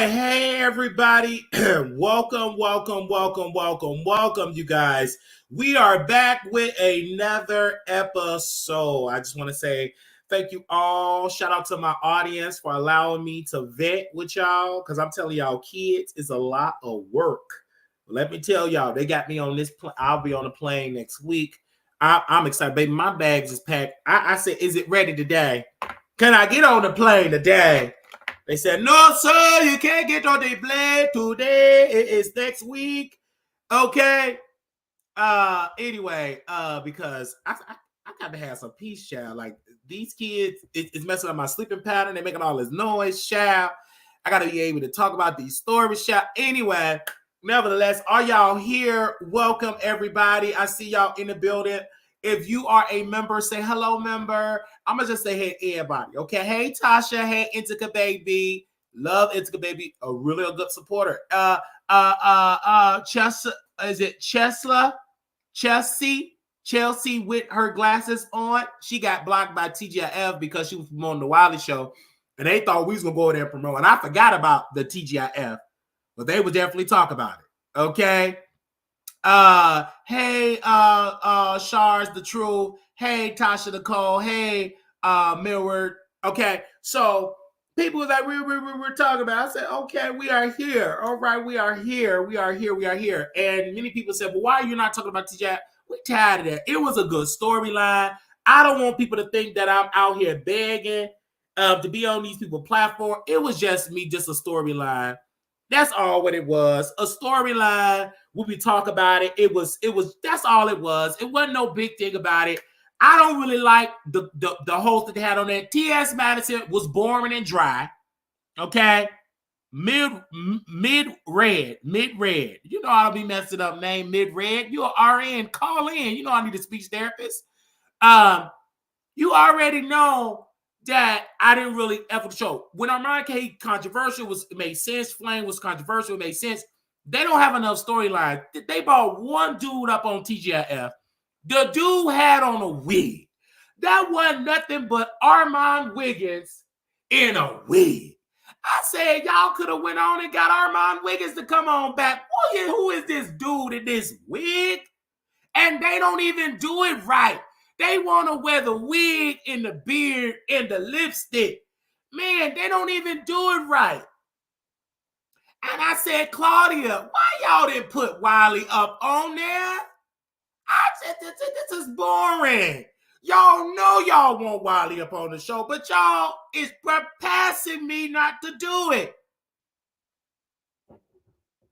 right. Hey, everybody. Welcome, you guys. We are back with another episode. I just want to say thank you all. Shout out to my audience for allowing me to vet with y'all because I'm telling y'all, kids is a lot of work. Let me tell y'all, they got me on this. I'll be on the plane next week. I'm excited, baby. My bags is packed. I said, is it ready today? Can I get on the plane today? They said, no, sir, you can't get on the plane today. It is next week. Okay. Anyway, because I got to have some peace, child. Like, these kids, it's messing up my sleeping pattern. They're making all this noise, child. I got to be able to talk about these stories, child. Anyway, nevertheless, are y'all here? Welcome, everybody. I see y'all in the building. If you are a member, say hello, member. I'm gonna just say hey, everybody. Okay, hey Tasha, hey Intica baby, love Intica baby, a really good supporter. Chelsea, is it Chelsea with her glasses on. She got blocked by TGIF because she was promoting the Wiley Show, and they thought we was gonna go over there and promote. And I forgot about the TGIF, but they would definitely talk about it. Okay. Hey, Shars the Truth. Hey, Tasha Nicole. Hey, Millward. Okay, so people was like, we're talking about. I said, okay, we are here. All right, we are here. We are here. And many people said, well, why are you not talking about TJ? We tired of that. It was a good storyline. I don't want people to think that I'm out here begging to be on these people's platform. It was just me, just a storyline. That's all what it was. A storyline. We talk about it. It was, that's all it was. It wasn't no big thing about it. I don't really like the host that they had on there. T.S. Madison was boring and dry. Okay. Mid-red. You know I'll be messing up name Mid-red. You're RN. Call in. You know I need a speech therapist. You already know that I didn't really ever show. When Armand K controversial it made sense. Flame was controversial, it made sense. They don't have enough storyline. They brought one dude up on TGIF. The dude had on a wig. That wasn't nothing but Armand Wiggins in a wig. I said, y'all could have went on and got Armand Wiggins to come on back. Who is this dude in this wig? And they don't even do it right. They want to wear the wig and the beard and the lipstick. Man, they don't even do it right. And I said, Claudia, why y'all didn't put Wiley up on there? I said, this is boring. Y'all know y'all want Wiley up on the show, but y'all is passing me not to do it.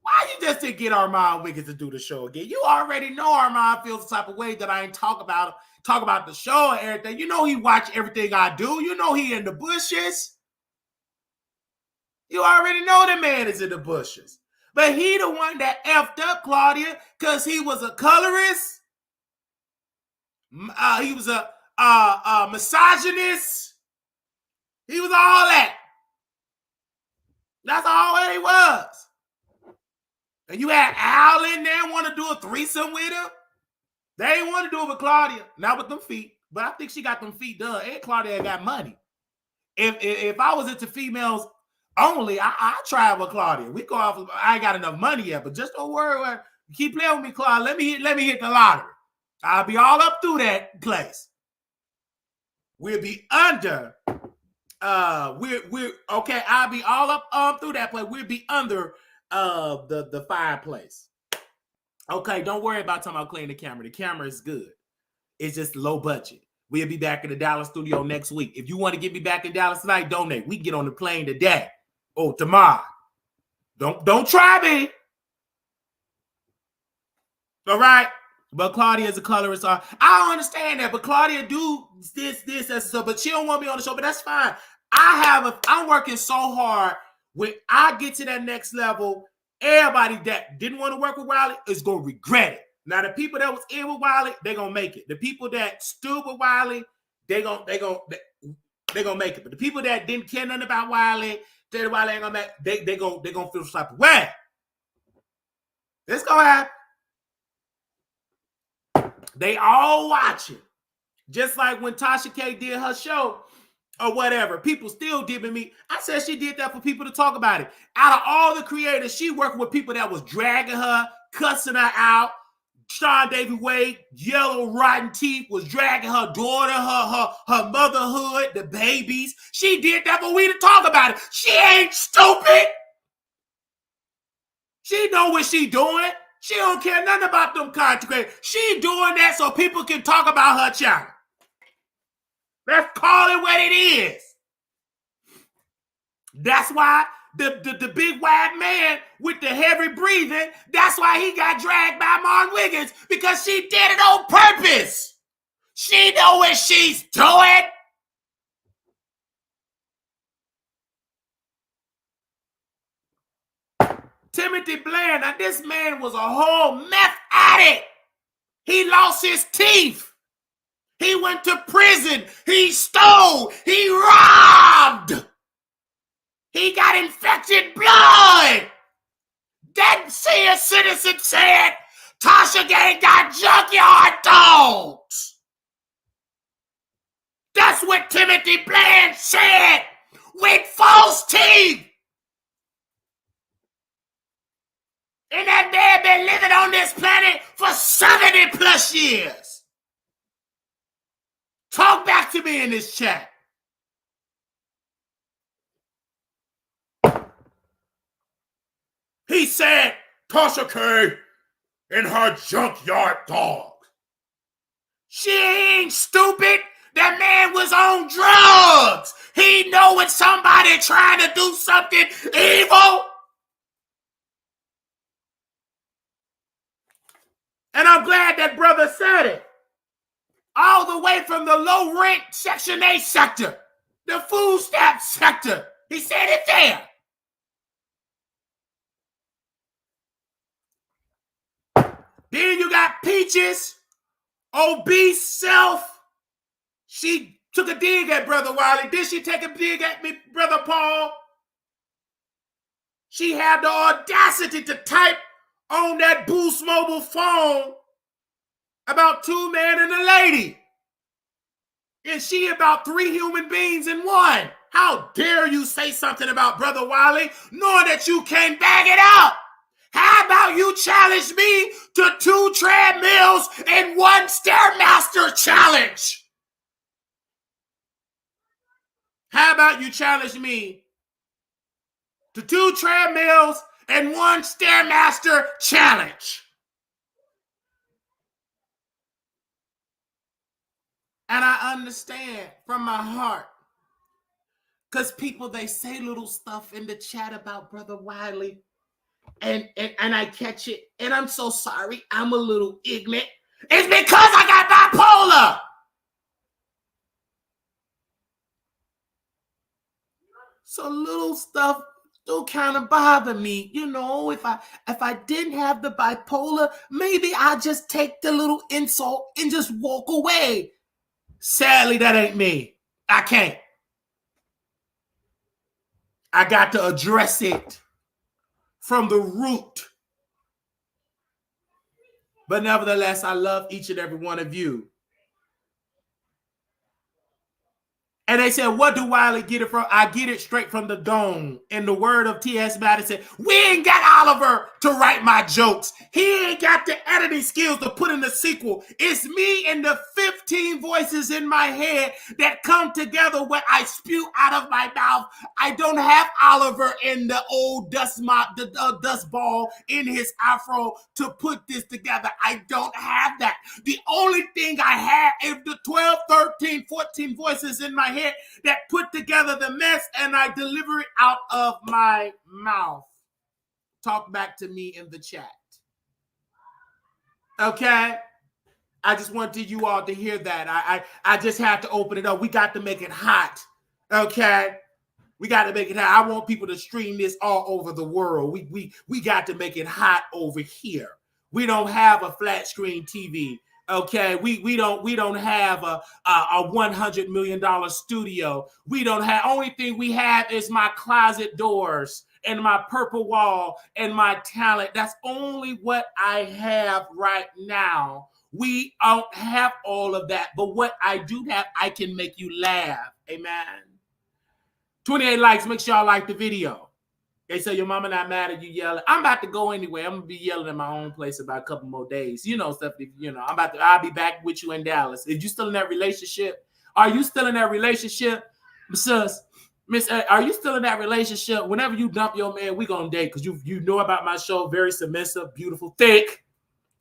Why you just didn't get Armand Wiggins to do the show again? You already know Armand feels the type of way that I ain't talk about the show and everything. You know he watch everything I do. You know he in the bushes. You already know the man is in the bushes. But he the one that effed up Claudia because he was a colorist. He was a misogynist. He was all that. That's all that he was. And you had Al in there want to do a threesome with him. They ain't want to do it with Claudia, not with them feet. But I think she got them feet done. And Claudia got money. If I was into females only, I try with Claudia. We go off. I ain't got enough money yet, but just don't worry. Keep playing with me, Claudia. Let me hit the lottery. I'll be all up through that place. We'll be under. We're okay. I'll be all up through that place. We'll be under the fireplace. Okay, don't worry about talking about cleaning the camera. The camera is good. It's just low budget. We'll be back in the Dallas studio next week. If you want to get me back in Dallas tonight, donate. We can get on the plane today or tomorrow. Don't try me. All right. But Claudia is a colorist. I don't understand that. But Claudia do this, and stuff. But she don't want me on the show. But that's fine. I'm working so hard. When I get to that next level, everybody that didn't want to work with Wiley is going to regret it. Now, the people that was in with Wiley, they're going to make it. The people that stood with Wiley, they're going to make it. But the people that didn't care nothing about Wiley, said Wiley ain't going to make they're going to feel type of way. It's going to happen. They all watching. Just like when Tasha K did her show, or whatever. People still giving me. I said she did that for people to talk about it. Out of all the creators, she working with people that was dragging her, cussing her out. Sean David Wade, yellow rotten teeth, was dragging her daughter, her motherhood, the babies. She did that for we to talk about it. She ain't stupid. She know what she doing. She don't care nothing about them content creators. She doing that so people can talk about her channel. Let's call it what it is. That's why the big white man with the heavy breathing, that's why he got dragged by Martin Wiggins, because she did it on purpose. She know what she's doing. Timothy Blair, now this man was a whole meth addict. He lost his teeth. He went to prison. He stole. He robbed. He got infected blood. That senior citizen said Tasha Gang got junkyard dogs. That's what Timothy Bland said with false teeth. And that man been living on this planet for 70 plus years. Talk back to me in this chat. He said Tasha K and her junkyard dog. She ain't stupid. That man was on drugs. He know when somebody trying to do something evil. And I'm glad that brother said it. All the way from the low rent Section 8 sector, the food stamp sector. He said it there. Then you got Peaches, obese self. She took a dig at Brother Wiley. Did she take a dig at me, Brother Paul? She had the audacity to type on that Boost mobile phone about two men and a lady. And she about three human beings in one. How dare you say something about Brother Wiley knowing that you can't bag it out? How about you challenge me to 2 treadmills and 1 Stairmaster challenge? How about you challenge me to 2 treadmills and 1 Stairmaster challenge? And I understand from my heart, because people, they say little stuff in the chat about Brother Wiley, and I catch it, and I'm so sorry, I'm a little ignorant. It's because I got bipolar. So little stuff do kind of bother me. You know, if I didn't have the bipolar, maybe I just take the little insult and just walk away. Sadly, that ain't me. I can't. I got to address it from the root. But nevertheless, I love each and every one of you. And they said, what do Wiley get it from? I get it straight from the dome. In the word of T.S. Madison, we ain't got Oliver to write my jokes. He ain't got the editing skills to put in the sequel. It's me and the 15 voices in my head that come together when I spew out of my mouth. I don't have Oliver in the old dust ball in his afro to put this together. I don't have that. The only thing I have is the 12, 13, 14 voices in my head that put together the mess, and I deliver it out of my mouth. Talk back to me in the chat. Okay? I just wanted you all to hear that. I just had to open it up. We got to make it hot. Okay? We got to make it hot. I want people to stream this all over the world. We got to make it hot over here. We don't have a flat screen TV. Okay, we don't have a $100 million studio. We don't have, only thing we have is my closet doors and my purple wall and my talent. That's only what I have right now. We don't have all of that. But what I do have, I can make you laugh. Amen. 28 likes. Make sure y'all like the video. They say your mama not mad at you yelling. I'm about to go anyway. I'm gonna be yelling in my own place about a couple more days. You know, stuff. I'll be back with you in Dallas. If you still in that relationship, are you still in that relationship, Miss? Are you still in that relationship? Whenever you dump your man, we gonna date because you know about my show. Very submissive, beautiful, thick.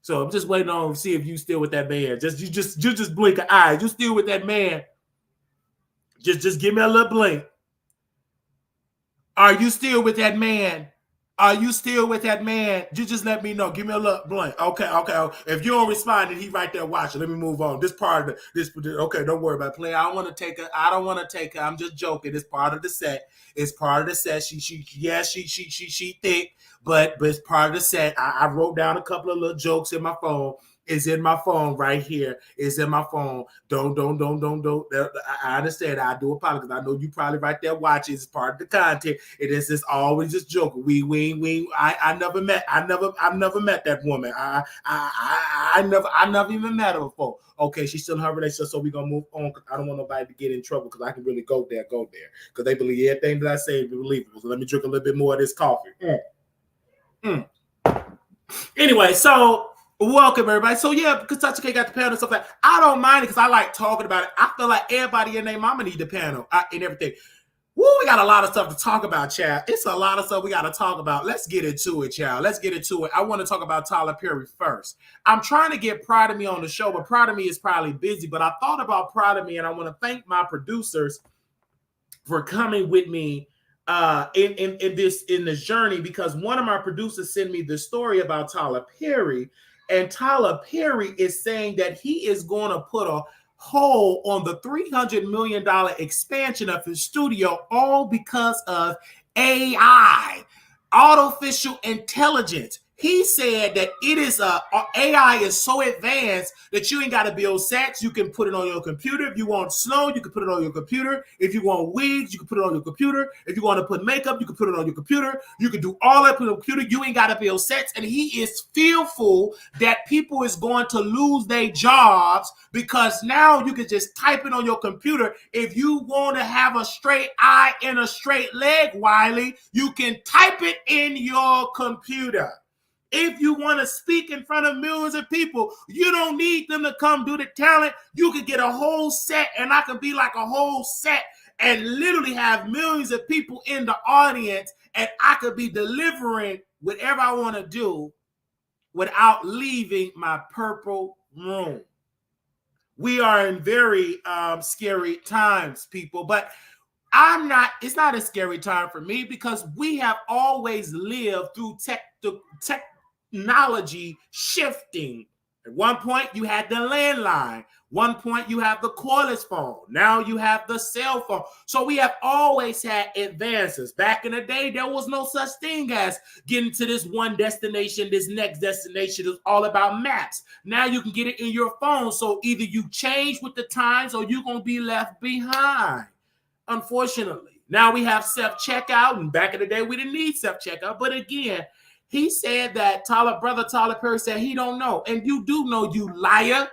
So I'm just waiting on to see if you still with that man. You just blink an eye. You still with that man? Just give me a little blink. Are you still with that man? Are you still with that man? You just let me know. Give me a look blank. Okay. If you don't respond, then he right there watching. Let me move on. This part of this. Okay, don't worry about playing. I don't want to take her. I'm just joking. It's part of the set. It's part of the set. She thick, but it's part of the set. I wrote down a couple of little jokes in my phone. It's in my phone right here. It's in my phone. Don't. I understand. I do apologize. I know you probably right there watching. It's part of the content. It is just always just joking. I've never met that woman. I never even met her before. Okay, she's still in her relationship, so we're gonna move on. I don't want nobody to get in trouble because I can really go there. Because they believe everything that I say is believable. So let me drink a little bit more of this coffee. Anyway, so welcome everybody. So yeah, because Touch K got the panel and stuff like that. I don't mind it because I like talking about it. I feel like everybody and their mama need the panel and everything. Woo, we got a lot of stuff to talk about, child. It's a lot of stuff we got to talk about. Let's get into it, child. Let's get into it. I want to talk about Tyler Perry first. I'm trying to get Proud of Me on the show, but Proud of Me is probably busy. But I thought about Proud of Me, and I want to thank my producers for coming with me in this journey, because one of my producers sent me the story about Tyler Perry. And Tyler Perry is saying that he is going to put a hold on the $300 million expansion of his studio, all because of AI, artificial intelligence. He said that AI is so advanced that you ain't got to build sets. You can put it on your computer. If you want snow, you can put it on your computer. If you want wigs, you can put it on your computer. If you want to put makeup, you can put it on your computer. You can do all that on your computer. You ain't got to build sets. And he is fearful that people is going to lose their jobs because now you can just type it on your computer. If you want to have a straight eye and a straight leg, Wiley, you can type it in your computer. If you want to speak in front of millions of people, you don't need them to come do the talent. You could get a whole set, and I could be like a whole set and literally have millions of people in the audience, and I could be delivering whatever I want to do without leaving my purple room. We are in very scary times, people, but it's not a scary time for me because we have always lived through technology shifting. At one point, you had the landline. One point, you have the cordless phone. Now you have the cell phone. So we have always had advances. Back in the day, there was no such thing as getting to this one destination, this next destination. It's all about maps. Now you can get it in your phone. So either you change with the times or you're going to be left behind. Unfortunately, now we have self-checkout. And back in the day, we didn't need self-checkout. But again, he said that Tyler Perry said he don't know. And you do know, you liar.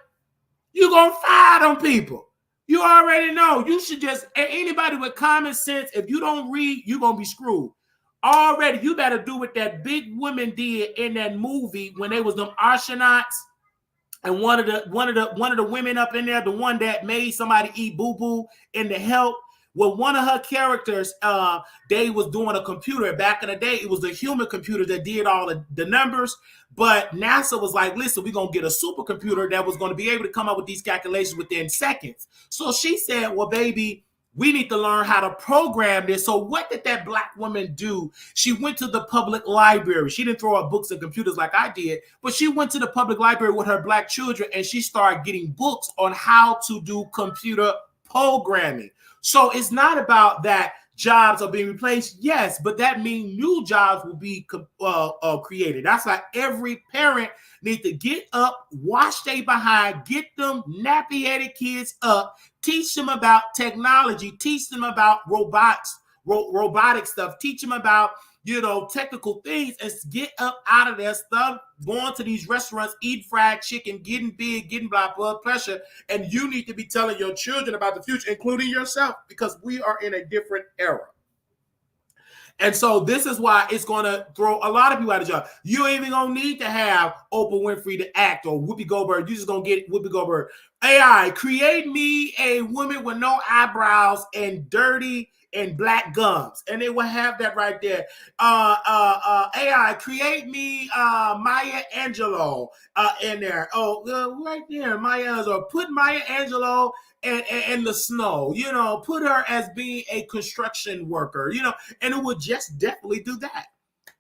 You're going to fire them people. You already know. You should just, anybody with common sense, if you don't read, you're going to be screwed. Already, you better do what that big woman did in that movie when they was them astronauts. And one of the women up in there, the one that made somebody eat boo-boo in the Help, well, one of her characters, they was doing a computer. Back in the day, it was a human computer that did all the numbers. But NASA was like, listen, we're going to get a supercomputer that was going to be able to come up with these calculations within seconds. So she said, well, baby, we need to learn how to program this. So what did that black woman do? She went to the public library. She didn't throw out books and computers like I did, but she went to the public library with her black children, and she started getting books on how to do computer programming. So it's not about that jobs are being replaced. Yes, but that means new jobs will be created. That's why every parent needs to get up, wash their behind, get them nappy-headed kids up, teach them about technology, teach them about robotic stuff, teach them about, technical things and get up out of that stuff, going to these restaurants, eat fried chicken, getting big, getting blood pressure. And you need to be telling your children about the future, including yourself, because we are in a different era. And so this is why it's going to throw a lot of people out of job. You ain't even going to need to have Oprah Winfrey to act or Whoopi Goldberg. You're just going to get Whoopi Goldberg. AI, create me a woman with no eyebrows and dirty and black gums. And they will have that right there. AI, create me Maya Angelou in there. Right there, Maya Angelou. Put Maya Angelou and the snow, put her as being a construction worker, and it would just definitely do that.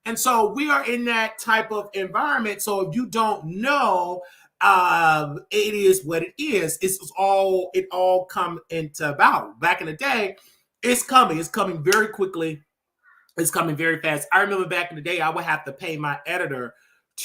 And so we are in that type of environment. So if you don't know, it is what it is. It all come into about. Back in the day, it's coming very quickly. It's coming very fast. I remember back in the day, I would have to pay my editor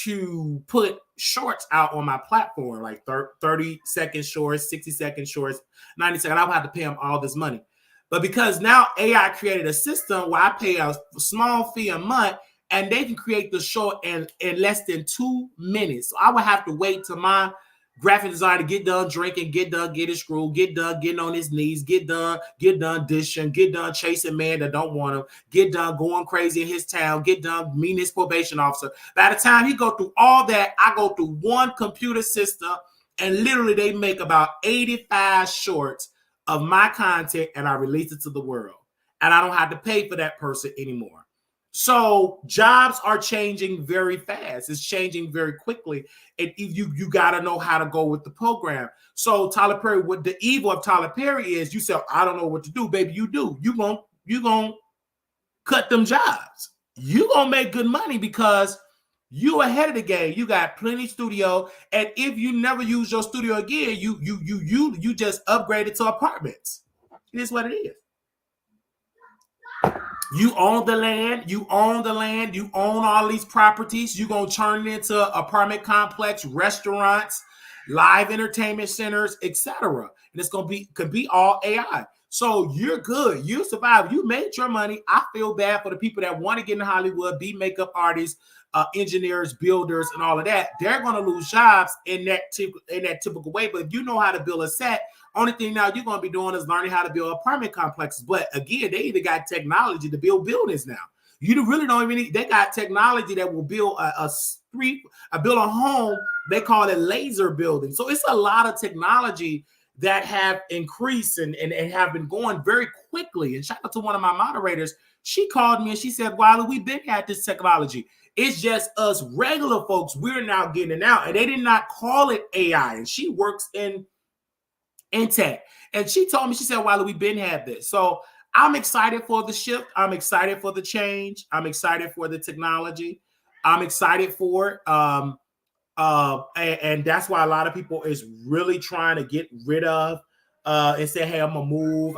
to put shorts out on my platform, like 30-second shorts, 60-second shorts, 90-second. I would have to pay them all this money. But because now AI created a system where I pay a small fee a month and they can create the short in less than 2 minutes. So I would have to wait till my graphic designer get done drinking, get done getting screwed, get done getting on his knees, get done dishing, get done chasing men that don't want him, get done going crazy in his town, get done meeting his probation officer. By the time he go through all that, I go through one computer system, and literally they make about 85 shorts of my content, and I release it to the world. And I don't have to pay for that person anymore. So jobs are changing very fast. It's changing very quickly. And you got to know how to go with the program. So Tyler Perry, what the evil of Tyler Perry is, you say, I don't know what to do. Baby, you do. You gonna cut them jobs. You gonna make good money because you ahead of the game. You got plenty studio. And if you never use your studio again, you just upgrade it to apartments. It is what it is. You own the land, you own all these properties. You're going to turn it into apartment complex, restaurants, live entertainment centers, etc. And it's going to could be all AI. So you're good. You survive. You made your money. I feel bad for the people that want to get in Hollywood, be makeup artists, engineers, builders, and all of that. They're going to lose jobs in that typical way. But if you know how to build a set, only thing now you're going to be doing is learning how to build apartment complexes. But again, they even got technology to build buildings now. You really don't even need, they got technology that will build a home. They call it laser building. So it's a lot of technology that have increased and have been going very quickly. And shout out to one of my moderators. She called me and she said, Wiley, we've been at this technology. It's just us regular folks. We're now getting it out. And they did not call it AI. And she works in tech. And she told me, she said, Wiley, we've been had this. So I'm excited for the shift. I'm excited for the change. I'm excited for the technology. I'm excited for it. And that's why a lot of people is really trying to get rid of and say, hey, I'm gonna move.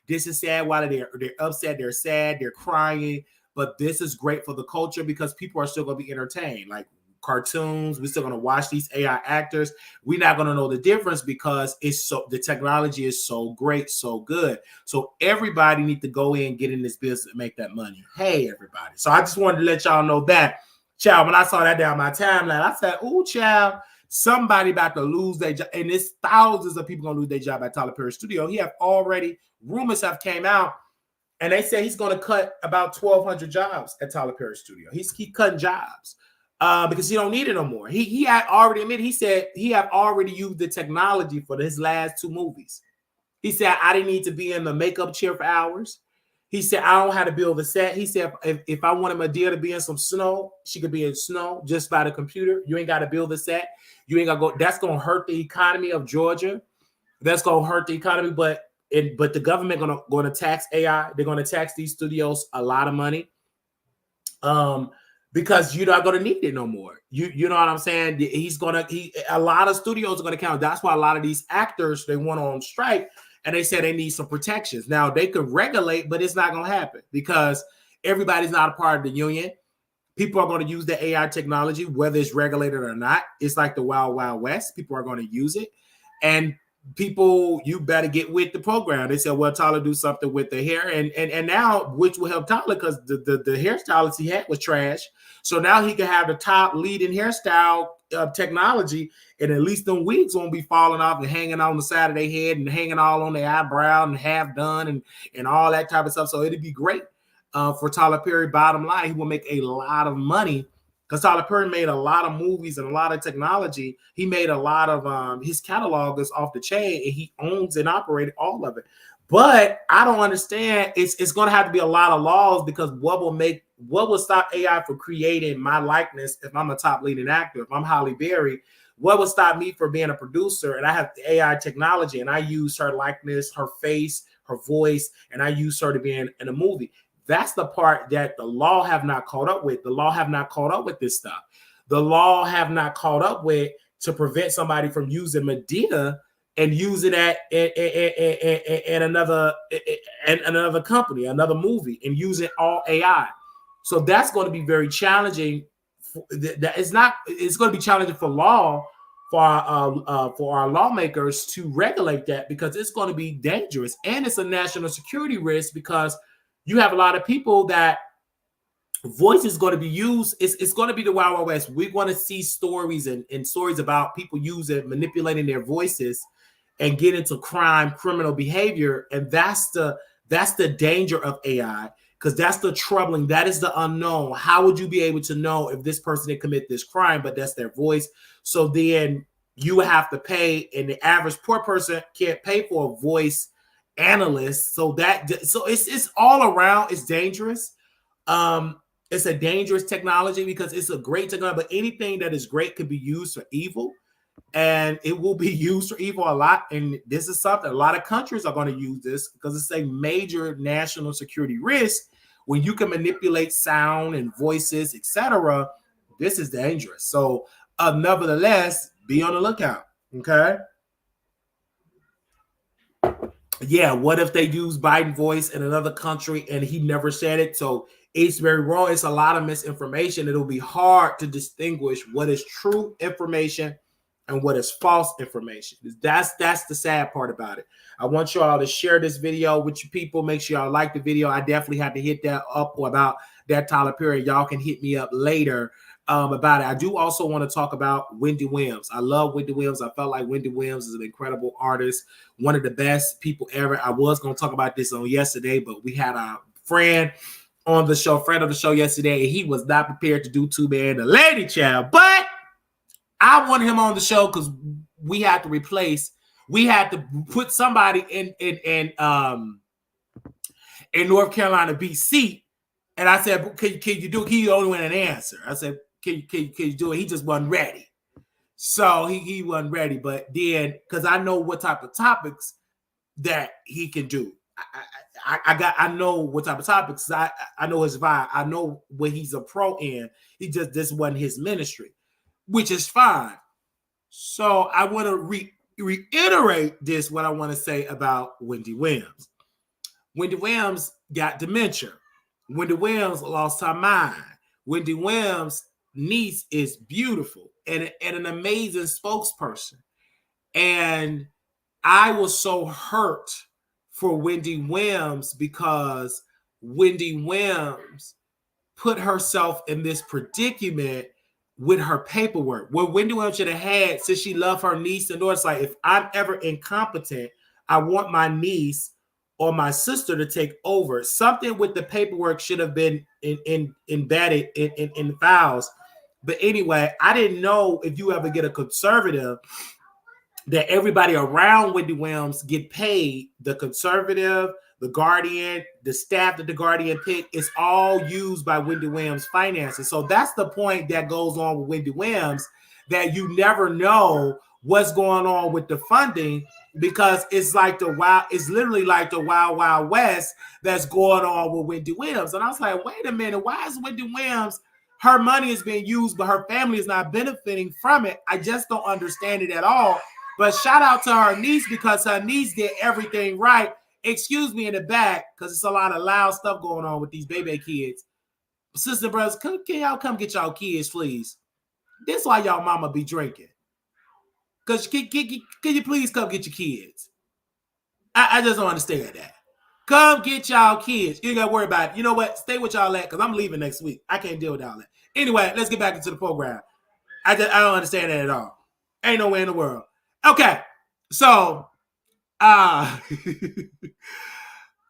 This is sad. While they're upset, they're sad, they're crying. But this is great for the culture because people are still gonna be entertained. Like cartoons, we're still gonna watch these AI actors. We're not gonna know the difference because the technology is so great, so good. So everybody need to go in, get in this business, and make that money. Hey, everybody. So I just wanted to let y'all know that. Child, when I saw that down my timeline, I said, "Ooh, child, somebody about to lose their job." And it's thousands of people gonna lose their job at Tyler Perry Studio. Rumors have came out, and they say he's gonna cut about 1,200 jobs at Tyler Perry Studio. He's cutting jobs because he don't need it no more. He had already admitted. He said he had already used the technology for his last 2 movies. He said, "I didn't need to be in the makeup chair for hours." He said, I don't know how to build a set. He said, if I wanted Madea to be in some snow, she could be in snow just by the computer. You ain't got to build a set. You ain't got to go. That's going to hurt the economy of Georgia. That's going to hurt the economy. But the government going to tax AI. They're going to tax these studios a lot of money because you're not going to need it no more. You know what I'm saying? A lot of studios are going to count. That's why a lot of these actors, they went on strike. And they said they need some protections. Now, they could regulate, but it's not going to happen because everybody's not a part of the union. People are going to use the AI technology, whether it's regulated or not. It's like the Wild Wild West. People are going to use it. And people, you better get with the program. They said, well, Tyler do something with the hair, and now, which will help Tyler, because the hairstylist he had was trash. So now he can have the top leading hairstyle technology, and at least them wigs won't be falling off and hanging on the side of their head and hanging all on their eyebrow and half done and all that type of stuff. So it'd be great for Tyler Perry. Bottom line, he will make a lot of money, because Tyler Perry made a lot of movies and a lot of technology. He made a lot of his catalog is off the chain, and he owns and operated all of it. But I don't understand. It's going to have to be a lot of laws, because what will stop AI from creating my likeness if I'm a top leading actor? If I'm Halle Berry, what would stop me from being a producer and I have the AI technology and I use her likeness, her face, her voice, and I use her to be in a movie? That's the part that the law have not caught up with. The law have not caught up with this stuff. The law have not caught up with to prevent somebody from using Medea and use it at another company, another movie, and use it all AI. So that's going to be very challenging. It's going to be challenging for law for our lawmakers to regulate that, because it's going to be dangerous, and it's a national security risk, because you have a lot of people that voice is going to be used. It's going to be the Wild Wild West. We're going to see stories and stories about people manipulating their voices and get into criminal behavior. And that's the danger of AI, because that's the troubling. That is the unknown. How would you be able to know if this person did commit this crime, but that's their voice? So then you have to pay, and the average poor person can't pay for a voice analyst. So it's all around. It's dangerous. It's a dangerous technology, because it's a great technology, but anything that is great could be used for evil, and it will be used for evil a lot. And this is something a lot of countries are going to use this, because it's a major national security risk. When you can manipulate sound and voices, etc., this is dangerous. So nevertheless, be on the lookout. Okay. Yeah, what if they use Biden voice in another country and he never said it? So it's very wrong. It's a lot of misinformation. It'll be hard to distinguish what is true information and what is false information. That's the sad part about it. I want you all to share this video with your people. Make sure y'all like the video. I definitely have to hit that up about that Tyler Perry. Y'all can hit me up later about it. I do also want to talk about Wendy Williams. I love Wendy Williams. I felt like Wendy Williams is an incredible artist, one of the best people ever. I was going to talk about this on yesterday, but we had a friend of the show yesterday, and he was not prepared to do Two Man and a Lady Child. But I want him on the show because we had to put somebody in North Carolina beat seat. And I said, can you do it? He only went an answer. I said, can you do it? He just wasn't ready. So he wasn't ready. But then, because I know what type of topics that he can do. I know what type of topics. I know his vibe. I know what he's a pro in. This wasn't his ministry, which is fine. So I want to reiterate this, what I want to say about Wendy Williams. Wendy Williams got dementia. Wendy Williams lost her mind. Wendy Williams' niece is beautiful and an amazing spokesperson. And I was so hurt for Wendy Williams, because Wendy Williams put herself in this predicament with her paperwork. What Wendy Williams should have had, since she loved her niece and daughter, it's like, if I'm ever incompetent, I want my niece or my sister to take over. Something with the paperwork should have been embedded in files. But anyway, I didn't know if you ever get a conservative, that everybody around Wendy Williams get paid. The conservative, the Guardian, the staff that the Guardian picked, is all used by Wendy Williams' finances. So that's the point that goes on with Wendy Williams, that you never know what's going on with the funding, because it's literally like the Wild Wild West that's going on with Wendy Williams. And I was like, wait a minute, why is Wendy Williams, her money is being used, but her family is not benefiting from it? I just don't understand it at all. But shout out to her niece, because her niece did everything right. Excuse me in the back, because it's a lot of loud stuff going on with these baby kids. Sister, brothers, can y'all come get y'all kids, please? This is why y'all mama be drinking. Because can you please come get your kids? I just don't understand that. Come get y'all kids. You ain't got to worry about it. You know what? Stay with y'all at, because I'm leaving next week. I can't deal with all that. Anyway, let's get back into the program. I don't understand that at all. Ain't no way in the world. Okay, so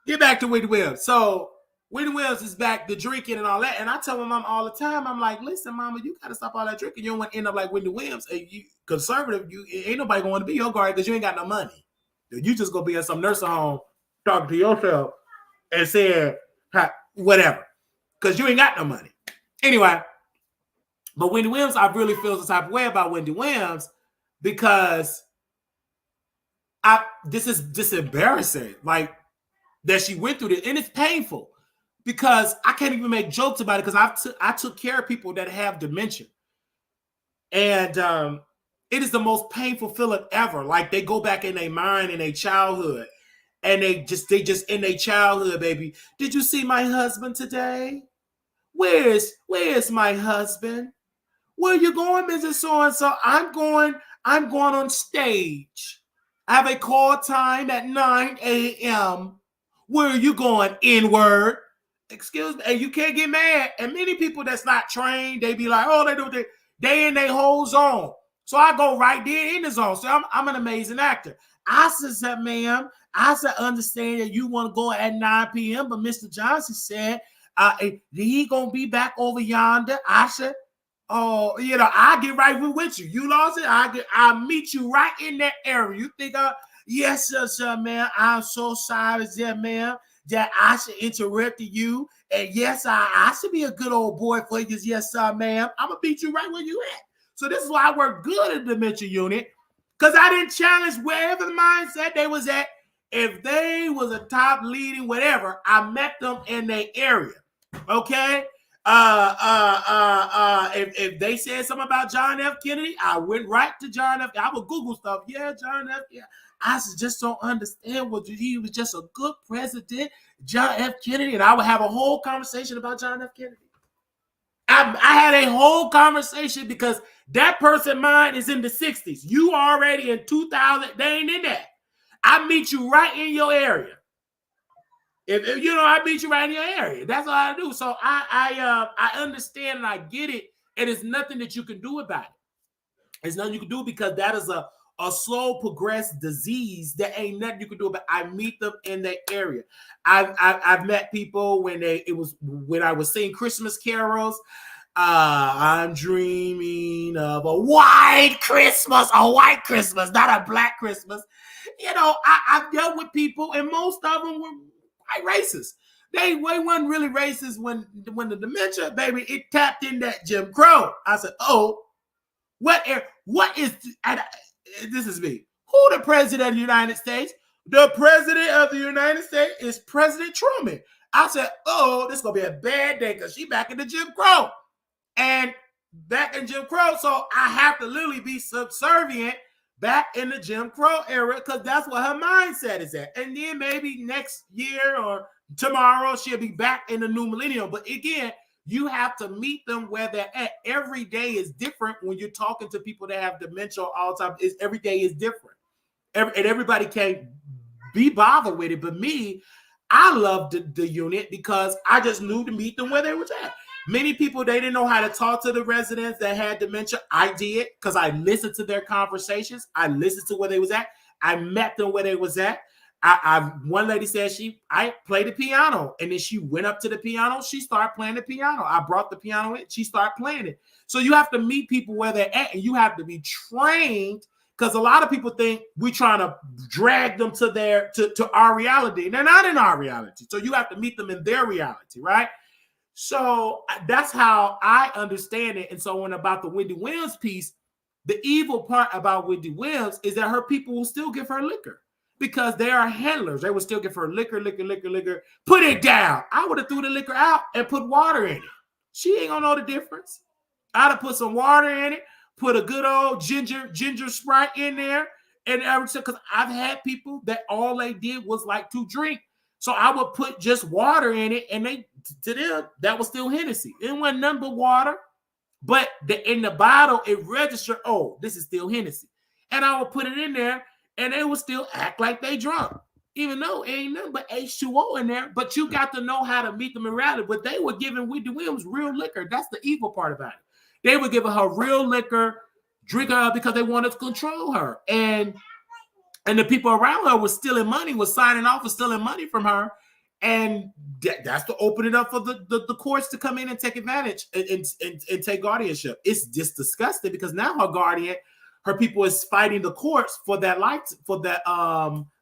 get back to Wendy Williams. So Wendy Williams is back to drinking and all that. And I tell my mom all the time, I'm like, listen, mama, you got to stop all that drinking. You don't want to end up like Wendy Williams. And you conservative, you ain't nobody going to be your guard because you ain't got no money. You just going to be in some nursing home talking to yourself and saying whatever because you ain't got no money. Anyway, but Wendy Williams, I really feel the type of way about Wendy Williams because this is just embarrassing. Like, that she went through this, and it's painful because I can't even make jokes about it because I took care of people that have dementia, and it is the most painful feeling ever. Like, they go back in their mind in their childhood, and they just in their childhood, baby. Did you see my husband today? Where's my husband? Where you going, Mrs. So-and-so? I'm going on stage. I have a call time at 9 a.m. Where are you going, N-word? Excuse me. And you can't get mad. And many people that's not trained, they be like, oh, they in their whole zone. So I go right there in the zone. So I'm an amazing actor. I said, ma'am, understand that you want to go at 9 p.m., but Mr. Johnson said, he going to be back over yonder. I said, oh, I get right with you. You lost it. I'll meet you right in that area. You think yes, sir, ma'am. I'm so sorry, sir, ma'am, that I should interrupt you. And yes, I should be a good old boy for you. Yes, sir, ma'am. I'm going to beat you right where you at. So this is why I work good at the dementia unit, because I didn't challenge wherever the mindset they was at. If they was a top leading whatever, I met them in their area. Okay? If they said something about John F. Kennedy, I went right to John F. I would Google stuff. Yeah, John F. Yeah. I just don't understand what he was just a good president, John F. Kennedy, and I would have a whole conversation about John F. Kennedy. I had a whole conversation because that person's mind is in the 60s. You already in 2000, they ain't in that. I meet you right in your area. If I meet you right in your area. That's all I do. So I understand and I get it, and it's nothing that you can do about it. There's nothing you can do because that is a slow progressed disease that ain't nothing you can do about. I meet them in that area. I've met people when I was singing Christmas carols. I'm dreaming of a white Christmas, not a black Christmas. I've dealt with people, and most of them were white racist. They weren't really racist when the dementia, baby, it tapped in that Jim Crow. I said, oh, what is, this is me. Who the president of the United States? The president of the United States is President Truman. I said, oh, this is going to be a bad day because she back in the Jim Crow. And back in Jim Crow, so I have to literally be subservient back in the Jim Crow era because that's what her mindset is at. And then maybe next year or tomorrow, she'll be back in the new millennium. But again, you have to meet them where they're at. Every day is different when you're talking to people that have dementia all the time. Every day is different. And everybody can't be bothered with it. But me, I loved the unit because I just knew to meet them where they was at. Many people, they didn't know how to talk to the residents that had dementia. I did because I listened to their conversations. I listened to where they was at. I met them where they was at. One lady said I played the piano, and then she went up to the piano. She started playing the piano. I brought the piano in. She started playing it. So you have to meet people where they're at, and you have to be trained because a lot of people think we're trying to drag them to our reality. They're not in our reality. So you have to meet them in their reality, right? So that's how I understand it. And so when about the Wendy Williams piece, the evil part about Wendy Williams is that her people will still give her liquor because they are handlers. They will still give her liquor. Put it down. I would have threw the liquor out and put water in it. She ain't gonna know the difference. I'd have put some water in it, put a good old ginger Sprite in there, and everything. Because I've had people that all they did was like to drink. So I would put just water in it, and to them, that was still Hennessy. It wasn't nothing but water, but in the bottle, it registered, oh, this is still Hennessy. and I would put it in there, and they would still act like they drunk, even though it ain't nothing but H2O in there. But you got to know how to meet them in reality. But they were giving Wendy Williams real liquor. That's the evil part about it. They were giving her real liquor, drinking her because they wanted to control her. And the people around her was stealing money, was signing off and stealing money from her. And that's to open it up for the courts to come in and take advantage and take guardianship. It's just disgusting because now her guardian, her people is fighting the courts for that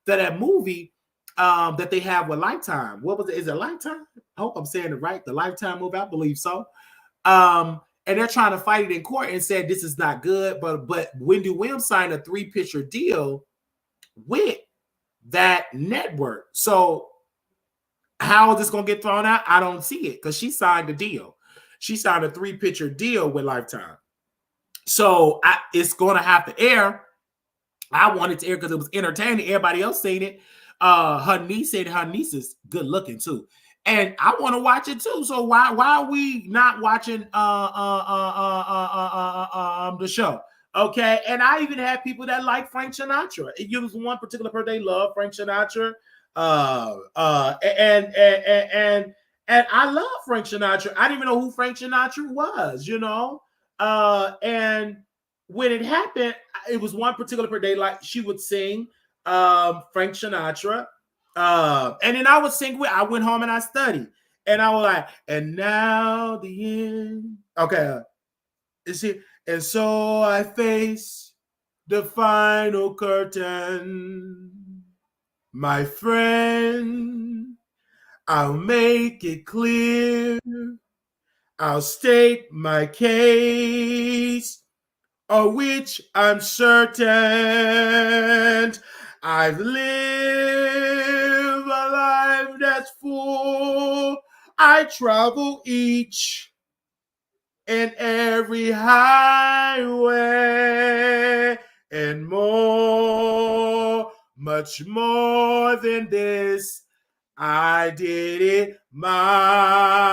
that movie that they have with Lifetime. What was it? Is it Lifetime? I hope I'm saying it right. The Lifetime movie, I believe so. And they're trying to fight it in court and said this is not good. But Wendy Williams signed a 3-picture deal with that network. So how is this going to get thrown out? I don't see it because she signed a deal. She signed a 3-picture deal with Lifetime. So it's going to have to air. I wanted to air because it was entertaining. Everybody else seen it. Her niece said her niece is good looking too. And I want to watch it too. So why are we not watching the show? Okay. And I even had people that like Frank Sinatra. It was one particular person they love Frank Sinatra. And I love Frank Sinatra. I didn't even know who Frank Sinatra was, you know. And when it happened, it was one particular person they like. She would sing Frank Sinatra. And then I would sing with. I went home and I studied, and I was like, and now the end. Okay, you see, and so I face the final curtain. My friend, I'll make it clear. I'll state my case, of which I'm certain. I've lived a life that's full. I travel each and every highway and more. Much more than this, I did it my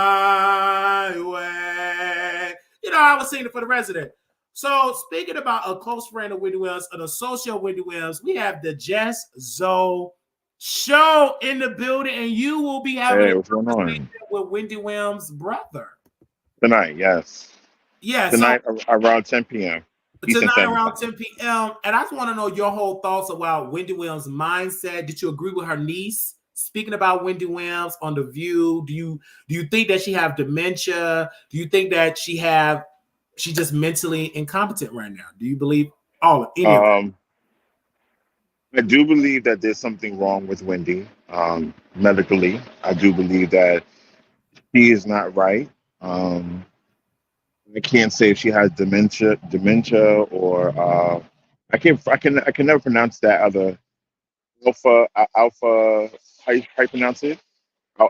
way. You know, I was singing it for the resident. So speaking about a close friend of Wendy Williams, an associate of Wendy Williams, we have the Jess Zoe show in the building, and you will be having a conversation with Wendy Williams' brother. Tonight, yes. Yeah. Tonight around 10 p.m. Tonight around 10 p.m. And I just want to know your whole thoughts about Wendy Williams' mindset. Did you agree with her niece speaking about Wendy Williams on The View? Do you think that she have dementia? Do you think that she's just mentally incompetent right now? Do you believe all of any of that? I do believe that there's something wrong with Wendy medically. I do believe that she is not right. I can't say if she has dementia, or I can never pronounce that other alpha. How you pronounce it?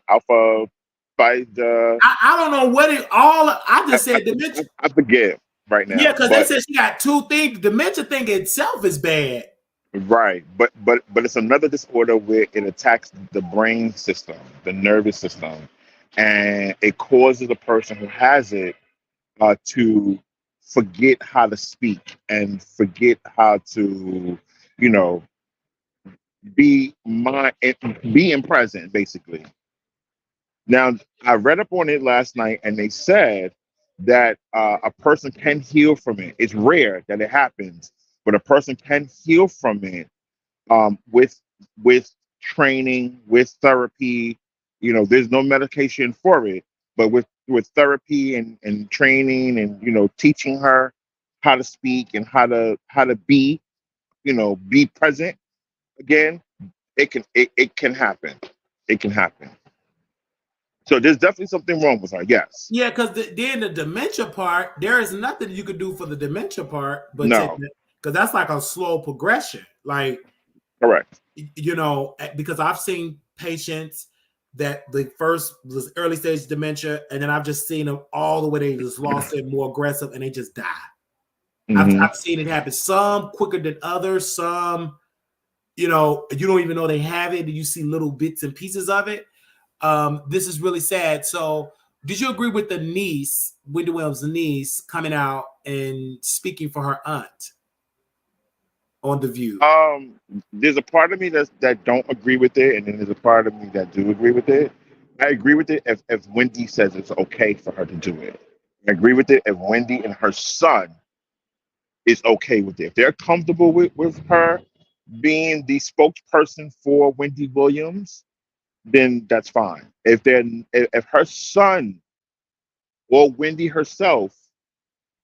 Alpha by the. I don't know what it all. I just said dementia. I forget right now. Yeah, because they said she got 2 things. The dementia thing itself is bad. Right, but it's another disorder where it attacks the brain system, the nervous system, and it causes the person who has it to forget how to speak and forget how to, you know, be being present, basically. Now, I read up on it last night, and they said that a person can heal from it. It's rare that it happens, but a person can heal from it with training, with therapy. You know, there's no medication for it, but with therapy and training and teaching her how to speak and how to be be present again, it can happen. It can happen. So there's definitely something wrong with her. Yes. Yeah, because then the dementia part, there is nothing you could do for the dementia part, but No. because that's like a slow progression. Like, Correct. Because I've seen patients that the first was early stage dementia, and then I've just seen them all the way they just lost it, more aggressive, and they just die. I've seen it happen. Some quicker than others. Some, you don't even know they have it. You see little bits and pieces of it. This is really sad. So, did you agree with the niece, Wendy Williams' niece, coming out and speaking for her aunt on The View? There's a part of me that don't agree with it, and then there's a part of me that do agree with it. I agree with it if Wendy says it's okay for her to do it. I agree with it if Wendy and her son is okay with it. If they're comfortable with her being the spokesperson for Wendy Williams, then that's fine. If her son or Wendy herself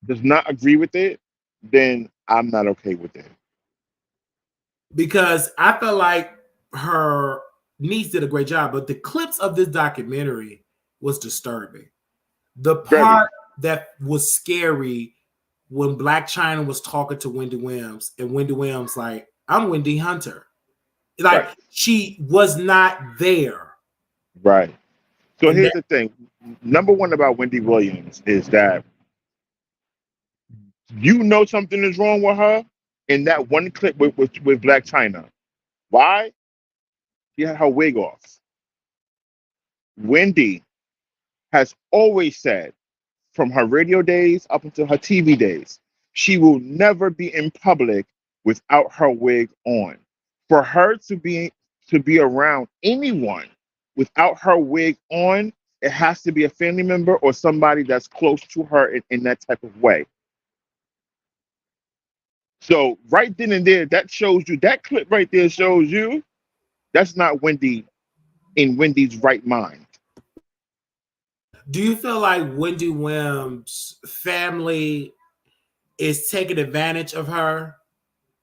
does not agree with it, then I'm not okay with it. Because I feel like her niece did a great job, but the clips of this documentary was disturbing. The Very part that was scary when Black China was talking to Wendy Williams, and Wendy Williams like, I'm Wendy Hunter. Like right, she was not there. right. So And here's that the thing. Number one about Wendy Williams is that you know something is wrong with her in that one clip with Black China. Why? She had her wig off. Wendy has always said, from her radio days up until her TV days, she will never be in public without her wig on. For her to be around anyone without her wig on, it has to be a family member or somebody that's close to her in that type of way. So right then and there, that shows you that clip right there shows you that's not Wendy in Wendy's right mind. do you feel like Wendy Williams' family is taking advantage of her?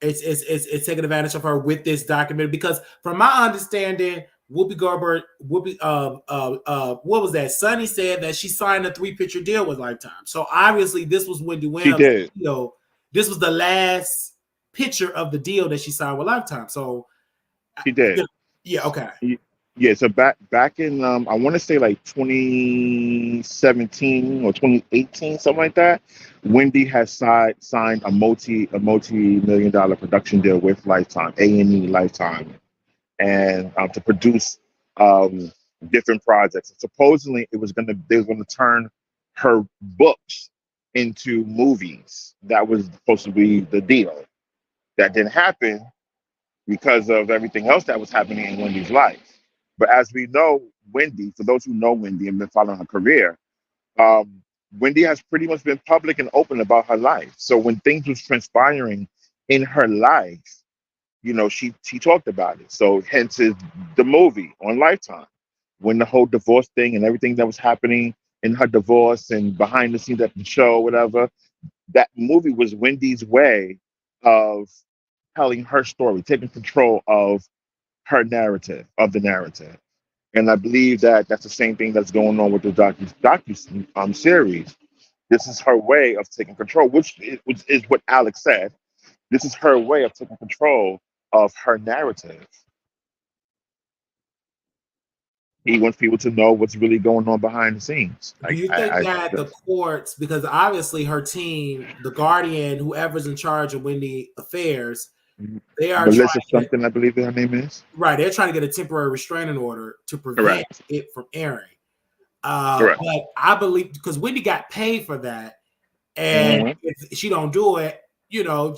It's taking advantage of her with this documentary because, from my understanding, Whoopi Goldberg, what was that? Sonny said that she signed a 3-picture deal with Lifetime. So obviously, this was Wendy She Williams. did. This was the last picture of the deal that she signed with Lifetime. So, She did. yeah, okay. Yeah, so back in I want to say like 2017 or 2018, something like that. Wendy has signed a multi-million dollar production deal with Lifetime, A&E Lifetime, and to produce um, different projects. Supposedly, they were gonna turn her books into movies. That was supposed to be the deal. That didn't happen because of everything else that was happening in Wendy's life. But as we know, Wendy, for those who know Wendy and been following her career, um, Wendy has pretty much been public and open about her life. So when things was transpiring in her life, she talked about it. So hence is the movie on Lifetime, when the whole divorce thing and everything that was happening in her divorce and behind the scenes at the show, whatever. That movie was Wendy's way of telling her story, taking control of her narrative, of the narrative. And I believe that that's the same thing that's going on with the docu series. This is her way of taking control, which is what Alex said. This is her way of taking control of her narrative. He wants people to know what's really going on behind the scenes. Do you think that the courts, because obviously her team, the Guardian, whoever's in charge of Wendy affairs, they are trying Melissa to get, something, I believe her name is. right. They're trying to get a temporary restraining order to prevent Correct. it from airing. Correct. But I believe because Wendy got paid for that, and Hmm. if she don't do it,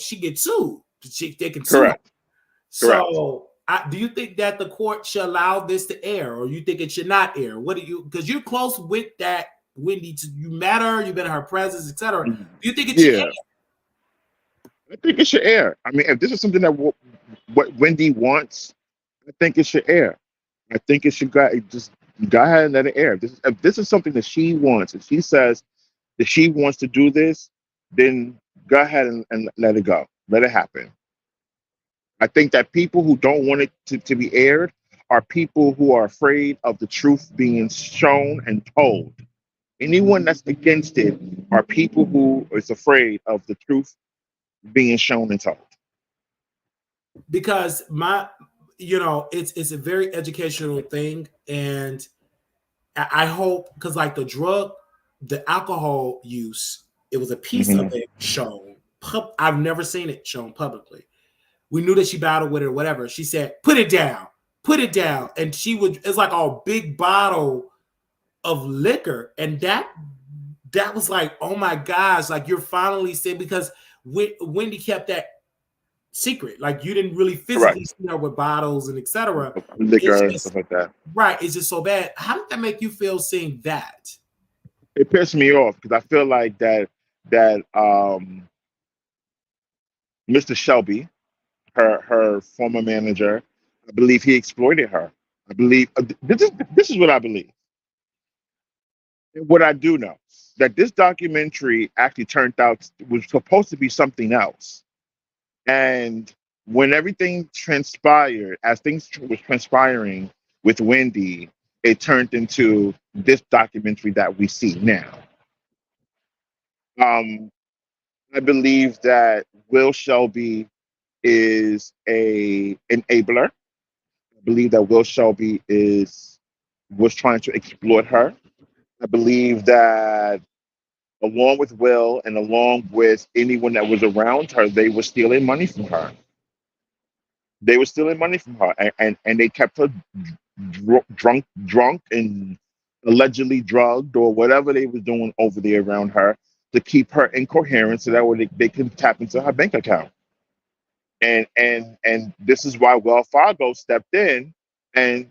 she gets sued. They can sue her. Correct. Correct. So, do you think that the court should allow this to air, or you think it should not air? What do you? Because you're close with that Wendy. You met her. You've been in her presence, etc. Mhm. Do you think it should air? Yeah, I think it should air. I mean, if this is something that what Wendy wants, I think it should air. I think it should just go ahead and let it air. If this is something that she wants, if she says that she wants to do this, then go ahead and let it go. Let it happen. I think that people who don't want it to be aired are people who are afraid of the truth being shown and told. Anyone that's against it are people who is afraid of the truth being shown and told. Because it's a very educational thing, and I hope because like the alcohol use, it was a piece of Hmm. it shown. I've never seen it shown publicly. We knew that she battled with it or whatever. She said, put it down. And it's like a big bottle of liquor. And that was like, oh my gosh, like you're finally saying, because Wendy kept that secret. Like you didn't really physically Correct. see her with bottles and etc. It's Liquor and stuff just like that. right. It's just so bad. How did that make you feel seeing that? It pissed me off because I feel like that Mr. Shelby, her former manager, I believe he exploited her. I believe this is what I believe. What I do know that this documentary actually turned out was supposed to be something else. And when everything transpired, as things was transpiring with Wendy, it turned into this documentary that we see now. Um, I believe that Will Shelby is a enabler. I believe that Will Shelby was trying to exploit her. I believe that along with Will and along with anyone that was around her, they were stealing money from her. They were stealing money from her, and they kept her drunk, and allegedly drugged or whatever they was doing over there around her to keep her incoherent, so that way they can tap into her bank account. And this is why Wells Fargo stepped in and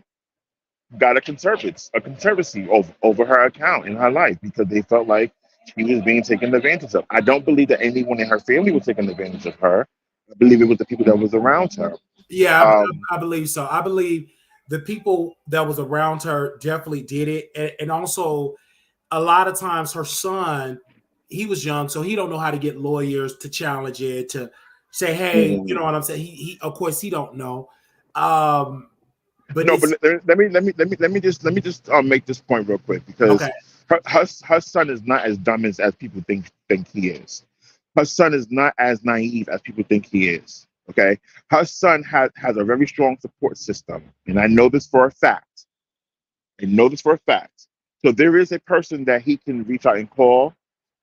got a conservancy over her account in her life because they felt like she was being taken advantage of. I don't believe that anyone in her family was taking advantage of her. I believe it was the people that was around her. Yeah, Um, I believe so. I believe the people that was around her definitely did it, and also a lot of times her son, he was young, so he don't know how to get lawyers to challenge it, to say, hey, you mm, know what I'm saying. He of course he don't know, um, but no, but it's let me just make this point real quick okay because her son is not as dumb as people think he is. Her son is not as naive as people think he is. Okay, her son has a very strong support system, and I know this for a fact. I know this for a fact. So there is a person that he can reach out and call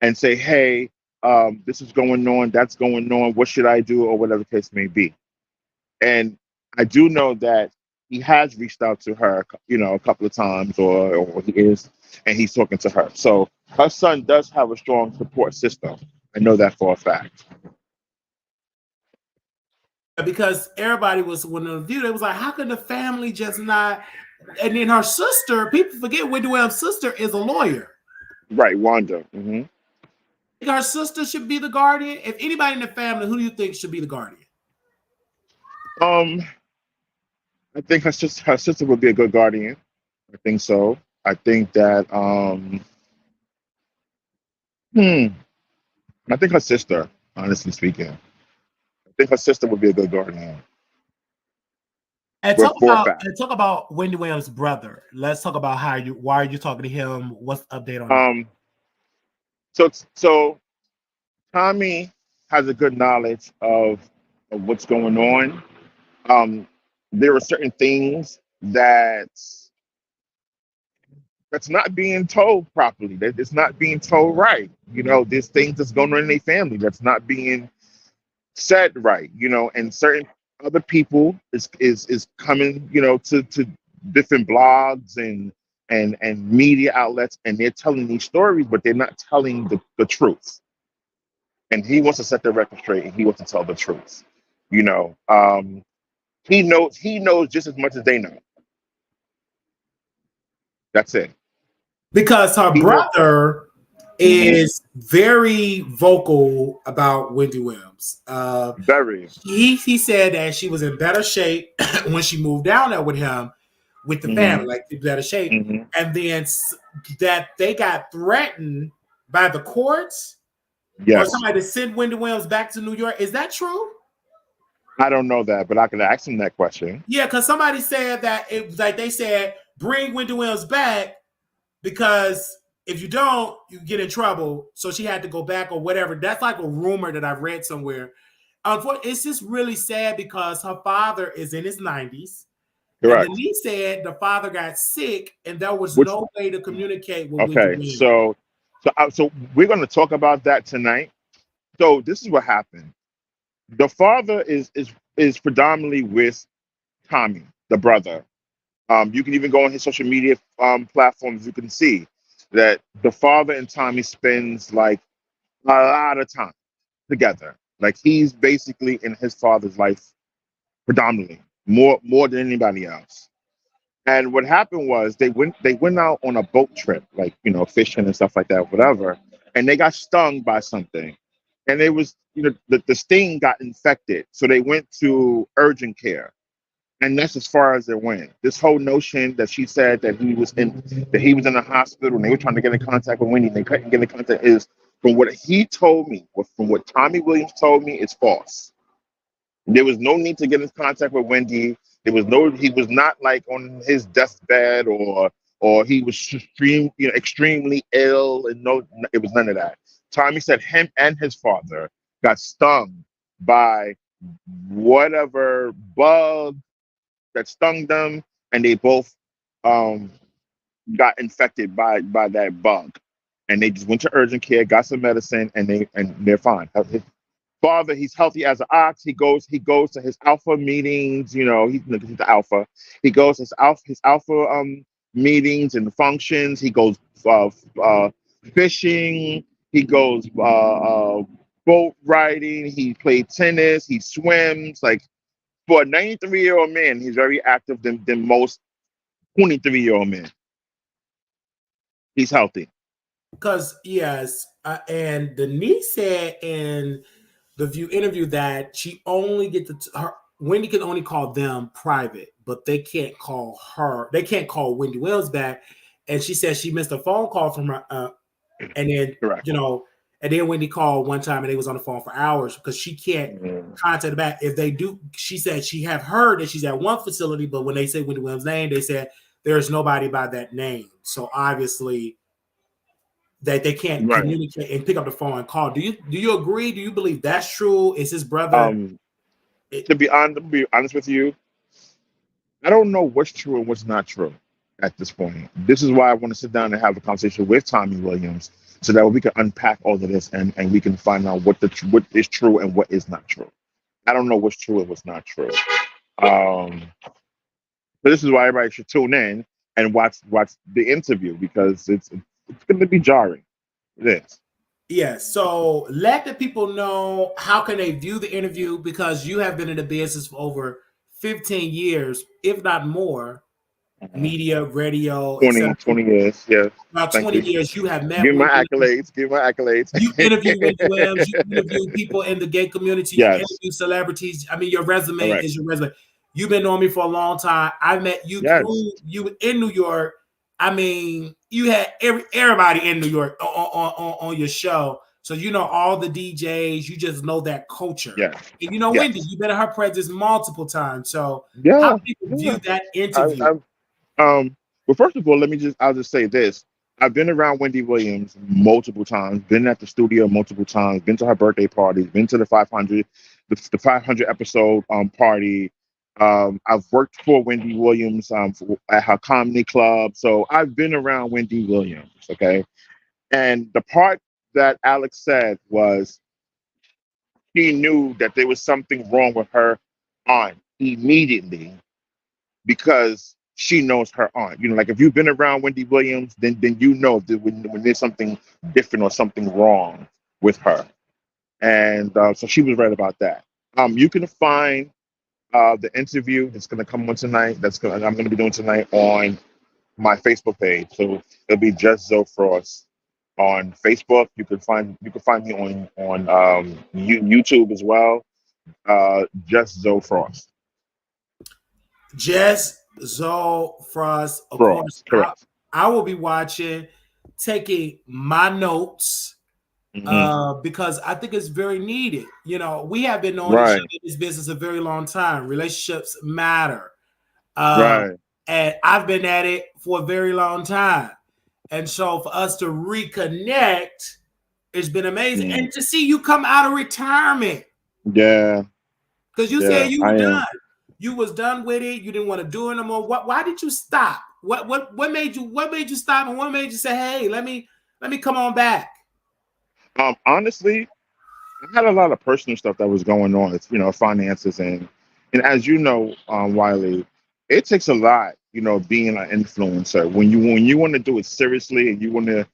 and say, "Hey, this is going on. That's going on. What should I do?" Or whatever the case may be. And I do know that he has reached out to her, a couple of times, or he is, and he's talking to her. So her son does have a strong support system. I know that for a fact. because everybody was when the view, they was like, how can the family just not? And then her sister, people forget Wendy Williams' sister is a lawyer. Right, Wanda. Her sister should be the guardian. If anybody in the family, who do you think should be the guardian? Um, I think her sister would be a good guardian. I think so. I think that hmm, I think her sister, honestly speaking, I think her sister would be a good guardian. And But talk for a about fact. and talk about Wendy Williams' brother. Let's talk about why are you talking to him? What's the update on that? Um, so Tommy has a good knowledge of what's going on. Um, there are certain things that's not being told properly. That it's not being told right. There's things that's going on in their family that's not being said right. And certain other people is coming, to different blogs and media outlets, and they're telling these stories, but they're not telling the truth. And he wants to set the record straight, and he wants to tell the truth. You know, um, he knows just as much as they know. That's it. Because her He knows. brother Hmm. is very vocal about Wendy Williams. Very. He said that she was in better shape when she moved down there with him, with the Hmm. family, like in better shape, Hmm. and then that they got threatened by the courts or Yes. somebody to send Wendy Williams back to New York. Is that true? I don't know that, but I can ask him that question. Yeah, because somebody said that it like they said bring Wendy Williams back because if you don't, you get in trouble. So she had to go back or whatever. That's like a rumor that I've read somewhere. Unfortunately, it's just really sad because her father is in his 90s. And the Correct. niece said the father got sick and there was Which no way to communicate with Wendy Okay, Williams. so we're going to talk about that tonight. So this is what happened. The father is predominantly with Tommy, the brother. You can even go on his social media platforms. You can see that the father and Tommy spends like a lot of time together. Like he's basically in his father's life predominantly, more than anybody else. And what happened was they went out on a boat trip, like fishing and stuff like that, whatever, and they got stung by something, and it was the sting got infected, so they went to urgent care, and that's as far as it went. This whole notion that she said that he was in the hospital and they were trying to get in contact with Wendy and they couldn't get in contact is from what he told me, from what Tommy Williams told me, is false. There was no need to get in contact with Wendy. He was not like on his deathbed or he was extremely ill, and no, it was none of that. Tommy said him and his father got stung by whatever bug that stung them, and they both um, got infected by that bug, and they just went to urgent care, got some medicine, and they're fine. His father, he's healthy as an ox. He goes to his alpha meetings. He's the alpha. He goes to his alpha meetings and functions. He goes fishing. He goes boat riding. He played tennis. He swims. Like for a 93-year-old man, he's very active than most 23-year-old men. He's healthy. Because yes, and Denise said in the View interview that she only get her Wendy can only call them private, but they can't call her. They can't call Wendy Williams back. And she said she missed a phone call from her, and then Correct. and then Wendy called one time and they was on the phone for hours because she can't contact back. If they do, she said she have heard that she's at one facility, but when they say Wendy Williams' name, they said there's nobody by that name. So obviously that they can't Right. communicate and pick up the phone and call. Do you agree? Do you believe that's true? Is his brother? Um, to be honest with you, I don't know what's true and what's not true at this point. This is why I want to sit down and have a conversation with Tommy Williams so that we can unpack all of this and we can find out what is true and what is not true. I don't know what's true and what's not true. Um, so this is why everybody should tune in and watch the interview because it's going to be jarring. It is. Yes. So let the people know how can they view the interview because you have been in the business for over 15 years, if not more, Mhm. media, radio, 20, etc. 20 years. Yes. About Thank 20 you. years, you have met Give my Wendy. accolades. Give my accolades. You interview Wendy Williams. You interview people in the gay community. You Yes. interview celebrities. I mean, your All resume right. is your resume. You've been knowing me for a long time. I met you Yes. through you in New York. I mean, you had everybody in New York on your show. So you know all the DJs. You just know that culture. Yes. And you know Wendy. Yes. You've been in her presence multiple times. So how Yeah. people Yeah. view that I, interview? I, well, first of all, I'll just say this. I've been around Wendy Williams multiple times, been at the studio multiple times, been to her birthday parties, been to the 500, the 500 episode party. I've worked for Wendy Williams at her comedy club. So I've been around Wendy Williams, okay? And the part that Alex said was he knew that there was something wrong with her aunt immediately because she knows her aunt. Like if you've been around Wendy Williams, then you know that when there's something different or something wrong with her. And so she was right about that. You can find the interview that's going to come on tonight. I'm going to be doing tonight on my Facebook page. So it'll be Just Zoe Frost on Facebook. You can find me on YouTube as well. Just Zoe Frost. Jess, Zoe, Frost, of course. Frost, correct. I will be watching, taking my notes Hmm. because I think it's very needed. We have been knowing each other Right, in this business a very long time. Relationships matter. Uh, right. and I've been at it for a very long time. And so for us to reconnect, it's been amazing. Mm. And to see you come out of retirement, Yeah, because you said yeah, you I were am. done. You was done with it. You didn't want to do it no more. Why did you stop? What made you stop, and what made you say, hey, let me come on back? Honestly, I had a lot of personal stuff that was going on. It's finances and as you know, Wiley, it takes a lot. Being an influencer when you want to do it seriously and you want to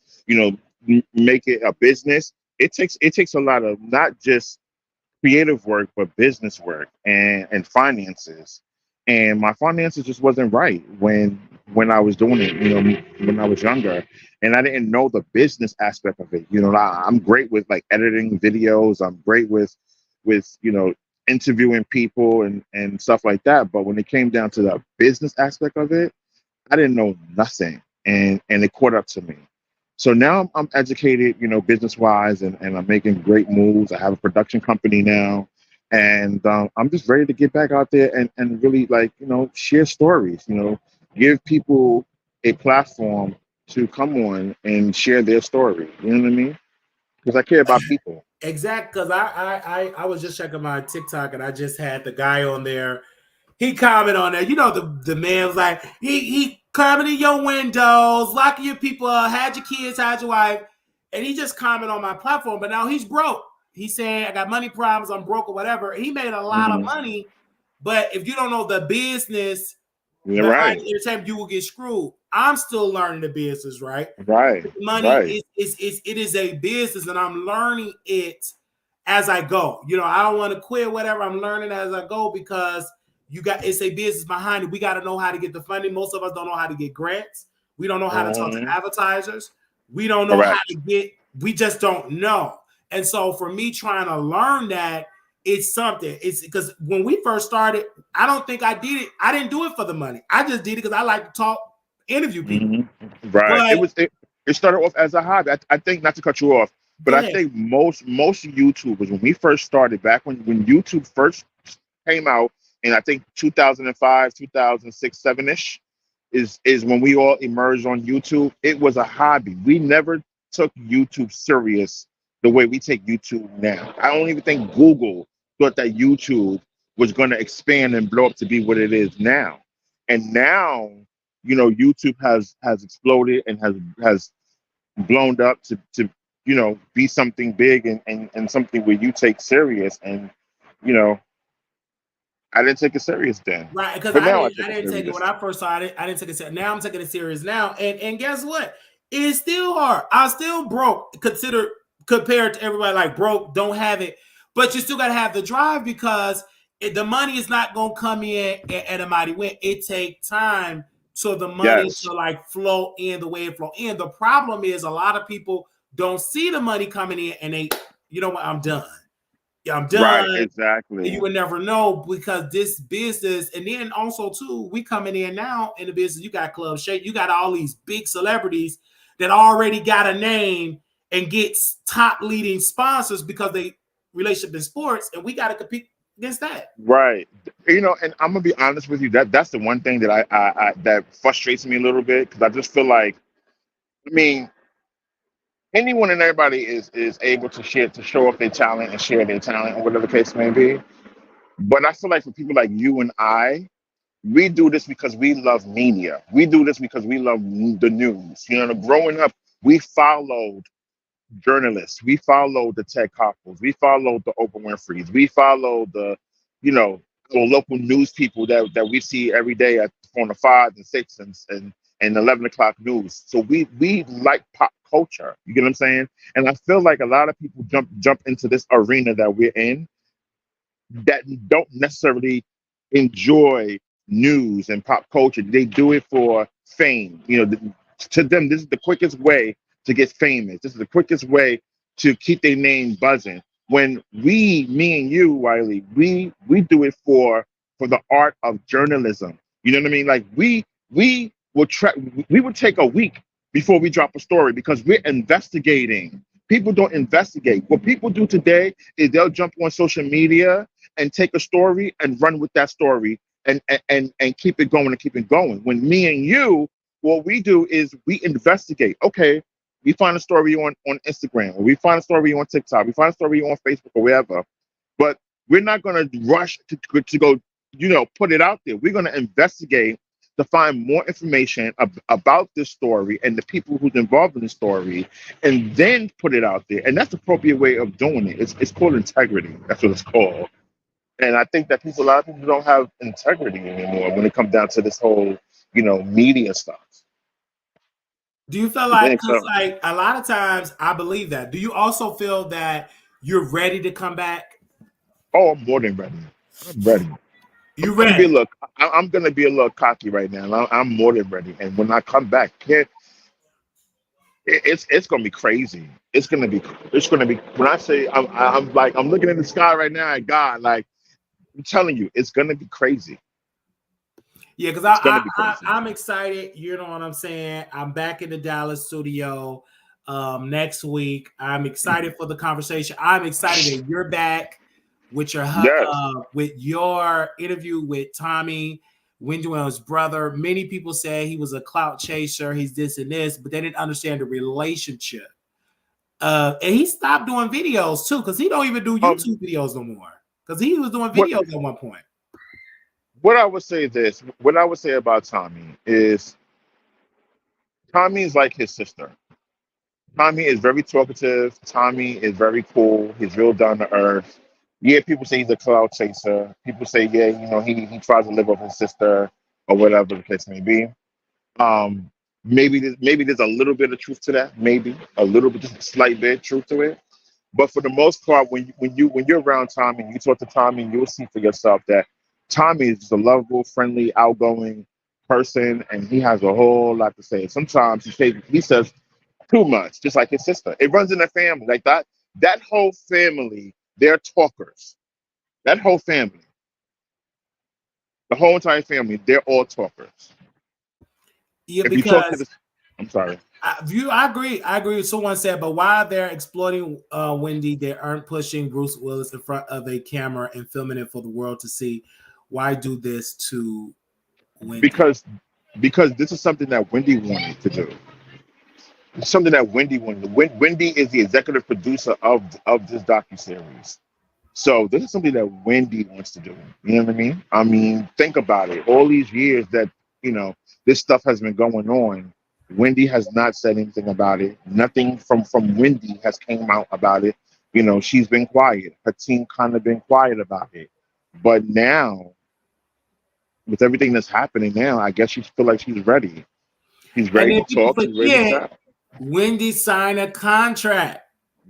make it a business. It takes a lot of not just creative work, but business work and finances. And my finances just wasn't right when I was doing it, when I was younger, and I didn't know the business aspect of it. I'm great with like editing videos. I'm great with interviewing people and stuff like that. But when it came down to the business aspect of it, I didn't know nothing, and it caught up to me. So now I'm educated, business wise, and I'm making great moves. I have a production company now, and I'm just ready to get back out there and really like share stories. Give people a platform to come on and share their story. You know what I mean? Because I care about people. Exact, because I was just checking my TikTok and I just had the guy on there. He commented on there. The man was like, he commented your windows, locking your people up, had your kids, had your wife, and he just commented on my platform. But now he's broke. He said, I got money problems, I'm broke or whatever. He made a lot of Hmm. money, but if you don't know the business You're behind right, the entertainment, you will get screwed. I'm still learning the business, right? right, Money right. is a business, and I'm learning it as I go. I don't want to quit whatever. I'm learning as I go because it's a business behind it. We got to know how to get the funding. Most of us don't know how to get grants. We don't know how to talk to Hmm. advertisers. We don't know how to Correct. get. We just don't know. And so for me trying to learn that, it's something. It's because when we first started, I don't think I did it. I didn't do it for the money. I just did it because I like to talk, interview people. Hmm. Right. But It started off as a hobby. I think, not to cut you off, but go I ahead. think most YouTubers, when we first started, back when YouTube first came out in, I think, 2005, 2006, 7ish, is when we all emerged on YouTube. It was a hobby. We never took YouTube serious the way we take YouTube now. I don't even think Google thought that YouTube was going to expand and blow up to be what it is now. And now, YouTube has exploded and has blown up to be something big and something where you take serious. And you know I didn't take it serious then, Right, because but I now I didn't take I it didn't take it when serious. I first saw it. I didn't take it serious. Now I'm taking it serious now. And guess what? It's still hard. I'm still broke. Consider compared to everybody like broke, don't have it. But you still gotta have the drive because the money is not gonna come in at a mighty win. It takes time so the money Yes. to like flow in the way it flow in. The problem is a lot of people don't see the money coming in and they, you know what, I'm done. Yeah, I'm Right. done. You Exactly. would never know because this business, and then also too, we coming in now in the business. You got Club Shake, you got all these big celebrities that already got a name and gets top leading sponsors because they relationship in sports, and we got to compete against that. Right. And I'm gonna be honest with you. That's the one thing that I that frustrates me a little bit, because I just feel like, I mean, anyone and everybody is able to show off their talent and share their talent, or whatever the case may be. But I feel like for people like you and I, we do this because we love media. We do this because we love the news. Growing up, we followed journalists. We followed the Ted Koppels. We followed the Oprah Winfrey's. We followed you know, the local news people that we see every day on the 5 and 6 and 11 o'clock news. So we like pop culture. You get what I'm saying? And I feel like a lot of people jump into this arena that we're in that don't necessarily enjoy news and pop culture. They do it for fame. To them, this is the quickest way to get famous. This is the quickest way to keep their name buzzing. When me and you, Wiley, we do it for the art of journalism. You know what I mean? Like we would take a week before we drop a story because we're investigating. People don't investigate. What people do today is they'll jump on social media and take a story and run with that story and keep it going and keep it going. When me and you, what we do is we investigate. Okay, we find a story on Instagram, or we find a story on TikTok, we find a story on Facebook or wherever, but we're not going to rush to go, put it out there. We're going to investigate to find more information about this story and the people who's involved in the story, and then put it out there. And that's the appropriate way of doing it. It's called integrity. That's what it's called. And I think that a lot of people don't have integrity anymore when it comes down to this whole, media stuff. Do you feel You like, think because so? like a lot of times I believe that. Do you also feel that you're ready to come back? Oh, I'm more than ready. I'm ready. You I'm gonna be a ready? little. I'm gonna be a little cocky right now. I'm more than ready. And when I come back, it's gonna be crazy. It's gonna be. When I say I'm like I'm looking in the sky right now at God. Like I'm telling you, it's gonna be crazy. Yeah, because It's gonna be crazy. I'm excited. You know what I'm saying? I'm back in the Dallas studio next week. I'm excited for the conversation. I'm excited that you're back with your Yes. with your interview with Tommy Windwell's brother. Many people say he was a clout chaser. He's this and this, but they didn't understand the relationship. And he stopped doing videos too, because he don't even do Um. YouTube videos no more. Because he was doing What videos at one point. What I would say this. What I would say about Tommy is Tommy is like his sister. Tommy is very talkative. Tommy is very cool. He's real down to earth. Yeah, people say he's a cloud chaser. People say, yeah, he tries to live with his sister or whatever the case may be. Maybe there's a little bit of truth to that. Maybe a little bit, just a slight bit of truth to it. But for the most part, when you're around Tommy and you talk to Tommy, you'll see for yourself that Tommy is just a lovable, friendly, outgoing person, and he has a whole lot to say. Sometimes he says too much, just like his sister. It runs in the family like that. That whole family, they're talkers. That whole family, the whole entire family, they're all talkers. Yeah, If you talk to because this, I'm sorry. I agree. I agree with someone said, but while they're exploiting Wendy, they aren't pushing Bruce Willis in front of a camera and filming it for the world to see. Why do this to Wendy? because because this is something that Wendy wanted to do. It's something that Wendy wanted. Wendy is the executive producer of this docu series. So this is something that Wendy wants to do. You know what I mean? I mean, think about it. All these years that you know this stuff has been going on, Wendy has not said anything about it. Nothing from Wendy has came out about it. She's been quiet. Her team kind of been quiet about it. But now, with everything that's happening now, I guess she feel like she's ready. She's And ready then to people talk. She's ready to forget chat. Wendy signed a contract.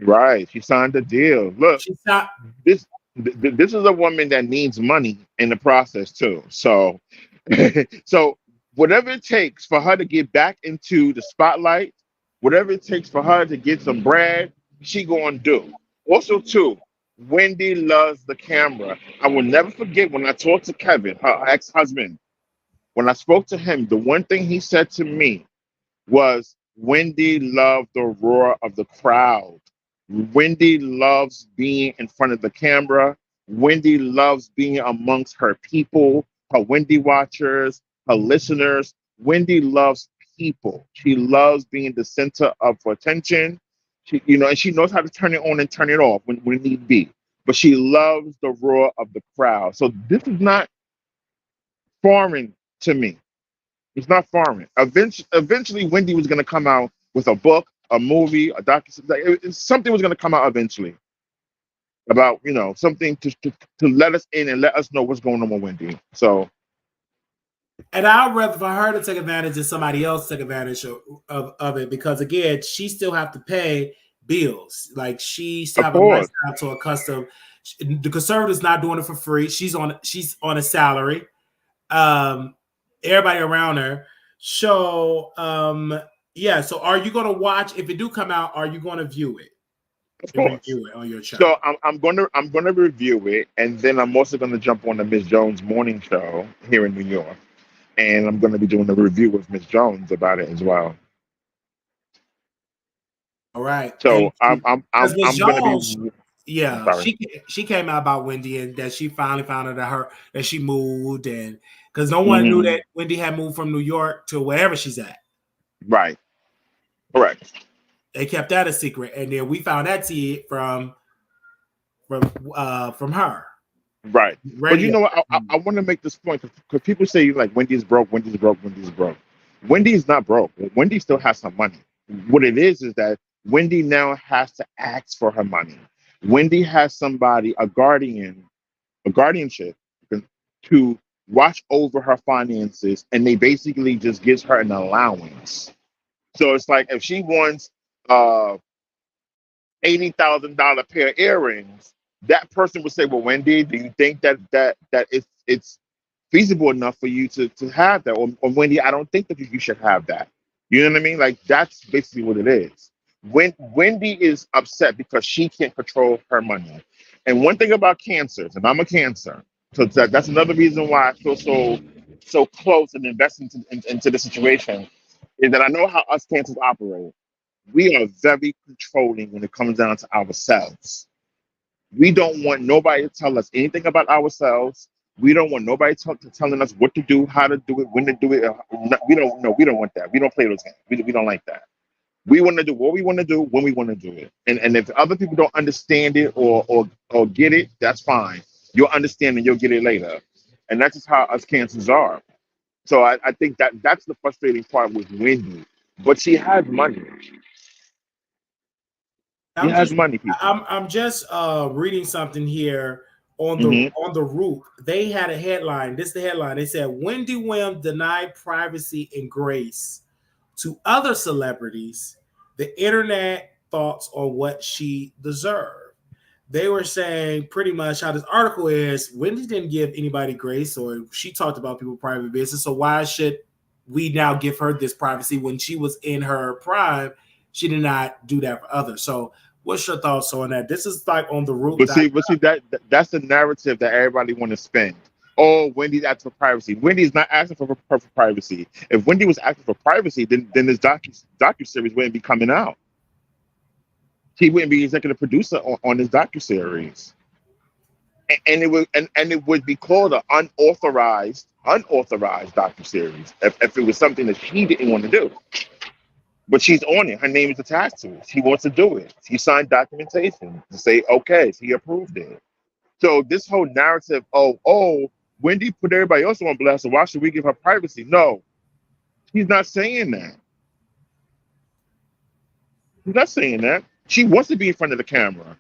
Right. She signed a deal. Look, She signed, this this is a woman that needs money in the process too. So so whatever it takes for her to get back into the spotlight, whatever it takes for her to get some bread, she gonna do. Also too, Wendy loves the camera. I will never forget when I talked to Kevin, her ex-husband. When I spoke to him, the one thing he said to me was Wendy loved the roar of the crowd. Wendy loves being in front of the camera. Wendy loves being amongst her people, her Wendy watchers, her listeners. Wendy loves people. She loves being the center of attention. And she knows how to turn it on and turn it off when need be. But she loves the roar of the crowd. So this is not foreign to me. It's not foreign. Eventually, Wendy was going to come out with a book, a movie, a docu. Something was going to come out eventually about something to let us in and let us know what's going on with Wendy. So and I'd rather for her to take advantage than somebody else take advantage of it, because again, she still have to pay bills. Like she still of have a course, lifestyle to accustomed. The conservative's not doing it for free. She's on a salary. Um, Everybody around her. So yeah. So are you going to watch if it do come out? Are you going to view it of and course. review it on your So channel? I'm gonna review it, and then I'm also gonna jump on the Miss Jones morning show here in New York, and I'm gonna be doing a review with Miss Jones about it as well. All right. And So I'm I'm because I'm Miss I'm gonna be. Jones, I'm yeah, sorry. she came out about Wendy and that she finally found out that she moved, and because no one knew Hmm. that Wendy had moved from New York to wherever she's at. Right. Correct. They kept that a secret, and then we found that tea from her Right. But you radio. know what? I want to make this point because people say like Wendy's broke, Wendy's broke, Wendy's broke. Wendy's not broke. Wendy still has some money. What it is that Wendy now has to ask for her money. Wendy has somebody, a guardianship to watch over her finances, and they basically just gives her an allowance. So it's like if she wants uh $80,000 pair of earrings, that person would say, well, Wendy, do you think that it's feasible enough for you to have that? Or Wendy, I don't think that you should have that. You know what I mean? Like that's basically what it is. When Wendy is upset because she can't control her money. And one thing about cancers, and I'm a cancer, so that's another reason why I feel so close and invested into the situation, is that I know how us cancers operate. We are very controlling when it comes down to ourselves. We don't want nobody to tell us anything about ourselves. We don't want nobody telling us what to do, how to do it, when to do it. We don't know. We don't want that. We don't play those games. We don't like that. We want to do what we want to do when we want to do it. And if other people don't understand it or get it, that's fine. You'll understand and you'll get it later. And that's just how us cancers are. So I think that's the frustrating part with Wendy. But she has money. She I'm has just money, people. I'm just reading something here Hmm. on the Root. They had a headline. This is the headline. They said Wendy Williams denied privacy and grace to other celebrities. The internet thoughts on what she deserved. They were saying pretty much how this article is Wendy didn't give anybody grace, or she talked about people's private business. So why should we now give her this privacy when she was in her prime? She did not do that for others. So what's your thoughts on that? This is like on the root. But see that's the narrative that everybody want to spin. Oh, Wendy's asking for privacy. Wendy's not asking for privacy. If Wendy was asking for privacy, then this docu series wouldn't be coming out. He wouldn't be executive producer on this docu series, and it would be called an unauthorized docu series if it was something that she didn't want to do. But she's on it. Her name is attached to it. She wants to do it. She signed documentation to say okay. She approved it. So this whole narrative, Wendy put everybody else on blast, so why should we give her privacy? No, he's not saying that. He's not saying that. She wants to be in front of the camera.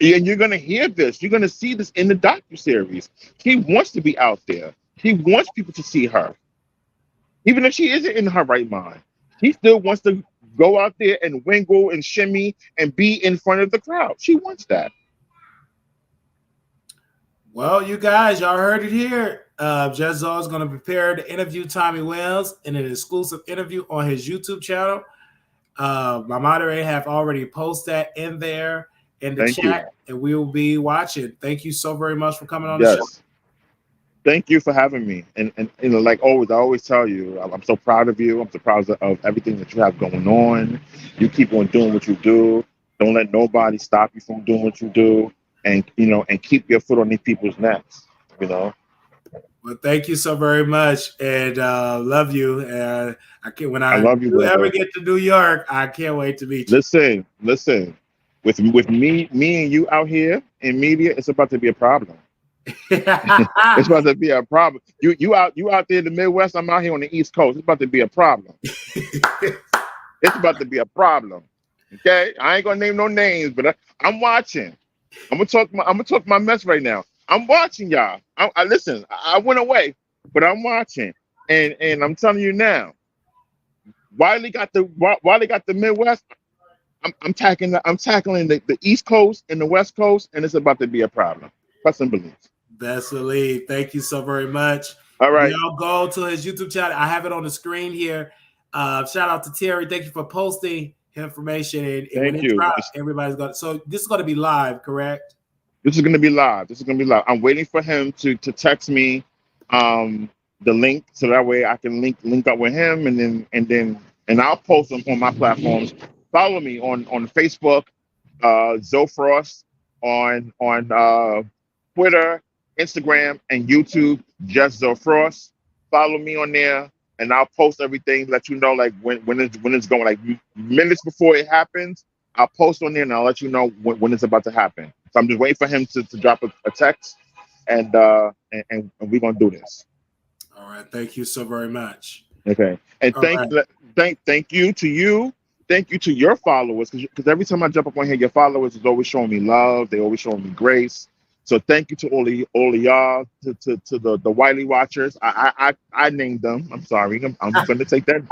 And you're gonna hear this. You're gonna see this in the docu series. She wants to be out there. She wants people to see her, even if she isn't in her right mind. She still wants to go out there and wingle and shimmy and be in front of the crowd. She wants that. Well, you guys, y'all heard it here. Jezzo is going to prepare to interview Tommy Wells in an exclusive interview on his YouTube channel. My moderator have already posted that in there in the Thank you. chat, and we will be watching. Thank you so very much for coming on the show. Yes. Thank you for having me. And like always, I always tell you, I'm so proud of you. I'm so proud of everything that you have going on. You keep on doing what you do. Don't let nobody stop you from doing what you do. And and keep your foot on these people's necks. Well, thank you so very much, and love you. I can't when I I love you, do ever brother. get to New York, I can't wait to meet you. Listen. With me and you out here in media, it's about to be a problem. It's about to be a problem. You out there in the Midwest. I'm out here on the East Coast. It's about to be a problem. It's about to be a problem. Okay, I ain't gonna name no names, but I'm watching. I'm gonna talk my mess right now. I'm watching y'all. I listen. I went away, but I'm watching, and I'm telling you now. Wiley got the Midwest. I'm tackling the East Coast and the West Coast, and it's about to be a problem. Trust and believe. Best believe. Thank you so very much. All right. Y'all go to his YouTube channel. I have it on the screen here. Shout out to Terry. Thank you for posting information. And when Thank it you. drops, everybody's got it. So this is going to be live, correct? This is gonna be live. I'm waiting for him to text me the link so that way I can link up with him and I'll post them on my platforms. Follow me on Facebook, Zofrost, on Twitter, Instagram, and YouTube, just Zofrost. Follow me on there, and I'll post everything. Let you know like when it's going. Like minutes before it happens, I'll post on there and I'll let you know when it's about to happen. So I'm just waiting for him to drop a text, and we're gonna do this. All right. Thank you so very much. Okay. And All right. thank you to you. Thank you to your followers, because every time I jump up on here, your followers is always showing me love. They always showing me grace. So thank you to all of y'all, to the Wiley Watchers. I named them. I'm sorry. I'm going to take that.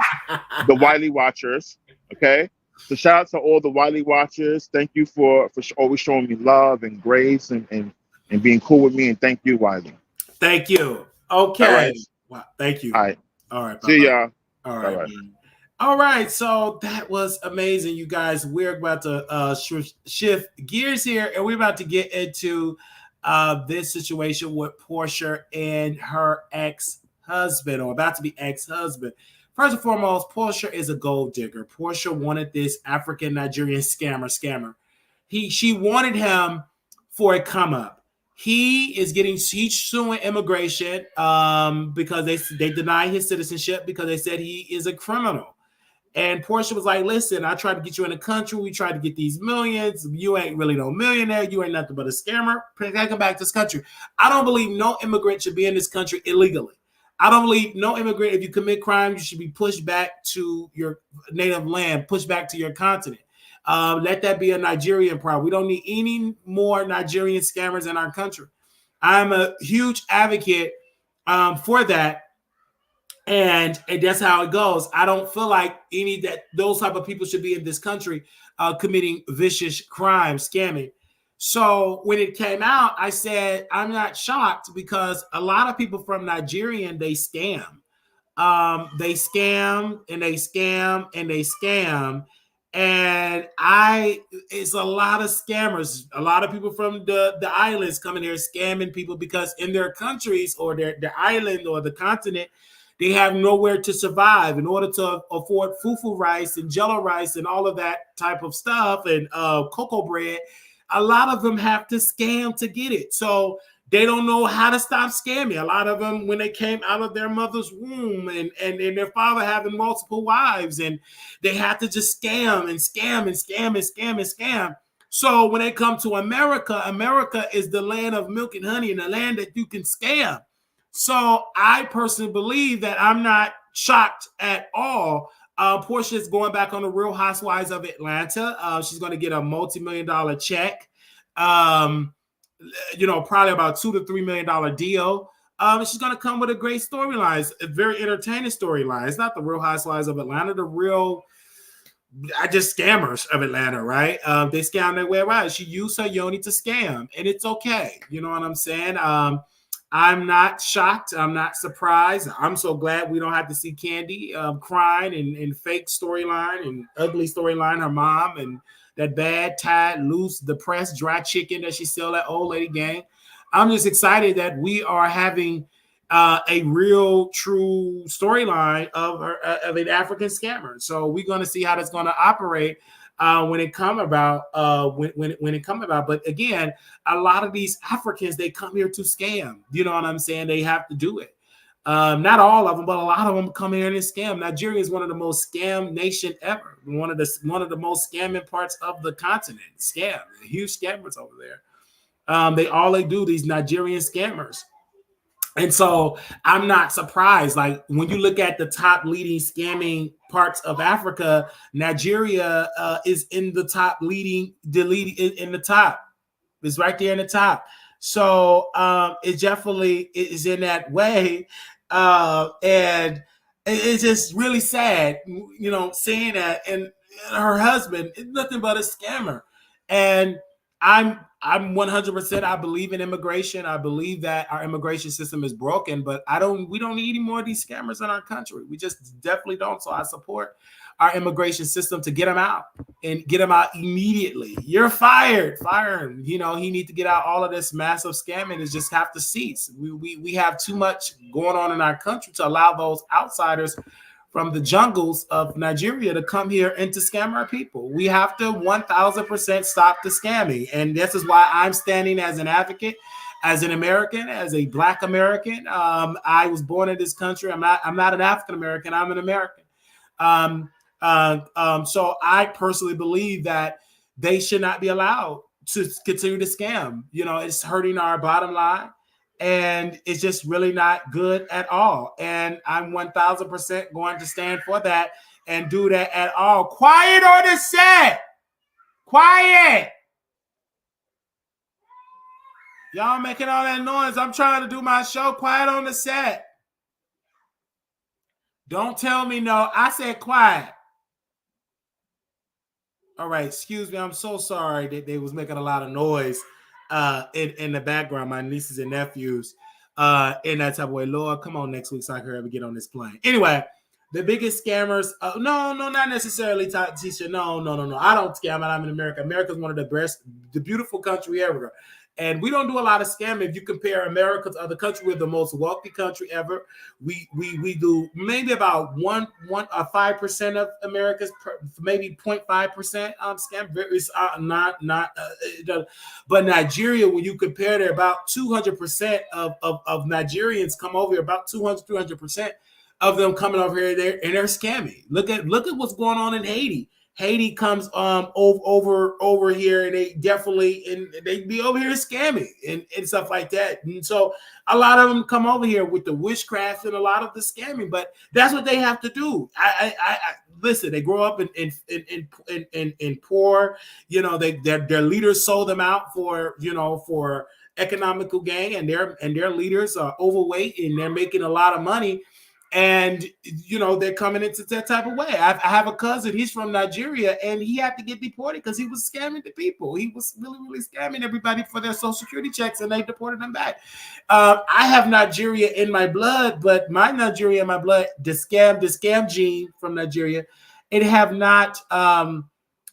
The Wiley Watchers. Okay. So shout out to all the Wiley watchers. Thank you for always showing me love and grace and being cool with me. And thank you, Wiley. Thank you. All right. Okay. Wow. Thank you. All right. All right. Bye See bye. y'all. All Bye right, bye. man. All right. So that was amazing, you guys. We're about to shift gears here, and we're about to get into this situation with Porsha and her ex-husband, or about to be ex-husband. First and foremost, Porsha is a gold digger. Porsha wanted this African Nigerian scammer. She wanted him for a come up. He's suing immigration because they deny his citizenship because they said he is a criminal. And Porsha was like, listen, I tried to get you in the country. We tried to get these millions. You ain't really no millionaire. You ain't nothing but a scammer. I come back to this country. I don't believe no immigrant should be in this country illegally. I don't believe no immigrant, if you commit crime, you should be pushed back to your native land, pushed back to your continent. Let that be a Nigerian problem. We don't need any more Nigerian scammers in our country. I'm a huge advocate for that. And that's how it goes. I don't feel like those type of people should be in this country committing vicious crimes, scamming. So when it came out, I said I'm not shocked because a lot of people from Nigerian they scam. They scam and they scam and they scam. And it's a lot of scammers. A lot of people from the islands coming here scamming people because in their countries or their island or the continent, they have nowhere to survive. In order to afford fufu rice and jello rice and all of that type of stuff and cocoa bread, a lot of them have to scam to get it. So they don't know how to stop scamming. A lot of them, when they came out of their mother's womb and their father having multiple wives, and they had to just scam and scam and scam and scam and scam. So when they come to America, America is the land of milk and honey and the land that you can scam. So I personally believe that I'm not shocked at all. Porsha is going back on the Real Housewives of Atlanta. She's going to get a multi-million-dollar check. Probably about $2 to $3 million deal. She's going to come with a great storyline, a very entertaining storyline. It's not the Real Housewives of Atlanta, the real, just scammers of Atlanta, right? They scam their way around. She used her yoni to scam, and it's okay. You know what I'm saying? I'm not shocked. I'm not surprised. I'm so glad we don't have to see Candy crying and fake storyline and ugly storyline, her mom, and that bad, tired, loose, depressed, dry chicken that she sell at Old Lady Gang. I'm just excited that we are having a real, true storyline of an African scammer. So we're going to see how that's going to operate when it come about. When it come about, but again, a lot of these Africans they come here to scam. You know what I'm saying? They have to do it. Not all of them, but a lot of them come here and scam. Nigeria is one of the most scam nation ever. One of the most scamming parts of the continent. Scam, huge scammers over there. They do these Nigerian scammers. And so I'm not surprised. Like when you look at the top leading scamming parts of Africa, Nigeria is in the top leading in the top. It's right there in the top. So it definitely is in that way. And it's just really sad, seeing that. And her husband is nothing but a scammer. And I'm 100%. I believe in immigration. I believe that our immigration system is broken, but we don't need any more of these scammers in our country. We just definitely don't. So I support our immigration system to get them out and get them out immediately. You're fired. Fire him. He need to get out. All of this massive scamming is just have to cease. We have too much going on in our country to allow those outsiders from the jungles of Nigeria to come here and to scam our people. We have to 1000% stop the scamming. And this is why I'm standing as an advocate, as an American, as a Black American. I was born in this country. I'm not an African American. I'm an American. So I personally believe that they should not be allowed to continue to scam. It's hurting our bottom line. And it's just really not good at all. And I'm 1000% going to stand for that and do that at all. Quiet on the set. Quiet. Y'all making all that noise. I'm trying to do my show. Quiet on the set. Don't tell me no. I said quiet. All right, excuse me. I'm so sorry that they was making a lot of noise in the background. My nieces and nephews in that type of way. Lord, come on next week so I can ever get on this plane. Anyway, the biggest scammers. No, no, not necessarily, Tisha. No, no, no, no. I don't scam. I'm in America. America's one of the best, the beautiful country ever. And we don't do a lot of scamming. If you compare America to other countries, we're the most wealthy country ever. We do maybe about 5% of America's maybe 0.5% scam. It's but Nigeria, when you compare, there about 200% of Nigerians come over here, about 200-300% of them coming over here there and they're scamming. Look at what's going on in Haiti. Haiti comes over here and they definitely and they be over here scamming and stuff like that. And so a lot of them come over here with the witchcraft and a lot of the scamming, but that's what they have to do. I listen. They grow up in poor. You know, their leaders sold them out for economical gain, and their leaders are overweight and they're making a lot of money. And they're coming into that type of way. I have a cousin. He's from Nigeria, and he had to get deported because he was scamming the people. He was really, really scamming everybody for their social security checks, and they deported them back. I have Nigeria in my blood, but my Nigeria in my blood, the scam gene from Nigeria, it have not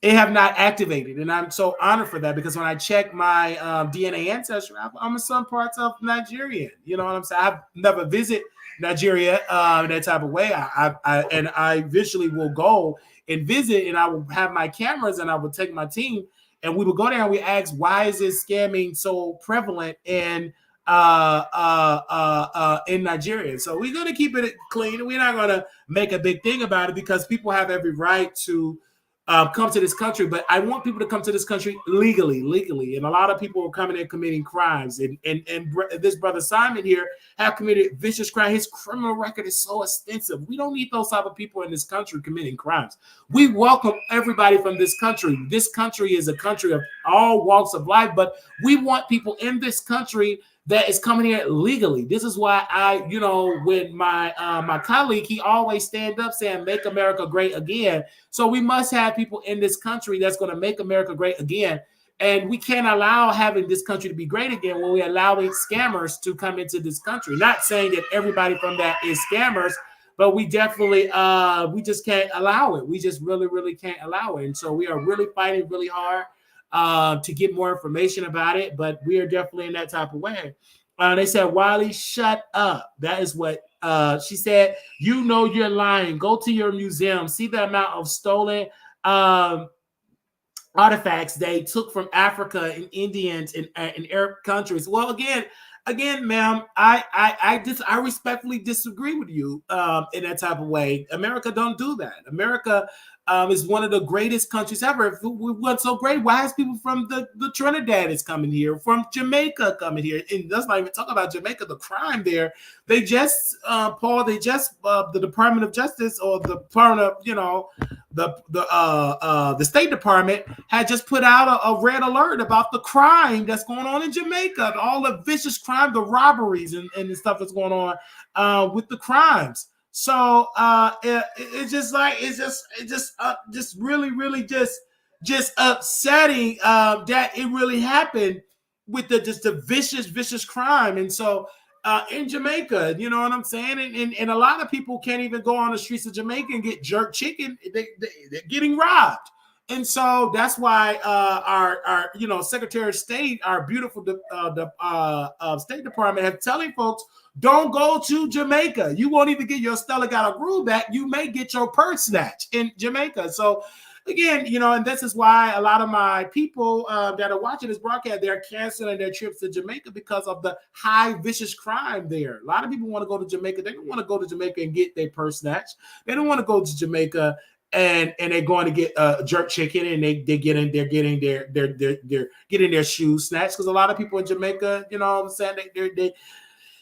activated, and I'm so honored for that because when I check my DNA ancestry, I'm in some parts of Nigerian. You know what I'm saying? I've never visited Nigeria in that type of way. I eventually will go and visit, and I will have my cameras, and I will take my team, and we will go there and we ask, why is this scamming so prevalent in Nigeria? So we're gonna keep it clean. We're not gonna make a big thing about it because people have every right to come to this country, but I want people to come to this country legally. And a lot of people are coming in committing crimes. And this brother Simon here have committed vicious crime. His criminal record is so extensive. We don't need those type of people in this country committing crimes. We welcome everybody from this country. This country is a country of all walks of life, but we want people in this country that is coming here legally. This is why when my colleague, he always stand up saying, "Make America great again." So we must have people in this country that's going to make America great again. And we can't allow having this country to be great again when we're allowing scammers to come into this country. Not saying that everybody from that is scammers, but we definitely we just can't allow it. We just really, really can't allow it. And so we are really fighting really hard to get more information about it, but we are definitely in that type of way. They said, Wiley, shut up. That is what she said. You're lying. Go to your museum. See the amount of stolen artifacts they took from Africa and Indians and Arab countries. Well, again, ma'am, I respectfully disagree with you in that type of way. America don't do that. America is one of the greatest countries ever. If we went so great, why is people from the Trinidad is coming here, from Jamaica coming here? And let's not even talk about Jamaica, the crime there. They just, the Department of Justice or the Department of, the State Department had just put out a red alert about the crime that's going on in Jamaica, all the vicious crime, the robberies and the stuff that's going on with the crimes. So it's just really, really just upsetting that it really happened with the vicious crime. And so in Jamaica, you know what I'm saying? And a lot of people can't even go on the streets of Jamaica and get jerk chicken. They're getting robbed. And so that's why our Secretary of State, our beautiful State Department, have telling folks, don't go to Jamaica. You won't even get your Stella Got a Groove back. You may get your purse snatched in Jamaica. So again, and this is why a lot of my people that are watching this broadcast, they're canceling their trips to Jamaica because of the high vicious crime there. A lot of people want to go to Jamaica. They don't want to go to Jamaica and get their purse snatched. They don't want to go to Jamaica and they're going to get jerk chicken and they're getting their shoes snatched, because a lot of people in Jamaica, you know what I'm saying, they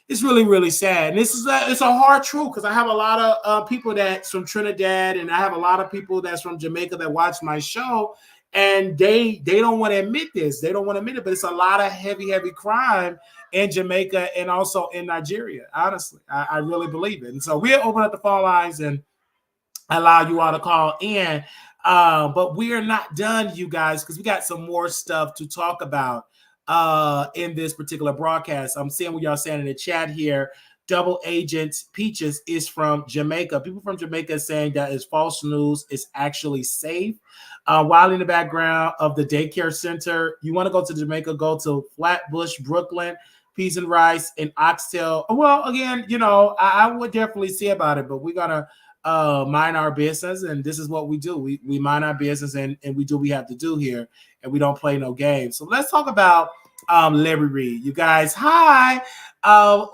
it's really, really sad. And it's a hard truth, because I have a lot of people that's from Trinidad, and I have a lot of people that's from Jamaica that watch my show, and they don't want to admit this. They don't want to admit it, but it's a lot of heavy crime in Jamaica and also in Nigeria. Honestly, I really believe it. And so we'll open up the phone lines and allow you all to call in. But we are not done, you guys, because we got some more stuff to talk about in this particular broadcast. I'm seeing what y'all saying in the chat here. Double Agent Peaches is from Jamaica. People from Jamaica saying that is false news. It's actually safe. While in the background of the daycare center, you want to go to Jamaica, go to Flatbush, Brooklyn, peas and rice, and oxtail. Well, again, I would definitely see about it, but we're gonna mind our business, and this is what we do. We mind our business, and we do what we have to do here, and we don't play no games. So let's talk about Larry Reid. You guys, hi.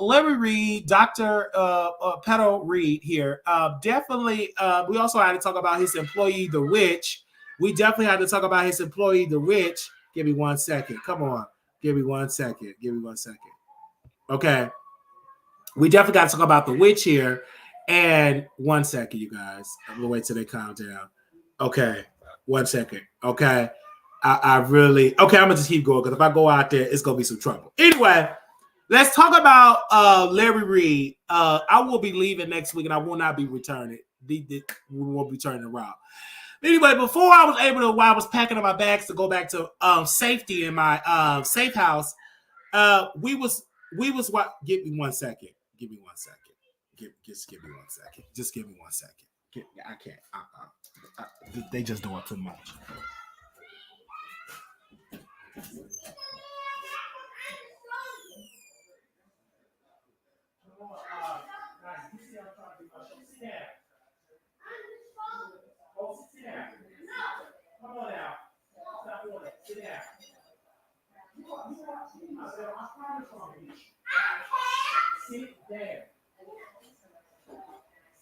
Larry Reid, Dr. Pedo Reid here. Definitely, we also had to talk about his employee, the witch. We definitely had to talk about his employee, the witch. Give me 1 second. Come on. Give me 1 second. Give me 1 second. Okay. We definitely got to talk about the witch here. And 1 second, you guys. I'm going to wait till they calm down. Okay. 1 second. Okay. I really, okay, I'm going to just keep going because if I go out there, it's going to be some trouble. Anyway, let's talk about Larry Reid. I will be leaving next week and I will not be returning. We won't be turning around. Anyway, before I was able to, while I was packing up my bags to go back to safety in my safe house, we was what? Give me 1 second. Give me 1 second. Just give me 1 second. Just give me 1 second. I can't. They just doing too much. Come on now. Stop doing it. Sit down. I promise you. Sit down.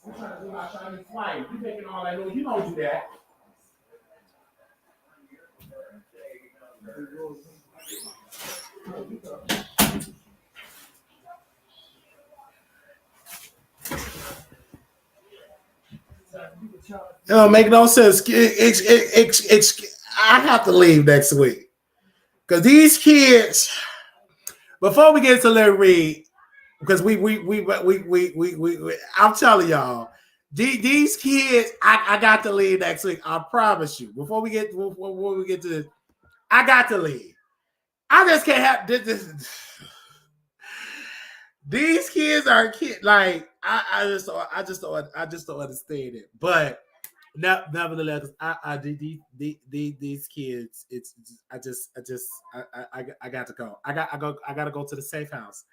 I'm trying to do my Chinese flight. You making all that noise. You don't do that. It don't make no sense. I have to leave next week because these kids. Before we get to Larry Reid, because we I'm telling y'all, these kids, I got to leave next week. I promise you. Before we get to this, I got to leave. I just can't have this. These kids are kids. Like I just don't understand it. But nevertheless, these kids. I got to go. I got to go to the safe house.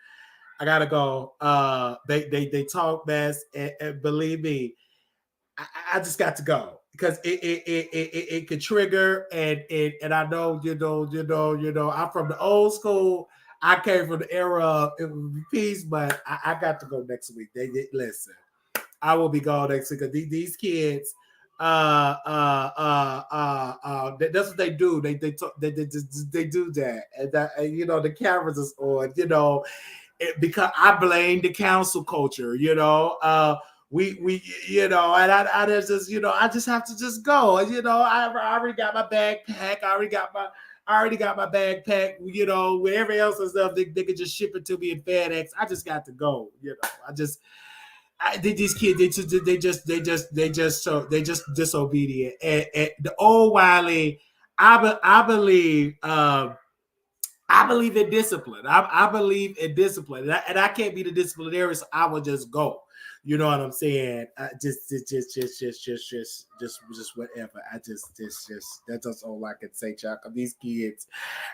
I gotta go. They talk mess, and believe me, I just got to go because it could trigger, and I know I'm from the old school. I came from the era of it would be peace, but I got to go next week. They listen. I will be gone next week because these kids. That's what they do. They do that, and the cameras is on. Because I blame the council culture, and I just have to just go. I already got my backpack. I already got my backpack. Wherever else and stuff, they could just ship it to me in FedEx. I just got to go. These kids, they just disobedient. And the old Wiley, I believe. I believe in discipline. I believe in discipline, and I can't be the disciplinarian. So I will just go. You know what I'm saying? Just whatever. That's all I can say, Chuck. These kids,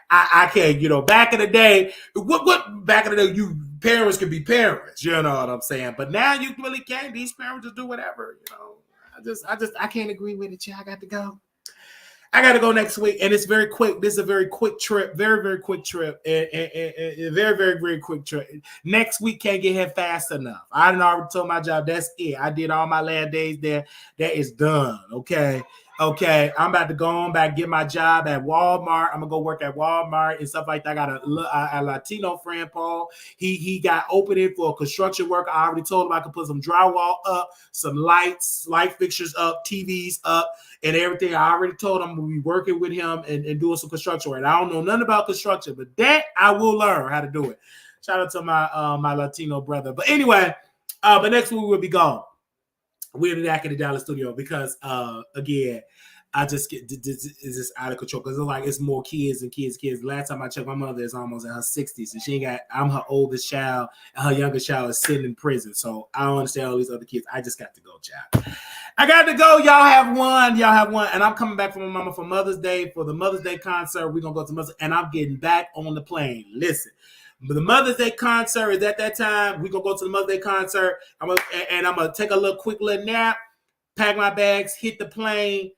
I can't. Back in the day, what back in the day, you parents could be parents. You know what I'm saying? But now you really can't. These parents just do whatever. I can't agree with it. I got to go. I got to go next week, and it's very quick. This is a very quick trip, very, very quick trip, and very, very, very quick trip. Next week can't get here fast enough. I done already told my job that's it. I did all my last days there. That is done. Okay. I'm about to go on back, get my job at Walmart. I'm gonna go work at Walmart and stuff like that. I got a Latino friend, Paul. He got opening for construction work. I already told him I could put some drywall up, some light fixtures up, TVs up, and everything. I already told him we'll be working with him and doing some construction work. I don't know nothing about construction, but that I will learn how to do it. Shout out to my Latino brother. But anyway, but next week we'll be gone. We'll be back in the Dallas studio because again, I just get is just out of control because it's like it's more kids and kids. Last time I checked, my mother is almost in her 60s, and she ain't got. I'm her oldest child, and her youngest child is sitting in prison. So I don't understand all these other kids. I just got to go, child. I got to go. Y'all have one, and I'm coming back from my mama for Mother's Day for the Mother's Day concert. We're gonna go to Mother's, and I'm getting back on the plane. Listen. The Mother's Day concert is at that time. We're going to go to the Mother's Day concert. I'm gonna take a quick little nap, pack my bags, hit the plane,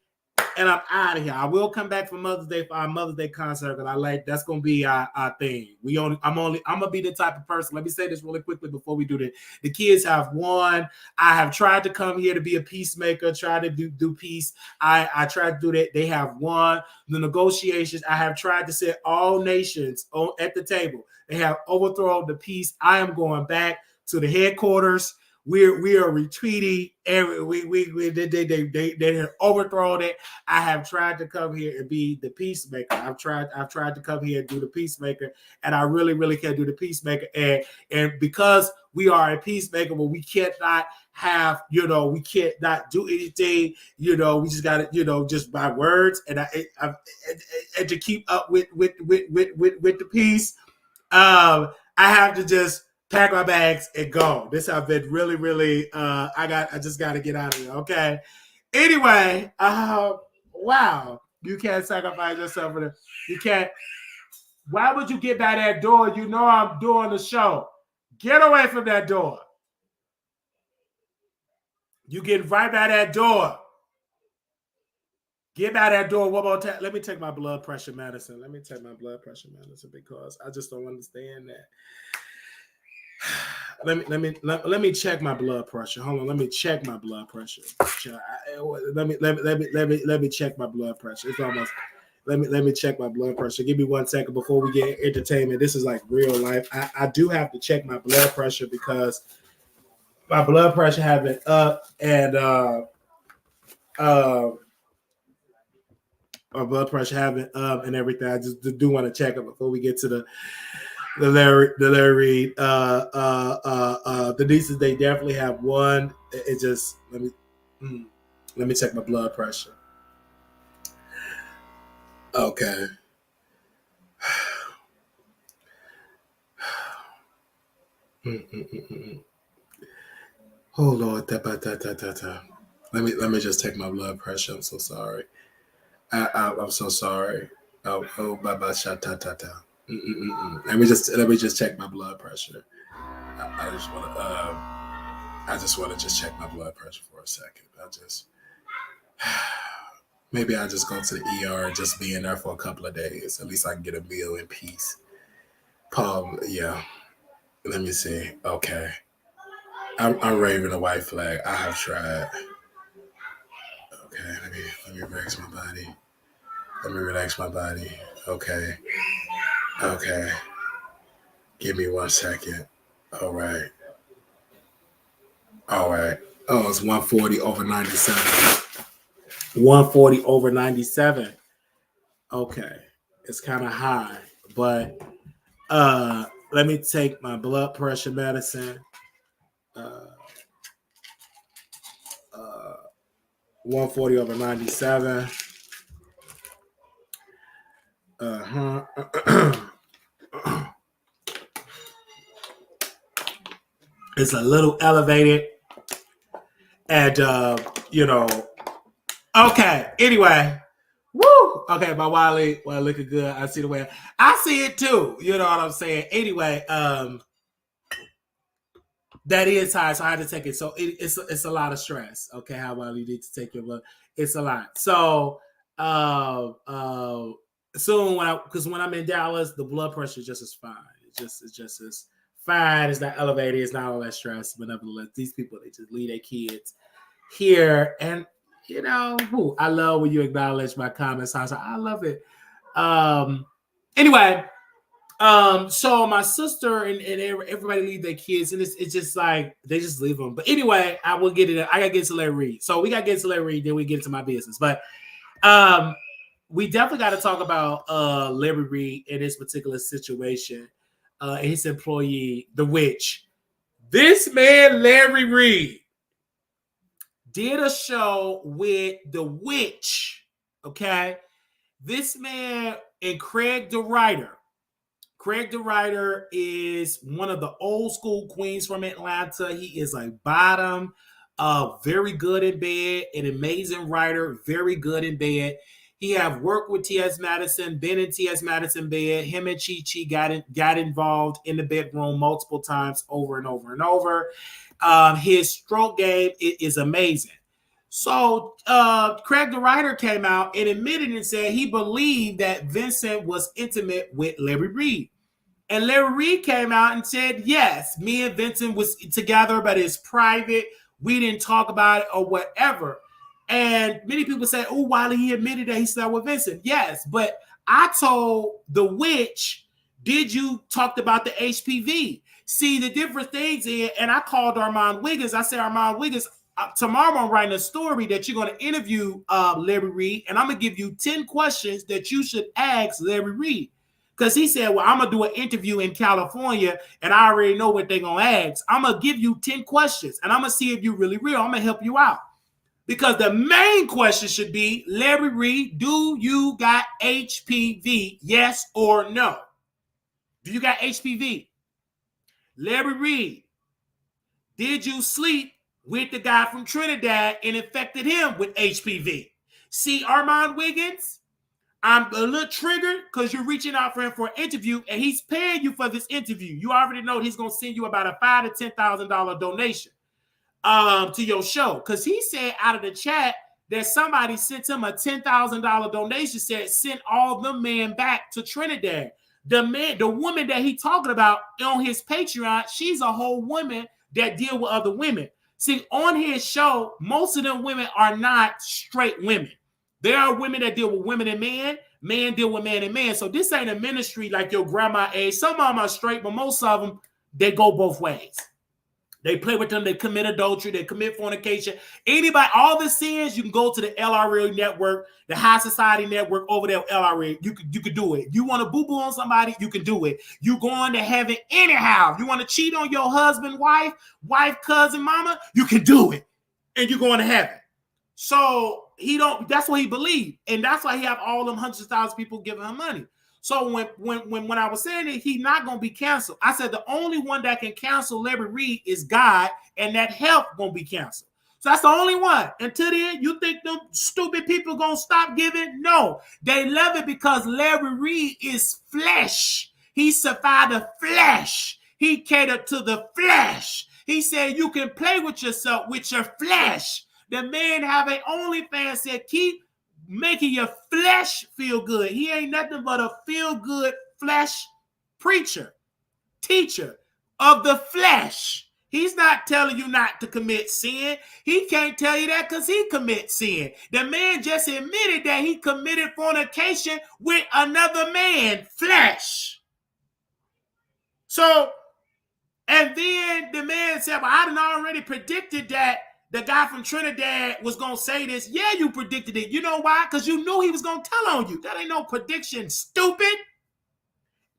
and I'm out of here. I will come back for Mother's Day for our Mother's Day concert because that's gonna be our thing. I'm gonna be the type of person. Let me say this really quickly before we do this. The kids have won. I have tried to come here to be a peacemaker, try to do peace. I tried to do that. They have won the negotiations. I have tried to set all nations at the table. They have overthrown the peace. I am going back to the headquarters. We are retreating. They have overthrown it. I have tried to come here and be the peacemaker. I've tried to come here and do the peacemaker, and I really can't do the peacemaker. And because we are a peacemaker, but we cannot have, we can't not do anything. We just got to, just by words and and to keep up with the peace. I have to just pack my bags and go. This has been really. I just got to get out of here. Okay. Anyway, wow. You can't sacrifice yourself for this. You can't. Why would you get by that door? You know I'm doing the show. Get away from that door. You get right by that door. Get by that door one more time. Let me take my blood pressure medicine. Because I just don't understand that. Let me check my blood pressure. Hold on, let me check my blood pressure. Let me check my blood pressure. It's almost. Let me check my blood pressure. Give me 1 second before we get entertainment. This is like real life. I do have to check my blood pressure because my blood pressure has been up and my blood pressure having and everything. I just do want to check it before we get to the Larry Reid. The nieces, they definitely have one. It just let me check my blood pressure. Okay. Oh Lord, Let me just take my blood pressure. I'm so sorry. I'm so sorry. Bye, sha ta ta ta. Let me just check my blood pressure. I just want to just check my blood pressure for a second. Maybe I'll just go to the ER and just be in there for a couple of days. At least I can get a meal in peace. Yeah. Let me see. Okay. I'm waving a white flag. I have tried. Okay, let me relax my body. Okay. Give me 1 second. All right. Oh, it's 140 over 97. 140 over 97. Okay. It's kind of high, but let me take my blood pressure medicine. 140 over 97. It's a little elevated. And, okay. Anyway. Woo! Okay, my Wiley, well, looking good. I see the way I see it too. You know what I'm saying? Anyway, that is high, so I had to take it. So it's a lot of stress. Okay, how well you need to take your blood. It's a lot. So soon when I'm in Dallas, the blood pressure just is fine. It's just as fine. It's not elevated. It's not all that stress. But nevertheless, these people, they just leave their kids here. And I love when you acknowledge my comments. I love it. Anyway, so my sister and everybody leave their kids, and it's just like they just leave them. But anyway, I will get it. I gotta get to Larry Reid. So we gotta get to Larry Reid, then we get into my business. But we definitely got to talk about Larry Reid in this particular situation. His employee, the witch. This man, Larry Reid, did a show with the witch Okay. This man and Craig the writer. Craig the writer is one of the old school queens from Atlanta. He is a bottom, very good in bed, an amazing writer, very good in bed. He have worked with T.S. Madison, been in T.S. Madison bed. Him and Chi Chi got involved in the bedroom multiple times over and over and over. His stroke game is amazing. So Craig the writer came out and admitted and said he believed that Vincent was intimate with Larry Reid. And Larry Reid came out and said, yes, me and Vincent was together, but it's private. We didn't talk about it or whatever. And many people say, oh, Wiley, he admitted that he slept with Vincent. Yes, but I told the witch, did you talk about the HPV? See, the different things in, and I called Armand Wiggins. I said, Armand Wiggins, tomorrow I'm writing a story that you're going to interview Larry Reid, and I'm going to give you 10 questions that you should ask Larry Reid. Because he said, well, I'm going to do an interview in California, and I already know what they're going to ask. I'm going to give you 10 questions, and I'm going to see if you're really real. I'm going to help you out. Because the main question should be, Larry Reid, do you got HPV? Yes or no? Do you got HPV? Larry Reid, did you sleep with the guy from Trinidad and infected him with HPV? See, Armand Wiggins, I'm a little triggered because you're reaching out for him for an interview, and he's paying you for this interview. You already know he's going to send you about a $5,000 to $10,000 donation to your show, because he said out of the chat that somebody sent him a $10,000 donation, said send all the men back to Trinidad. The woman that he talking about on his Patreon, she's a whole woman that deal with other women. See, on his show, most of them women are not straight women. There are women that deal with women and men deal with man and man. So this ain't a ministry like your grandma age. Some of them are straight, but most of them, they go both ways. They play with them, they commit adultery, they commit fornication. Anybody, all the sins, you can go to the LRA network, the High Society network over there, LRA. You could do it. You want to boo-boo on somebody, you can do it. You going to heaven anyhow. You want to cheat on your husband, wife, cousin, mama, you can do it. And you're going to heaven. So that's what he believed. And that's why he have all them hundreds of thousands of people giving him money. So when I was saying that he's not going to be canceled, I said the only one that can cancel Larry Reid is God, and that health going to be canceled. So that's the only one. Until then, you think them stupid people going to stop giving? No. They love it because Larry Reid is flesh. He survived the flesh. He catered to the flesh. He said you can play with yourself, with your flesh. The man have an OnlyFans said, keep making your flesh feel good. He ain't nothing but a feel-good flesh preacher, teacher of the flesh. He's not telling you not to commit sin. He can't tell you that because he commits sin. The man just admitted that he committed fornication with another man, flesh. So, and then the man said, well, I done already predicted that the guy from Trinidad was going to say this. Yeah, you predicted it. You know why? Because you knew he was going to tell on you. That ain't no prediction, stupid.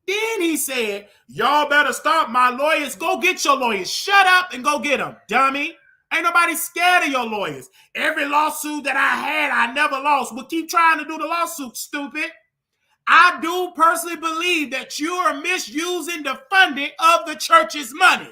Then he said, y'all better stop my lawyers. Go get your lawyers. Shut up and go get them, dummy. Ain't nobody scared of your lawyers. Every lawsuit that I had, I never lost. But keep trying to do the lawsuit, stupid. I do personally believe that you are misusing the funding of the church's money.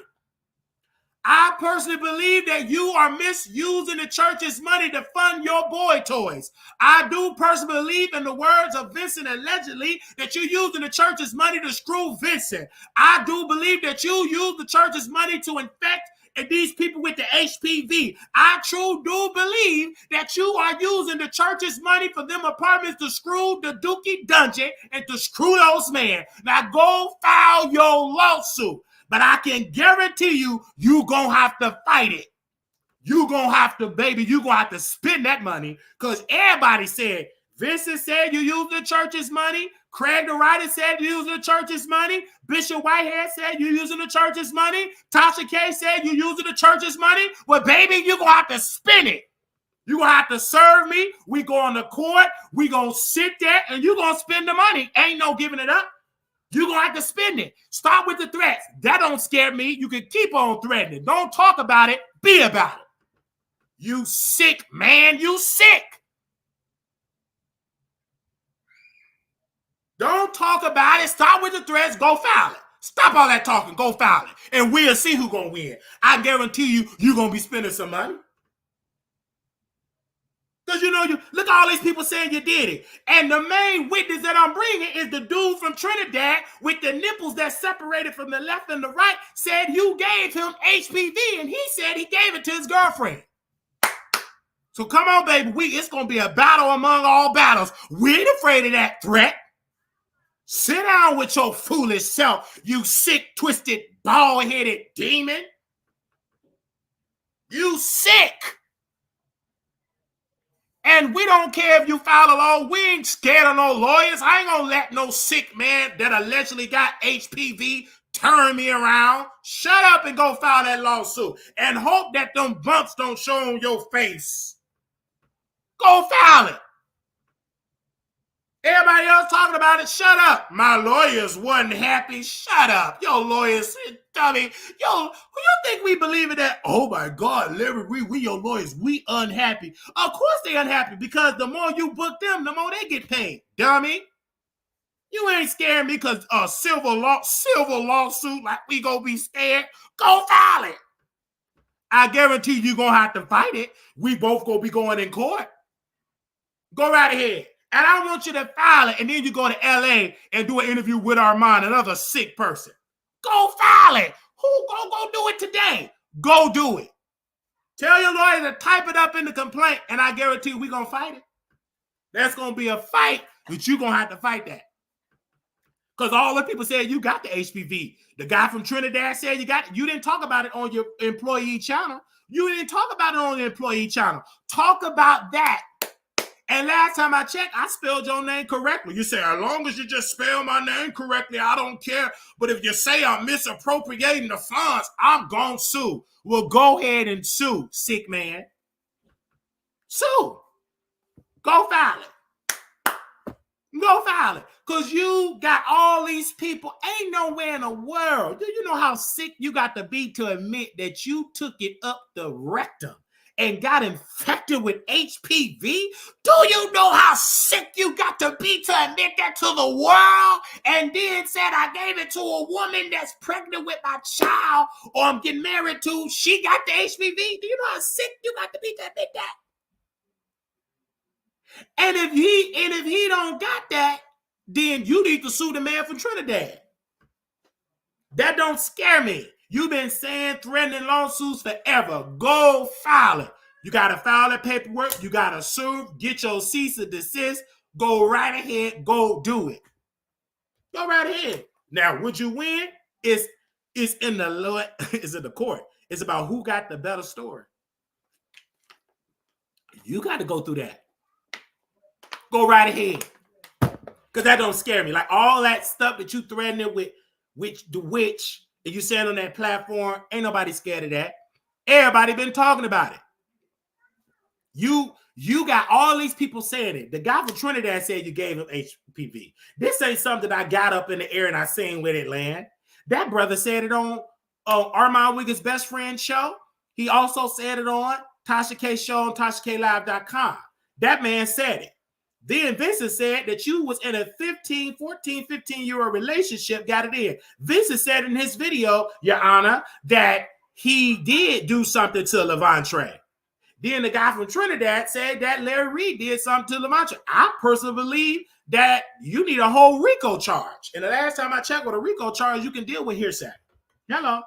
I personally believe that you are misusing the church's money to fund your boy toys. I do personally believe, in the words of Vincent allegedly, that you're using the church's money to screw Vincent. I do believe that you use the church's money to infect these people with the HPV. I truly do believe that you are using the church's money for them apartments to screw the Dookie Dungeon and to screw those men. Now go file your lawsuit. But I can guarantee you going to have to fight it. You going to have to, baby, you going to have to spend that money, because everybody said, Vincent said you use the church's money. Craig the writer said you use the church's money. Bishop Whitehead said you using the church's money. Tasha K said you using the church's money. Well, baby, you going to have to spend it. You going to have to serve me. We going to court. We going to sit there and you going to spend the money. Ain't no giving it up. You're going to have to spend it. Stop with the threats. That don't scare me. You can keep on threatening. Don't talk about it. Be about it. You sick, man. You sick. Don't talk about it. Stop with the threats. Go file it. Stop all that talking. Go file it. And we'll see who's going to win. I guarantee you're going to be spending some money. Because you look at all these people saying you did it. And the main witness that I'm bringing is the dude from Trinidad with the nipples that separated from the left and the right, said you gave him HPV, and he said he gave it to his girlfriend. So come on, baby. It's going to be a battle among all battles. We ain't afraid of that threat. Sit down with your foolish self, you sick, twisted, bald-headed demon. You sick. And we don't care if you file a law. We ain't scared of no lawyers. I ain't gonna let no sick man that allegedly got HPV turn me around. Shut up and go file that lawsuit. And hope that them bumps don't show on your face. Go file it. Everybody else talking about it, shut up. My lawyers wasn't happy. Shut up. Your lawyers, dummy. Yo, who you think we believe in that? Oh my God, Larry, we your lawyers, we unhappy. Of course they unhappy, because the more you book them, the more they get paid, dummy. You ain't scaring me because a silver lawsuit like we gonna be scared. Go file it. I guarantee you gonna have to fight it. We both gonna be going in court. Go right ahead. And I want you to file it, and then you go to LA and do an interview with Armand, another sick person. Go file it. Who go do it today? Go do it. Tell your lawyer to type it up in the complaint, and I guarantee we're going to fight it. There's going to be a fight, but you're going to have to fight that. Because all the people said you got the HPV. The guy from Trinidad said you got it. You didn't talk about it on your employee channel. You didn't talk about it on the employee channel. Talk about that. And last time I checked, I spelled your name correctly. You say, as long as you just spell my name correctly, I don't care. But if you say I'm misappropriating the funds, I'm going to sue. Well, go ahead and sue, sick man. Sue. Go file it. Go file it. Because you got all these people. Ain't nowhere in the world. Do you know how sick you got to be to admit that you took it up the rectum and got infected with HPV? Do you know how sick you got to be to admit that to the world? And then said, I gave it to a woman that's pregnant with my child, or I'm getting married to, she got the HPV. Do you know how sick you got to be to admit that? And if he don't got that, then you need to sue the man from Trinidad. That don't scare me. You've been saying threatening lawsuits forever. Go file it. You got to file that paperwork. You got to sue. Get your cease and desist. Go right ahead. Go do it. Go right ahead. Now, would you win? It's in the court. It's about who got the better story. You got to go through that. Go right ahead. Because that don't scare me. Like all that stuff that you threatening with the witch, and you saying on that platform, ain't nobody scared of that. Everybody been talking about it. You got all these people saying it. The guy from Trinidad said you gave him HPV. This ain't something I got up in the air and I seen with it land. That brother said it on Armand Wiggins' best friend show. He also said it on Tasha K show on TashaKLive.com. That man said it. Then Vincent said that you was in a 15-year-old relationship, got it in. Vincent said in his video, Your Honor, that he did do something to Levante. Then the guy from Trinidad said that Larry Reid did something to Levante. I personally believe that you need a whole RICO charge. And the last time I checked with a RICO charge, you can deal with hearsay. Hello.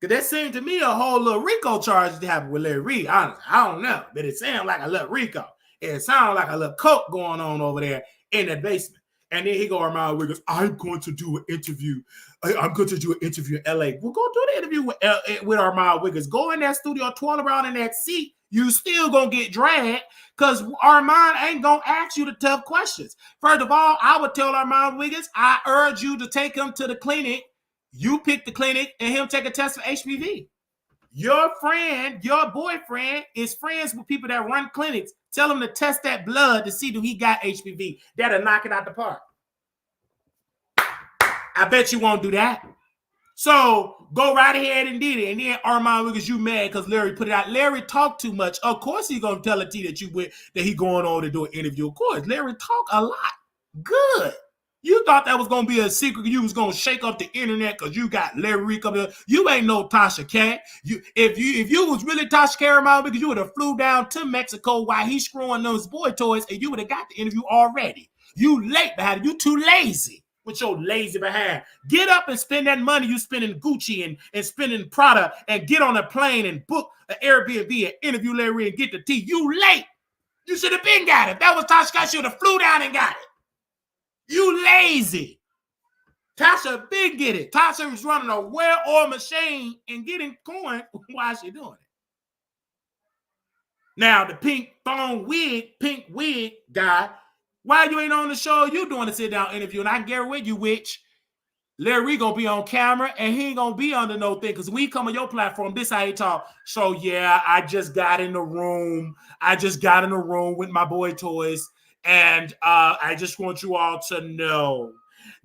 Because that seemed to me a whole little RICO charge to happen with Larry Reid. Honestly, I don't know, but it sounded like a little RICO. It sounded like a little coke going on over there in the basement. And then he go around Wiggins, I'm going to do an interview. I'm going to do an interview in LA. We'll go do the interview with Armand Wiggins. Go in that studio, twirl around in that seat. You still going to get dragged because Armand ain't going to ask you the tough questions. First of all, I would tell Armand Wiggins, I urge you to take him to the clinic. You pick the clinic and him take a test for HPV. Your friend, your boyfriend is friends with people that run clinics. Tell him to test that blood to see do he got HPV. That'll knock it out the park. I bet you won't do that. So go right ahead and did it. And then Armand Wiggins, you mad because Larry put it out. Larry talked too much. Of course he's gonna tell a T that you went that he going on to do an interview. Of course, Larry talk a lot. Good. You thought that was going to be a secret. You was going to shake up the internet because you got Larry Reid coming up. You ain't no Tasha Cat. If you was really Tasha Caramel, because you would have flew down to Mexico while he's screwing those boy toys, and you would have got the interview already. You late behind it. You too lazy with your lazy behind. Get up and spend that money you spend in Gucci and spending Prada, and get on a plane and book an Airbnb and interview Larry Reid and get the tea. You late. You should have been got it. That was Tasha Cat. She would have flew down and got it. You lazy. Tasha big get it. Tasha was running a well-oiled machine and getting coin while she doing it. Now, the pink wig guy, why you ain't on the show? You doing a sit-down interview, and I guarantee you, which Larry Reid gonna be on camera, and he ain't gonna be under no thing, because we come on your platform, this how he talk. So, yeah, I just got in the room. With my boy toys. And I just want you all to know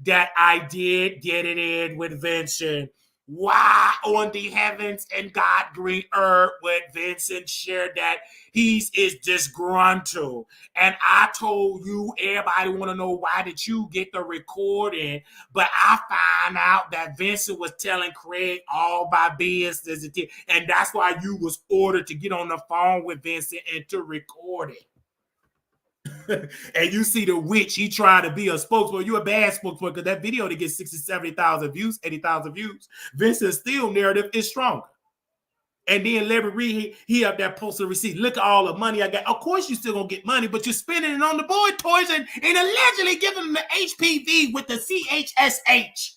that I did get it in with Vincent. Why on the heavens and God green earth would Vincent share that he is disgruntled? And I told you, everybody want to know why did you get the recording? But I find out that Vincent was telling Craig all by business, and that's why you was ordered to get on the phone with Vincent and to record it. And you see the witch, he trying to be a spokesman. You a bad spokesman, because that video to get 60, 70,000 views, 80,000 views. Vincent's still narrative is stronger. And then Larry Reid, he up there posting a receipt. Look at all the money I got. Of course you still gonna get money, but you're spending it on the boy toys and allegedly giving them the HPV with the CHSH.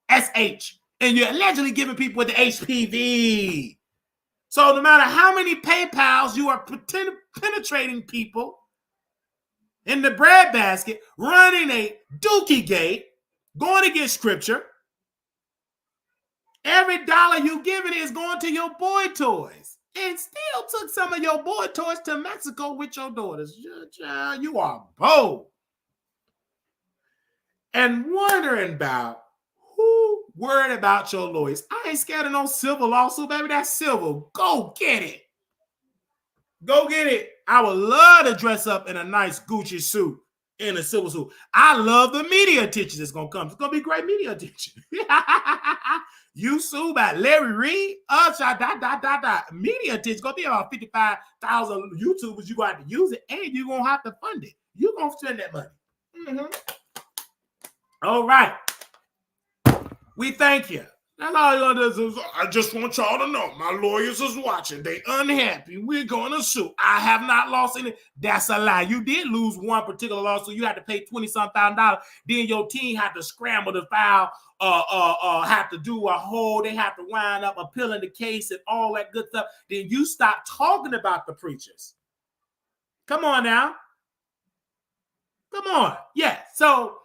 CASH. And you're allegedly giving people with the HPV. So no matter how many PayPals you are penetrating people in the bread basket, running a dookie gate, going against scripture, every dollar you giving is going to your boy toys. And still took some of your boy toys to Mexico with your daughters. You are bold. And wondering about who worried about your lawyers. I ain't scared of no civil lawsuit, baby. That's civil. Go get it. Go get it. I would love to dress up in a nice Gucci suit, in a civil suit. I love the media attention that's going to come. It's going to be great media attention. You sue by Larry Reid? Media attention. Going to be about 55,000 YouTubers. You got to use it, and you're going to have to fund it. You're going to spend that money. Mm-hmm. All right. We thank you. That's all you're going to do. I just want y'all to know, my lawyers is watching. They unhappy. We're going to sue. I have not lost any. That's a lie. You did lose one particular lawsuit. You had to pay $20-some thousand. Then your team had to scramble to file, have to do a whole, they have to wind up appealing the case and all that good stuff. Then you stop talking about the preachers. Come on now. Come on. Yeah. So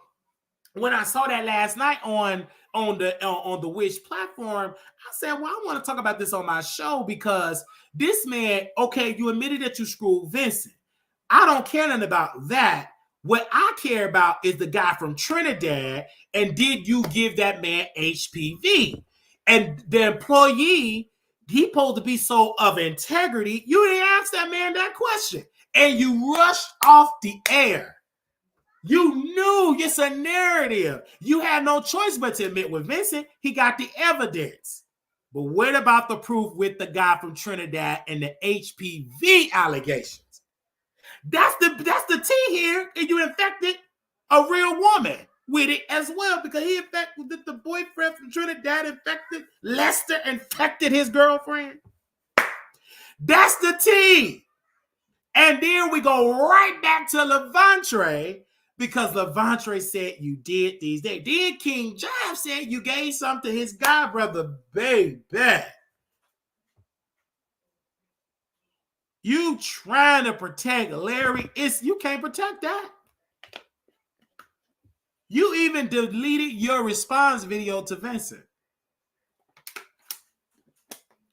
when I saw that last night on the Wish platform, I said, well, I want to talk about this on my show, because this man, okay, you admitted that you screwed Vincent. I don't care nothing about that. What I care about is the guy from Trinidad, and did you give that man HPV? And the employee, he supposed to be so of integrity, you didn't ask that man that question, and you rushed off the air. You knew it's a narrative. You had no choice but to admit with Vincent, he got the evidence. But what about the proof with the guy from Trinidad and the HPV allegations? That's the T here, and you infected a real woman with it as well, because he infected the boyfriend from Trinidad, infected Lester, infected his girlfriend. That's the T. And then we go right back to Levantre, because Levantre said you did these days. Then King Jive said you gave something to his god brother, baby. You trying to protect Larry. You can't protect that. You even deleted your response video to Vincent.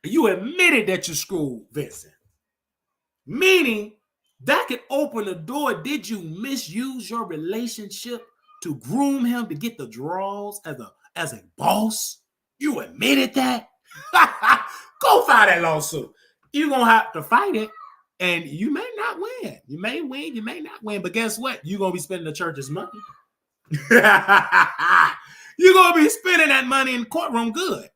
You admitted that you screwed Vincent. Meaning, that could open the door. Did you misuse your relationship to groom him to get the draws as a boss? You admitted that? Go file that lawsuit. You're going to have to fight it, and you may not win. You may win, you may not win, but guess what? You're going to be spending the church's money. You're going to be spending that money in the courtroom good.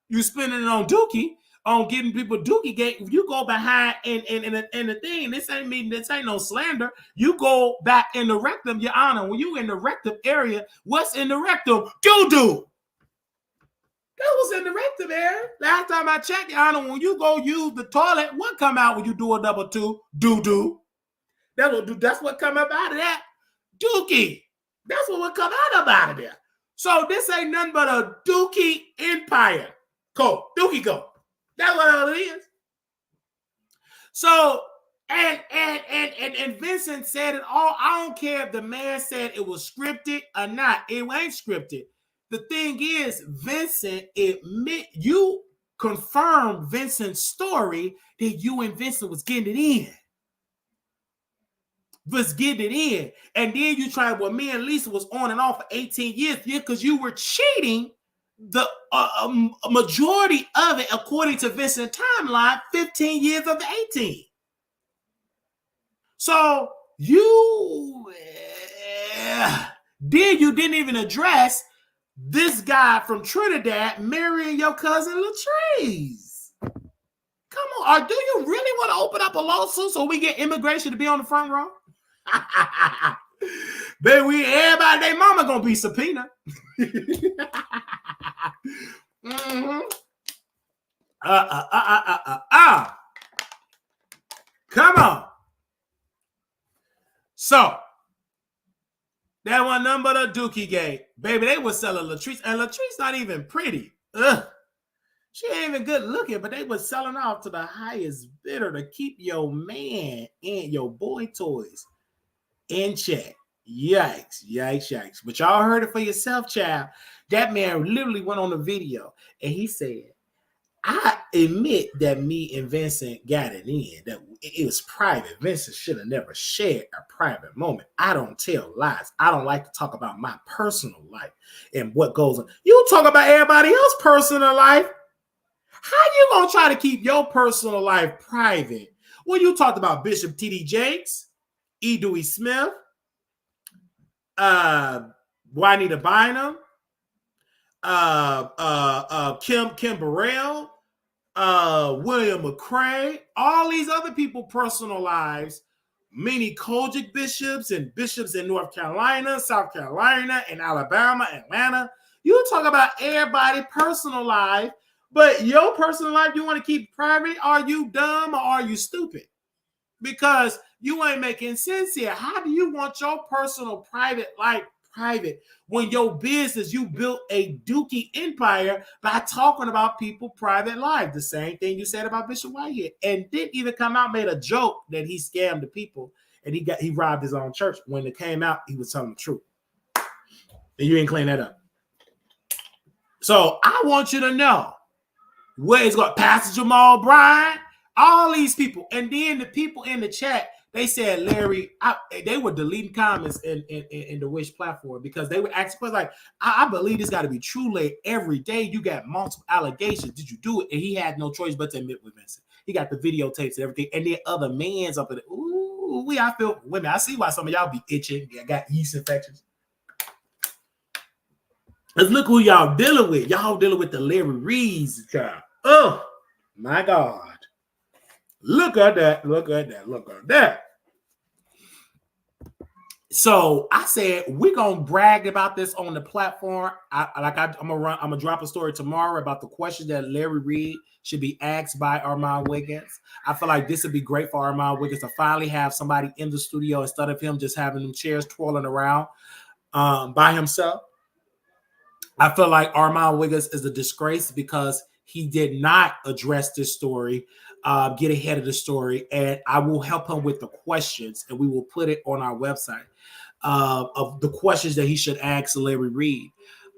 You spending it on Dookie, on giving people Dookie gate. If you go behind in the thing, this ain't no slander. You go back in the rectum, Your Honor. When you in the rectum area, what's in the rectum? Doo-doo. That was in the rectum area. Last time I checked, Your Honor, when you go use the toilet, what come out when you do a double two? Doo-doo. That's what come up out of that. Dookie. That's what would come out of there. So this ain't nothing but a Dookie empire. Go. Dookie go. That's what it is. So, and Vincent said it all. I don't care if the man said it was scripted or not. It ain't scripted. The thing is, Vincent you confirmed Vincent's story that you and Vincent was getting it in. And then you tried, well, me and Lisa was on and off for 18 years because you were cheating the majority of it, according to Vincent's timeline, 15 years of the 18. So you didn't even address this guy from Trinidad marrying your cousin Latrice. Come on, or do you really want to open up a lawsuit so we get immigration to be on the front row? Baby, everybody, their mama gonna be subpoenaed. Mm-hmm. Come on. So that one number the Dookie gate. Baby, they was selling Latrice, and Latrice not even pretty. Ugh. She ain't even good looking, but they was selling off to the highest bidder to keep your man and your boy toys in check. Yikes. But y'all heard it for yourself, child. That man literally went on the video and he said, I admit that me and Vincent got it in, that it was private. Vincent should have never shared a private moment. I don't tell lies. I don't like to talk about my personal life and what goes on. You talk about everybody else's personal life. How you gonna try to keep your personal life private? Well, you talked about Bishop T.D. Jakes, E. Dewey Smith, Juanita Bynum, Kim Burrell, William McCray, all these other people' personal lives, many Kojic bishops and bishops in North Carolina, South Carolina, and Alabama, Atlanta. You talk about everybody's personal life, but your personal life you want to keep private. Are you dumb or are you stupid? Because you ain't making sense here. How do you want your personal private life private when your business, you built a Dookie empire by talking about people's private life? The same thing you said about Bishop Whitehead, and didn't even come out, made a joke that he scammed the people and he robbed his own church. When it came out, he was telling the truth. And you ain't clean that up. So I want you to know where it's going. Pastor Jamal Bryant, all these people, and then the people in the chat, they said, Larry, they were deleting comments in the Wish platform because they were asking questions like, I believe this got to be true, Larry. Every day you got multiple allegations. Did you do it? And he had no choice but to admit with Vincent. He got the videotapes and everything. And then other man's up in it. Ooh, I feel women. I see why some of y'all be itching. I got yeast infections. Let's look who y'all dealing with. Y'all dealing with the Larry Reids, child. Oh, my God. Look at that. So I said, we're going to brag about this on the platform. I'm going to drop a story tomorrow about the question that Larry Reid should be asked by Armand Wiggins. I feel like this would be great for Armand Wiggins to finally have somebody in the studio instead of him just having them chairs twirling around by himself. I feel like Armand Wiggins is a disgrace because he did not address this story, get ahead of the story, and I will help him with the questions, and we will put it on our website of the questions that he should ask Larry Reid.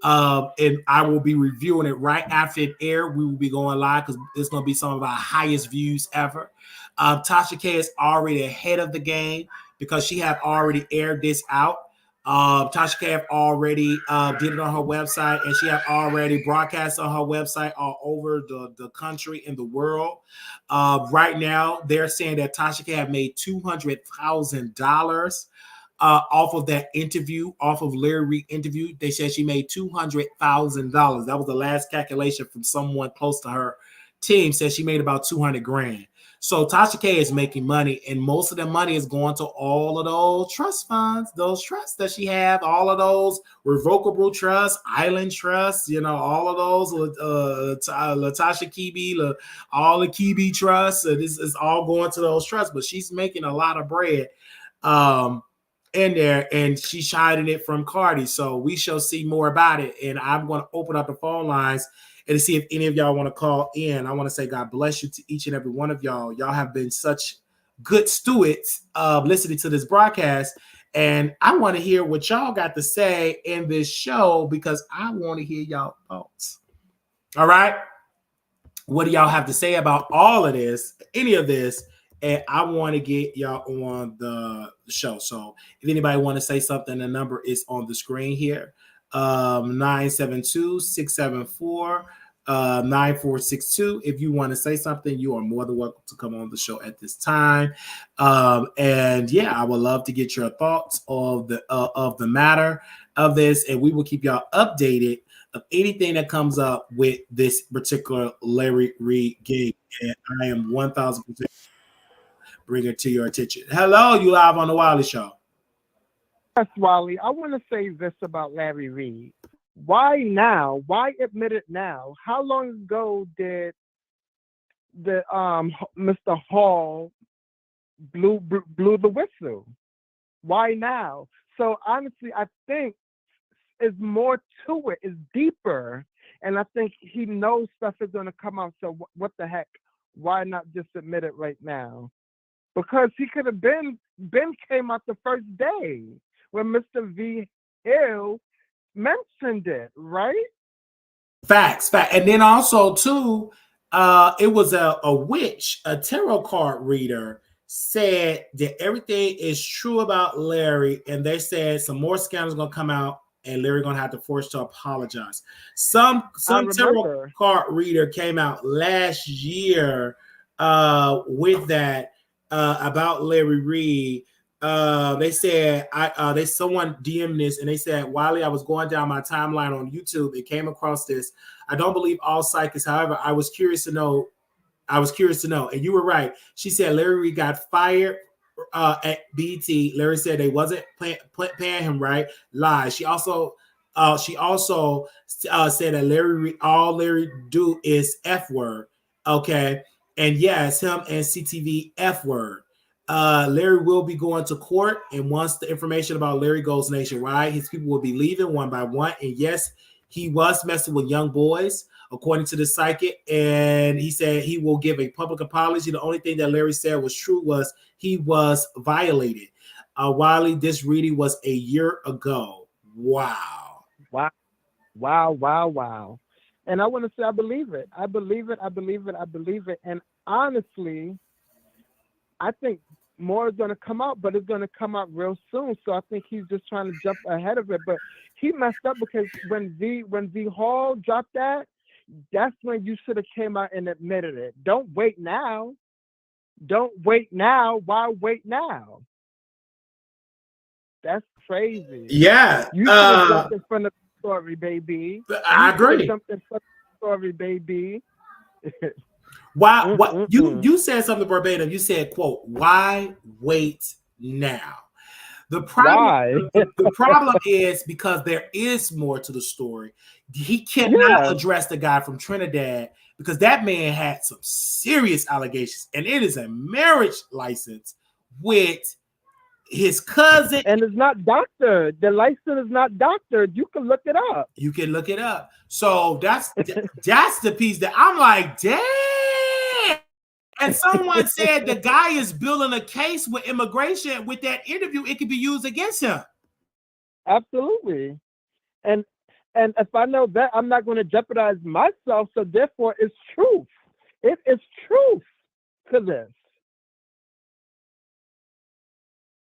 And I will be reviewing it right after it aired. We will be going live because it's going to be some of our highest views ever. Tasha K is already ahead of the game because she had already aired this out. Tasha K have already did it on her website, and she had already broadcast on her website all over the country and the world. Right now, they're saying that Tasha K have made $200,000 off of that interview, off of Larry Reid interview. They said she made $200,000. That was the last calculation from someone close to her team. Said she made about 200 grand. So Tasha K is making money, and most of the money is going to all of those trust funds, those trusts that she have, all of those revocable trusts, island trusts, all of those, Latasha Kibi, all the Kibi trusts. This is all going to those trusts, but she's making a lot of bread in there, and she's hiding it from Cardi. So we shall see more about it. And I'm going to open up the phone lines and to see if any of y'all want to call in. I want to say God bless you to each and every one of y'all. Y'all have been such good stewards of listening to this broadcast. And I want to hear what y'all got to say in this show because I want to hear y'all thoughts. All right. What do y'all have to say about all of this, any of this? And I want to get y'all on the show. So if anybody want to say something, the number is on the screen here. 972-674-9462. If you want to say something, you are more than welcome to come on the show at this time. And yeah, I would love to get your thoughts of the matter of this, and we will keep y'all updated of anything that comes up with this particular Larry Reid gig. And I am 1,000% bring it to your attention. Hello, you live on the Wiley Show. Yes, Wally. I want to say this about Larry Reid. Why now? Why admit it now? How long ago did the Mr. Hall blew the whistle? Why now? So honestly, I think is more to it. It's deeper, and I think he knows stuff is going to come out. So what the heck? Why not just admit it right now? Because he could have been came out the first day when Mr. V. Hill mentioned it, right? Facts. And then also too, it was a witch, a tarot card reader said that everything is true about Larry, and they said some more scandals gonna come out, and Larry gonna have to force to apologize. Some tarot card reader came out last year with that about Larry Reid. They said someone DM'd this and they said, Wiley, I was going down my timeline on YouTube and came across this. I don't believe all psychics. However, I was curious to know. And you were right. She said Larry Reid got fired at BT. Larry said they wasn't paying him right. Lies. She also said that all Larry do is F word. Okay. And yes, him and CTV F word. Larry will be going to court, and once the information about Larry goes nationwide, his people will be leaving one by one. And yes, he was messing with young boys, according to the psychic. And he said he will give a public apology. The only thing that Larry said was true was he was violated. Wiley, this reading was a year ago. Wow. And I want to say I believe it. I believe it. And honestly, I think more is going to come out, but it's going to come out real soon. So I think he's just trying to jump ahead of it. But he messed up because when V Hall dropped that, that's when you should have came out and admitted it. Don't wait now. Why wait now? That's crazy. Yeah. You should have jumped in front of the story, baby. I agree. Jumped in front of the story, baby. Why? What you said something verbatim. You said, "quote Why wait now?" The problem is because there is more to the story. He cannot address the guy from Trinidad because that man had some serious allegations, and it is a marriage license with his cousin. And it's not doctored. The license is not doctored. You can look it up. So that's the piece that I'm like, damn. And someone said the guy is building a case with immigration. With that interview, it could be used against him. Absolutely. And if I know that, I'm not going to jeopardize myself. So therefore, it's truth. It is truth to this.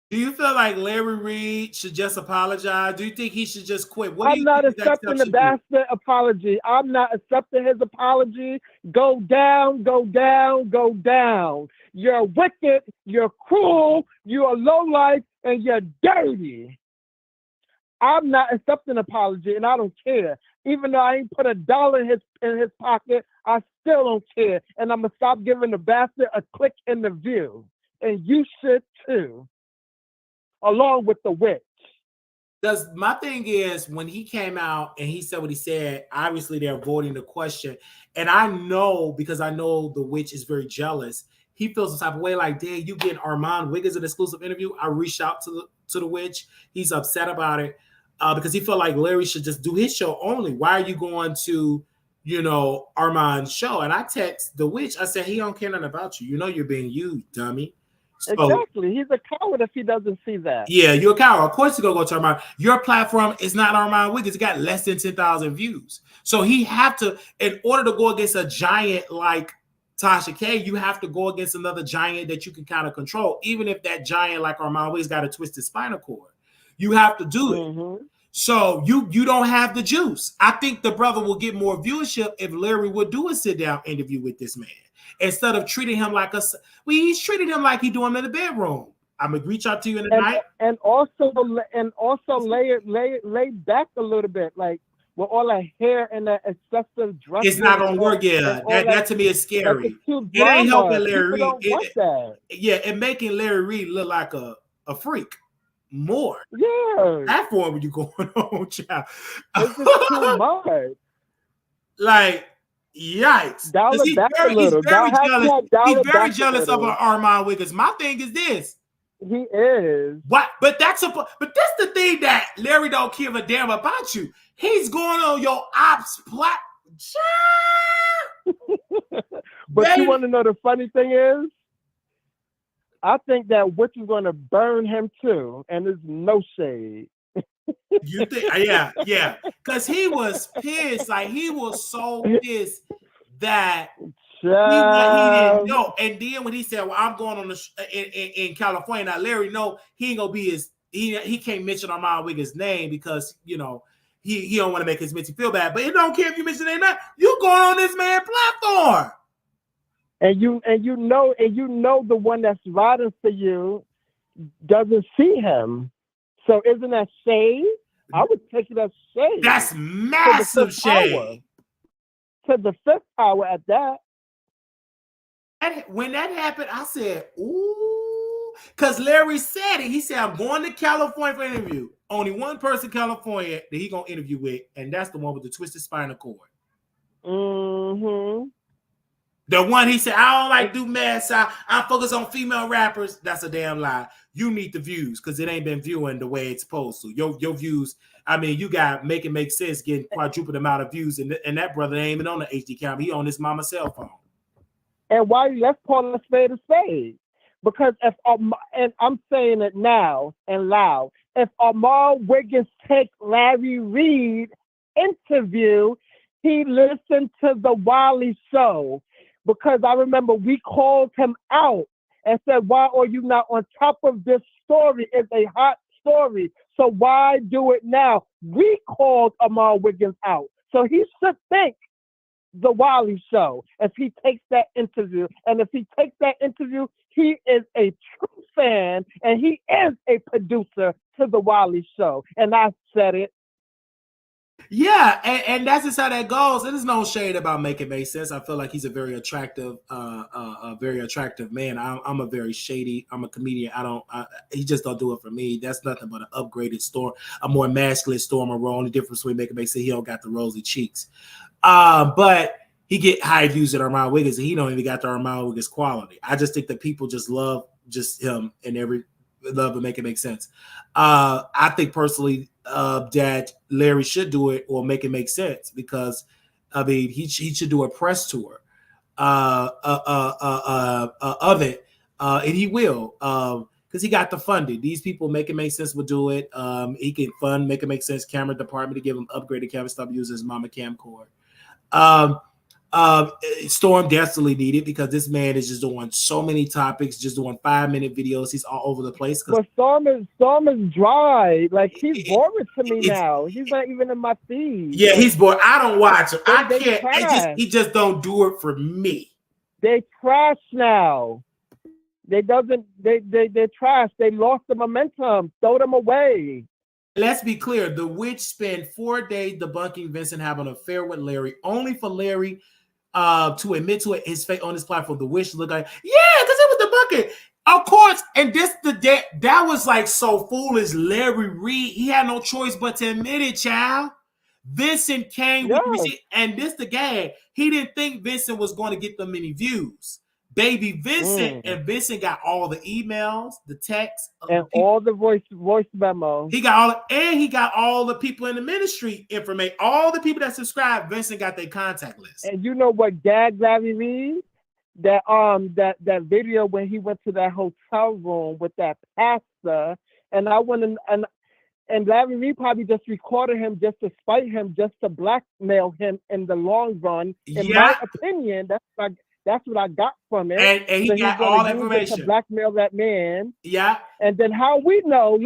Do you feel like Larry Reid should just apologize? Do you think he should just quit? What do I'm you not think the next accepting step the should be? bastard apology. I'm not accepting his apology. Go down, go down, go down. You're wicked, you're cruel, you're low life, and you're dirty. I'm not accepting an apology, and I don't care. Even though I ain't put $1 in his pocket, I still don't care. And I'm gonna stop giving the bastard a click in the view. And you should too, along with the witch. Because my thing is, when he came out and he said what he said, obviously they're avoiding the question. And I know, because I know the witch is very jealous, he feels some type of way like, dang, you getting Armand Wiggins an exclusive interview. I reached out to the witch. He's upset about it because he felt like Larry should just do his show only. Why are you going to, Armand's show? And I text the witch. I said, he don't care nothing about you. You know you're being used, dummy. So Exactly. He's a coward if he doesn't see that. yeah, you're a coward. Of course, you're gonna go to Armand. Your platform is not Armand Wiggins. It got less than 10,000 views. So he have to, in order to go against a giant like Tasha K, you have to go against another giant that you can kind of control. Even if that giant like Armand Wiggins got a twisted spinal cord, you have to do it. Mm-hmm. So you don't have the juice. I think the brother will get more viewership if Larry would do a sit down interview with this man instead of treating him like he's treating him like he doing in the bedroom. I'm gonna reach out to you in the night. And also lay back a little bit, like with all that hair and that excessive dressing. It's not gonna work. Yeah, that to me is scary. Like it's it ain't helping People Larry Reid. don't want that. Yeah, and making Larry Reid look like a freak more. Yeah, that form you going on, child. It's just too much. Like, yikes. He's very jealous. He's very jealous of Armand Wiggins. My thing is this. He is. What? But that's the thing that Larry don't give a damn about you. He's going on your ops platform. But you want to know the funny thing is? I think that witch is going to burn him too, and there's no shade. You think? Yeah. Because he was pissed. Like, he was so pissed that he didn't know. And then when he said, "Well, I'm going on in California," now Larry know he ain't gonna be his. He can't mention Armand Wiggins' name because he don't want to make his Mitchie feel bad. But it don't care if you mention their name. You going on this man's platform. And you know the one that's riding for you doesn't see him. So isn't that shade? I would take it as shade. That's massive shade. To the fifth power at that. And when that happened, I said, ooh, because Larry said it. He said, I'm going to California for an interview. Only one person in California that he gonna interview with, and that's the one with the twisted spinal cord. Mm-hmm. The one he said, I don't like do mass. I focus on female rappers. That's a damn lie. You need the views because it ain't been viewing the way it's supposed to. Your views, I mean, you got Make It Make Sense getting quadruple amount of views, and that brother ain't even on the HD camera. He on his mama's cell phone. And why? Let's call it a spade. Because and I'm saying it now and loud, if Armand Wiggins take Larry Reid interview, he listened to the Wiley show. Because I remember we called him out and said, why are you not on top of this story? It's a hot story. So why do it now? We called Armand Wiggins out. So he should thank the Wiley show if he takes that interview. And if he takes that interview, he is a true fan and he is a producer to the Wiley show. And I said it. Yeah, and that's just how that goes. There's no shade about Make It Make Sense. I feel like he's a very attractive man. I'm a very shady. I'm a comedian. He just don't do it for me. That's nothing but an upgraded Storm, a more masculine Stormer role. Only difference between Make It Make Sense, he don't got the rosy cheeks. But he get high views at Armand Wiggins, and he don't even got the Armand Wiggins quality. I just think that people just love just him and love to Make It Make Sense. I think personally that Larry should do it or Make It Make Sense because I mean he should do a press tour of it, and he will because he got the funding. These people Make It Make Sense will do it. He can fund Make It Make Sense camera department to give him upgraded camera, stop using his mama camcorder. Storm desperately needed because this man is just doing so many topics, just doing 5-minute videos. He's all over the place. But Storm is dry. Like he's boring to me It's, now. He's not even in my feed. yeah, he's bored. I don't watch him. I They can't. trash. He just don't do it for me. They trash now. They're trash. They lost the momentum. Throw them away. Let's be clear. The witch spent 4 days debunking Vincent having an affair with Larry, only for Larry to admit to it his face on his platform. The witch looked like, yeah, because it was debunking. Of course, and this the day that was like so foolish. Larry Reid, he had no choice but to admit it, child. Vincent came with the receipt, and this the gag. He didn't think Vincent was going to get them many views. Baby Vincent, and Vincent got all the emails, the texts, and all the voice memos. He got all the people in the ministry information. All the people that subscribed, Vincent got their contact list. And you know what gagged Larry Reid? That video when he went to that hotel room with that pastor, and I went and Larry Reid probably just recorded him just to spite him, just to blackmail him in the long run. In my opinion, that's what I got from it. And he so got all the information to blackmail that man. Yeah. And then how we know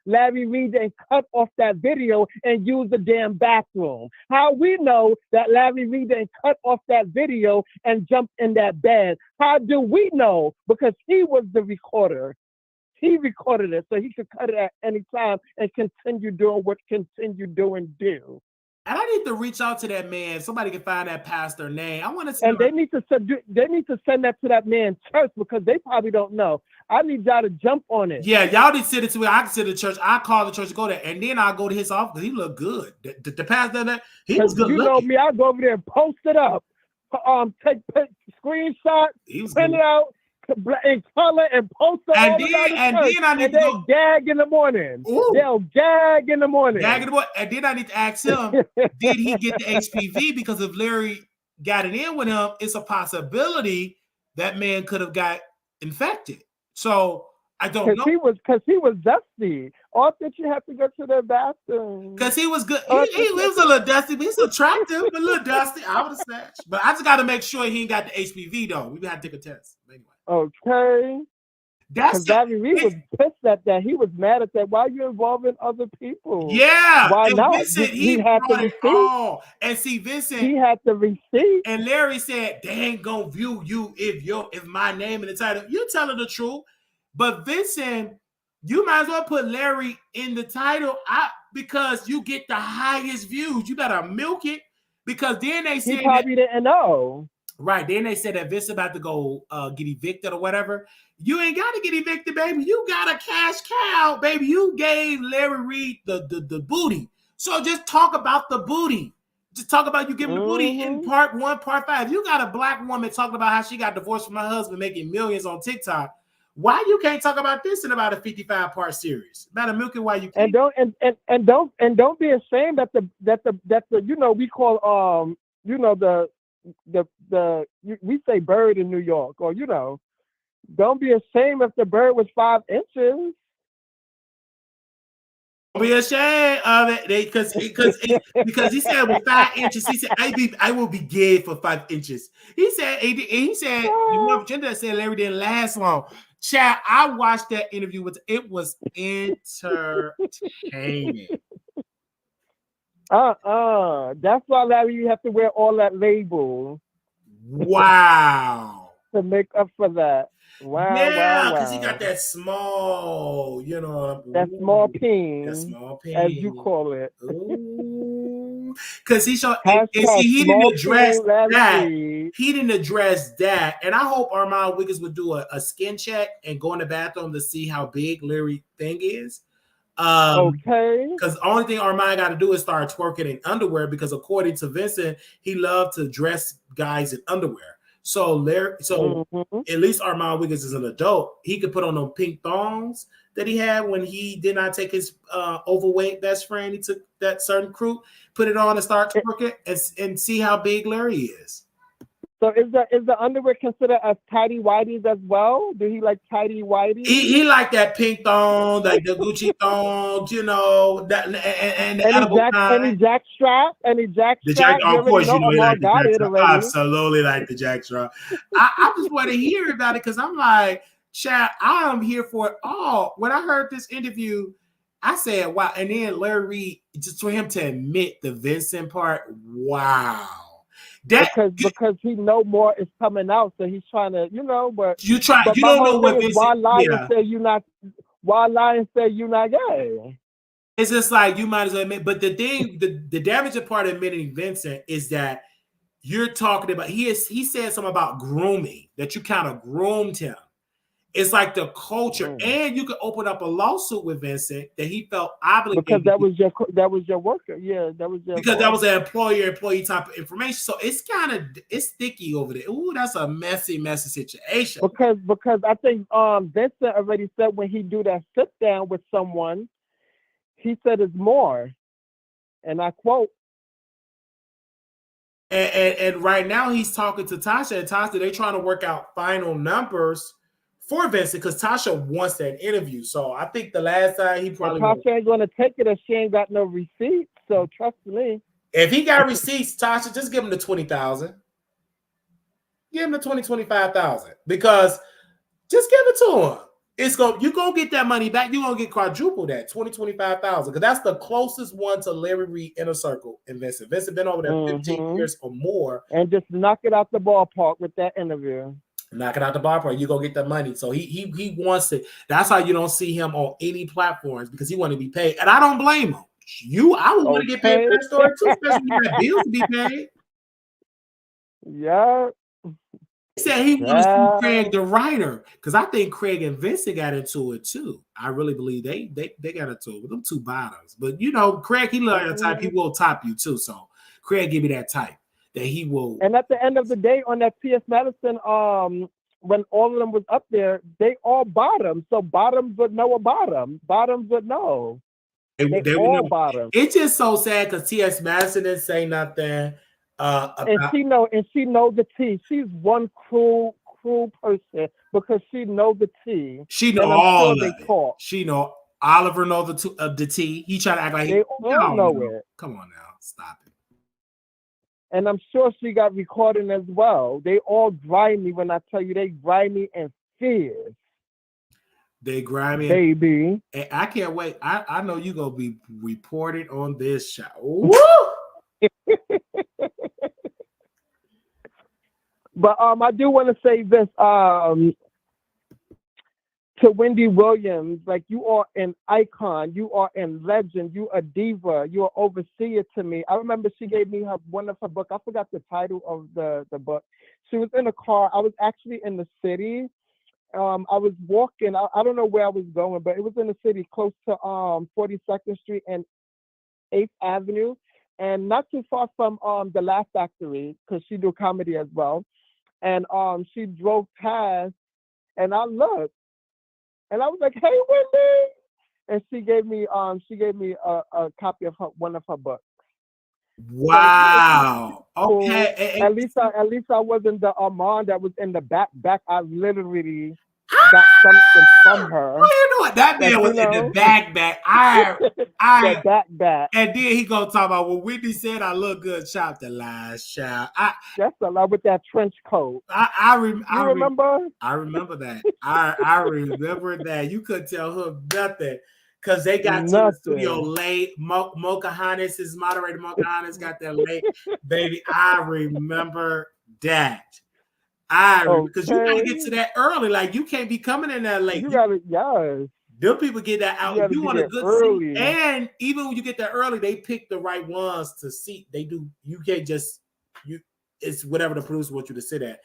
Larry Reid didn't cut off that video and use the damn bathroom. How we know that Larry Reid didn't cut off that video and jump in that bed. How do we know? Because he was the recorder. He recorded it, so he could cut it at any time and continue doing what continue doing do. And I need to reach out to that man. Somebody can find that pastor name. I want to see. And they need to send that to that man's church because they probably don't know. I need y'all to jump on it. Yeah, y'all need to send it to me. I can send the church. I call the church to go there, and then I'll go to his office because he looked good. The pastor, he was good looking. You know me, I go over there and post it up. Take screenshots, print it out. In color and post it all around the church. They'll gag in the morning. Ooh. They'll gag in the morning. And then I need to ask him, did he get the HPV? Because if Larry got it in with him, it's a possibility that man could have got infected. So I don't know. Because he was dusty. Or did you have to go to the bathroom? Because he was good. He was a little dusty, but he's attractive, but a little dusty. I would have snatched. But I just got to make sure he ain't got the HPV, though. We got to take a test. Anyway. Okay. Because Larry Reid was pissed at that. He was mad at that. Why are you involving other people? Yeah. Why and not? Vincent, he had the receipt. And see, Vincent, he had the receipt. And Larry said, they ain't gonna view you if my name in the title. You're telling the truth. But Vincent, you might as well put Larry in the title because you get the highest views. You better milk it. Because then they said he probably didn't know. Right. Then they said that Vince about to go get evicted or whatever. You ain't got to get evicted, baby. You got a cash cow, baby. You gave Larry Reid the booty. So just talk about the booty. Just talk about you giving the booty in part 1, part 5. You got a black woman talking about how she got divorced from her husband, making millions on TikTok. Why you can't talk about this in about a 55-part series? Better milk it while you can. And don't be ashamed that the we call we say bird in New York, or don't be ashamed if the bird was 5 inches. Don't be ashamed of it, because he said with 5 inches, he said I will be gay for 5 inches. He said the one gender said Larry didn't last long. Chad, I watched that interview it was entertaining. That's why, Larry, you have to wear all that label. Wow. To make up for that. Wow. Yeah, because he got that small, that small peen. That small peen. As you call it. Because he showed, and see, he didn't address that. He didn't address that. And I hope Armand Wiggins would do a skin check and go in the bathroom to see how big Larry thing is. Okay. Because the only thing Armand got to do is start twerking in underwear, because according to Vincent, he loved to dress guys in underwear. So at least Armand Wiggins is an adult. He could put on those pink thongs that he had when he did not take his overweight best friend. He took that certain crew, put it on and start twerking and see how big Larry is. So is the underwear considered as tidy whities as well? Do he like tidy whities? He like that pink thong, like the Gucci thongs, you know, that and the edible Any kind. jack strap? Any jack The jack, strap? You of already course, you know know he Amar like the got jack it straw. already. Absolutely like the jack straw. I just want to hear about it because I'm like, Chad, I am here for it all. When I heard this interview, I said, wow. And then Larry Reid, just for him to admit the Vincent part, wow. That Because he know more is coming out, so he's trying to, but you my don't whole know thing what is Vincent, yeah. why lie and say you're not gay? It's just like you might as well admit, but the thing, the damaging part of admitting Vincent is that you're talking about he said something about grooming, that you kind of groomed him. It's like the culture, and you could open up a lawsuit with Vincent that he felt Because obligated that was your worker. Yeah, that was your because that boss. was an employee type of information. So it's sticky over there. Ooh, that's a messy situation. Because I think Vincent already said when he do that sit down with someone, he said it's more, and I quote. And right now he's talking to Tasha, and Tasha, they're trying to work out final numbers for Vincent because Tasha wants that interview. So I think the last time he But probably Tasha ain't gonna take it if she ain't got no receipt. So trust me. if he got receipts, Tasha, just give him the 20,000. Give him the 25,000 because just give it to him. You're gonna get that money back. You're gonna get quadruple that 25,000 because that's the closest one to Larry Reid Inner Circle and Vincent. Vincent been over there 15 years or more. And just knock it out the ballpark with that interview. Knock it out the ballpark. You're gonna get the money. So he wants it. That's how you don't see him on any platforms because he want to be paid. And I don't blame him. I would want to get paid for that story too, especially when you got bills to be paid. Yeah. He said he want to see Craig the writer because I think Craig and Vincent got into it too. I really believe they got into it with them two bottoms. But Craig, he like a type he will top you too. So Craig give me that type that he will. And at the end of the day, on that T.S. Madison, when all of them was up there, they all bottoms. So bottoms would know a bottom. Bottoms would know. They all know. bottoms. It's just so sad because T.S. Madison didn't say nothing. And she know the tea. She's one cruel person because she know the tea. She know all of it. She know Oliver know the tea. He try to act like they all know it. Come on now, stop it. And I'm sure she got recording as well. They all grimy when I tell you they grimy and fierce. They grimy, baby. And I can't wait. I know you gonna be reported on this show. Woo! But I do want to say this to Wendy Williams, like you are an icon, you are a legend, you a diva, you are overseer to me. I remember she gave me one of her book. I forgot the title of the book. She was in a car. I was actually in the city. I was walking. I don't know where I was going, but it was in the city close to 42nd Street and 8th Avenue, and not too far from the Laugh Factory because she do comedy as well. And she drove past, and I looked, and I was like, "Hey, Wendy!" And she gave me a copy of one of her books. Wow. So, okay. At least I wasn't the Armand that was in the back. I literally got something from her. Well, you know what? That man was in the back. The back. And then he gonna talk about what Whitney said. I look good. Shop the last child. That's a lot with that trench coat. I remember. I remember that. I remember that. You couldn't tell her nothing because they got to the studio late. Mocha Hannes, his moderator, Mocha Hannes got there late. Baby, I remember that. Because you gotta get to that early. Like you can't be coming in that late. You gotta, yes. Them people get that out. You want a good seat, and even when you get there early, they pick the right ones to seat. They do. You can't just It's whatever the producer wants you to sit at.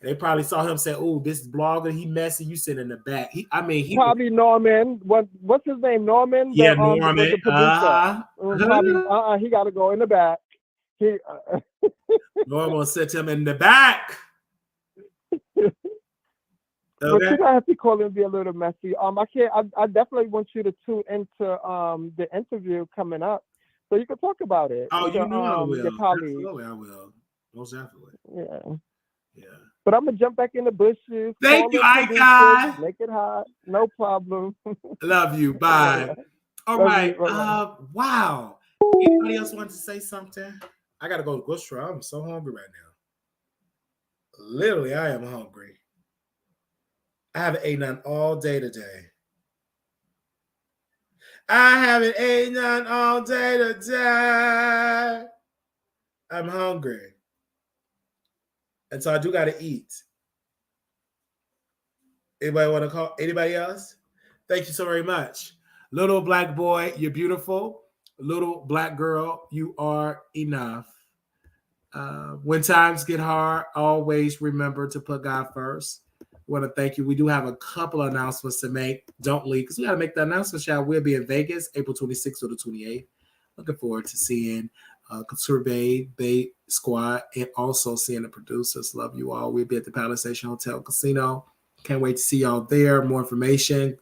And they probably saw him say, "Oh, this blogger, he messy. You sit in the back." He probably Norman. What's his name? Norman. Yeah, Norman. The producer. He got to go in the back. Norman will sit him in the back. Okay. But you don't have to call and be a little messy. I can't. I definitely want you to tune into the interview coming up, so you can talk about it. Oh, you know I will. Absolutely, I will. Most definitely. Yeah. Yeah. But I'm gonna jump back in the bushes. Thank Call you, in producers, Icon. make it hot. No problem. Love you. All Bye. right. All Love right. you. Bye-bye. Wow. Anybody else want to say something? I gotta go to the grocery store. I'm so hungry right now. Literally, I am hungry. I haven't eaten none all day today. I haven't eaten none all day today. I'm hungry. And so I do gotta eat. Anybody want to call? Anybody else? Thank you so very much. Little black boy, you're beautiful. Little black girl, you are enough. When times get hard, always remember to put God first. I want to thank you. We do have a couple of announcements to make. Don't leave because we got to make the announcement, y'all. We'll be in Vegas April 26th or the 28th. Looking forward to seeing Couture Bay Squad and also seeing the producers. Love you all. We'll be at the Palisades Hotel Casino. Can't wait to see y'all there. More information,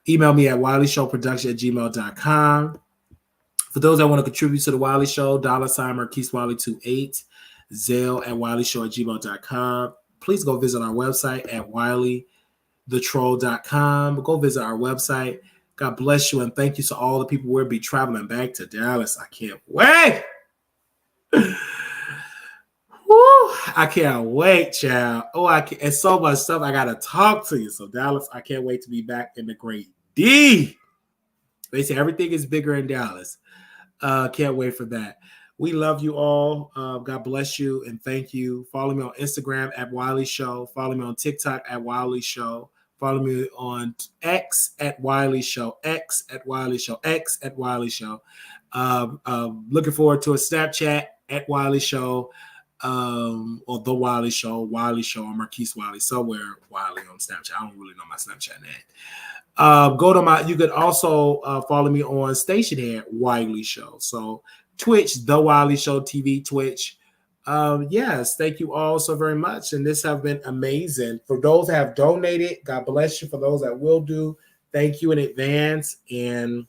email me at wileyshowproduction@gmail.com. For those that want to contribute to the Wiley Show, $ Marquise Wiley 28, Zelle at wileyshow@gmail.com. Please go visit our website at wileythetroll.com. Go visit our website. God bless you and thank you to all the people we'll be traveling back to Dallas. I can't wait. Woo, I can't wait, child. Oh, I can't. It's so much stuff I gotta talk to you. So Dallas, I can't wait to be back in the great D. They say everything is bigger in Dallas. Can't wait for that. We love you all. God bless you and thank you. Follow me on Instagram at Wiley Show. Follow me on TikTok at Wiley Show. Follow me on X at Wiley Show. X at Wiley Show. X at Wiley Show. Looking forward to a Snapchat at Wiley Show. Or the Wiley Show, or Marquise Wiley, somewhere Wiley on Snapchat. I don't really know my Snapchat name. Go to my. You could also follow me on Stationhead Wiley Show. So Twitch, The Wiley Show TV, Twitch. Yes, thank you all so very much, and this have been amazing. For those that have donated, God bless you. For those that will do, thank you in advance, and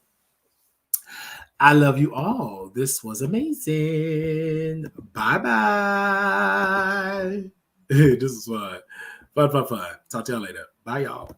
I love you all. This was amazing. Bye bye. This is fun. Fun. Talk to y'all later. Bye, y'all.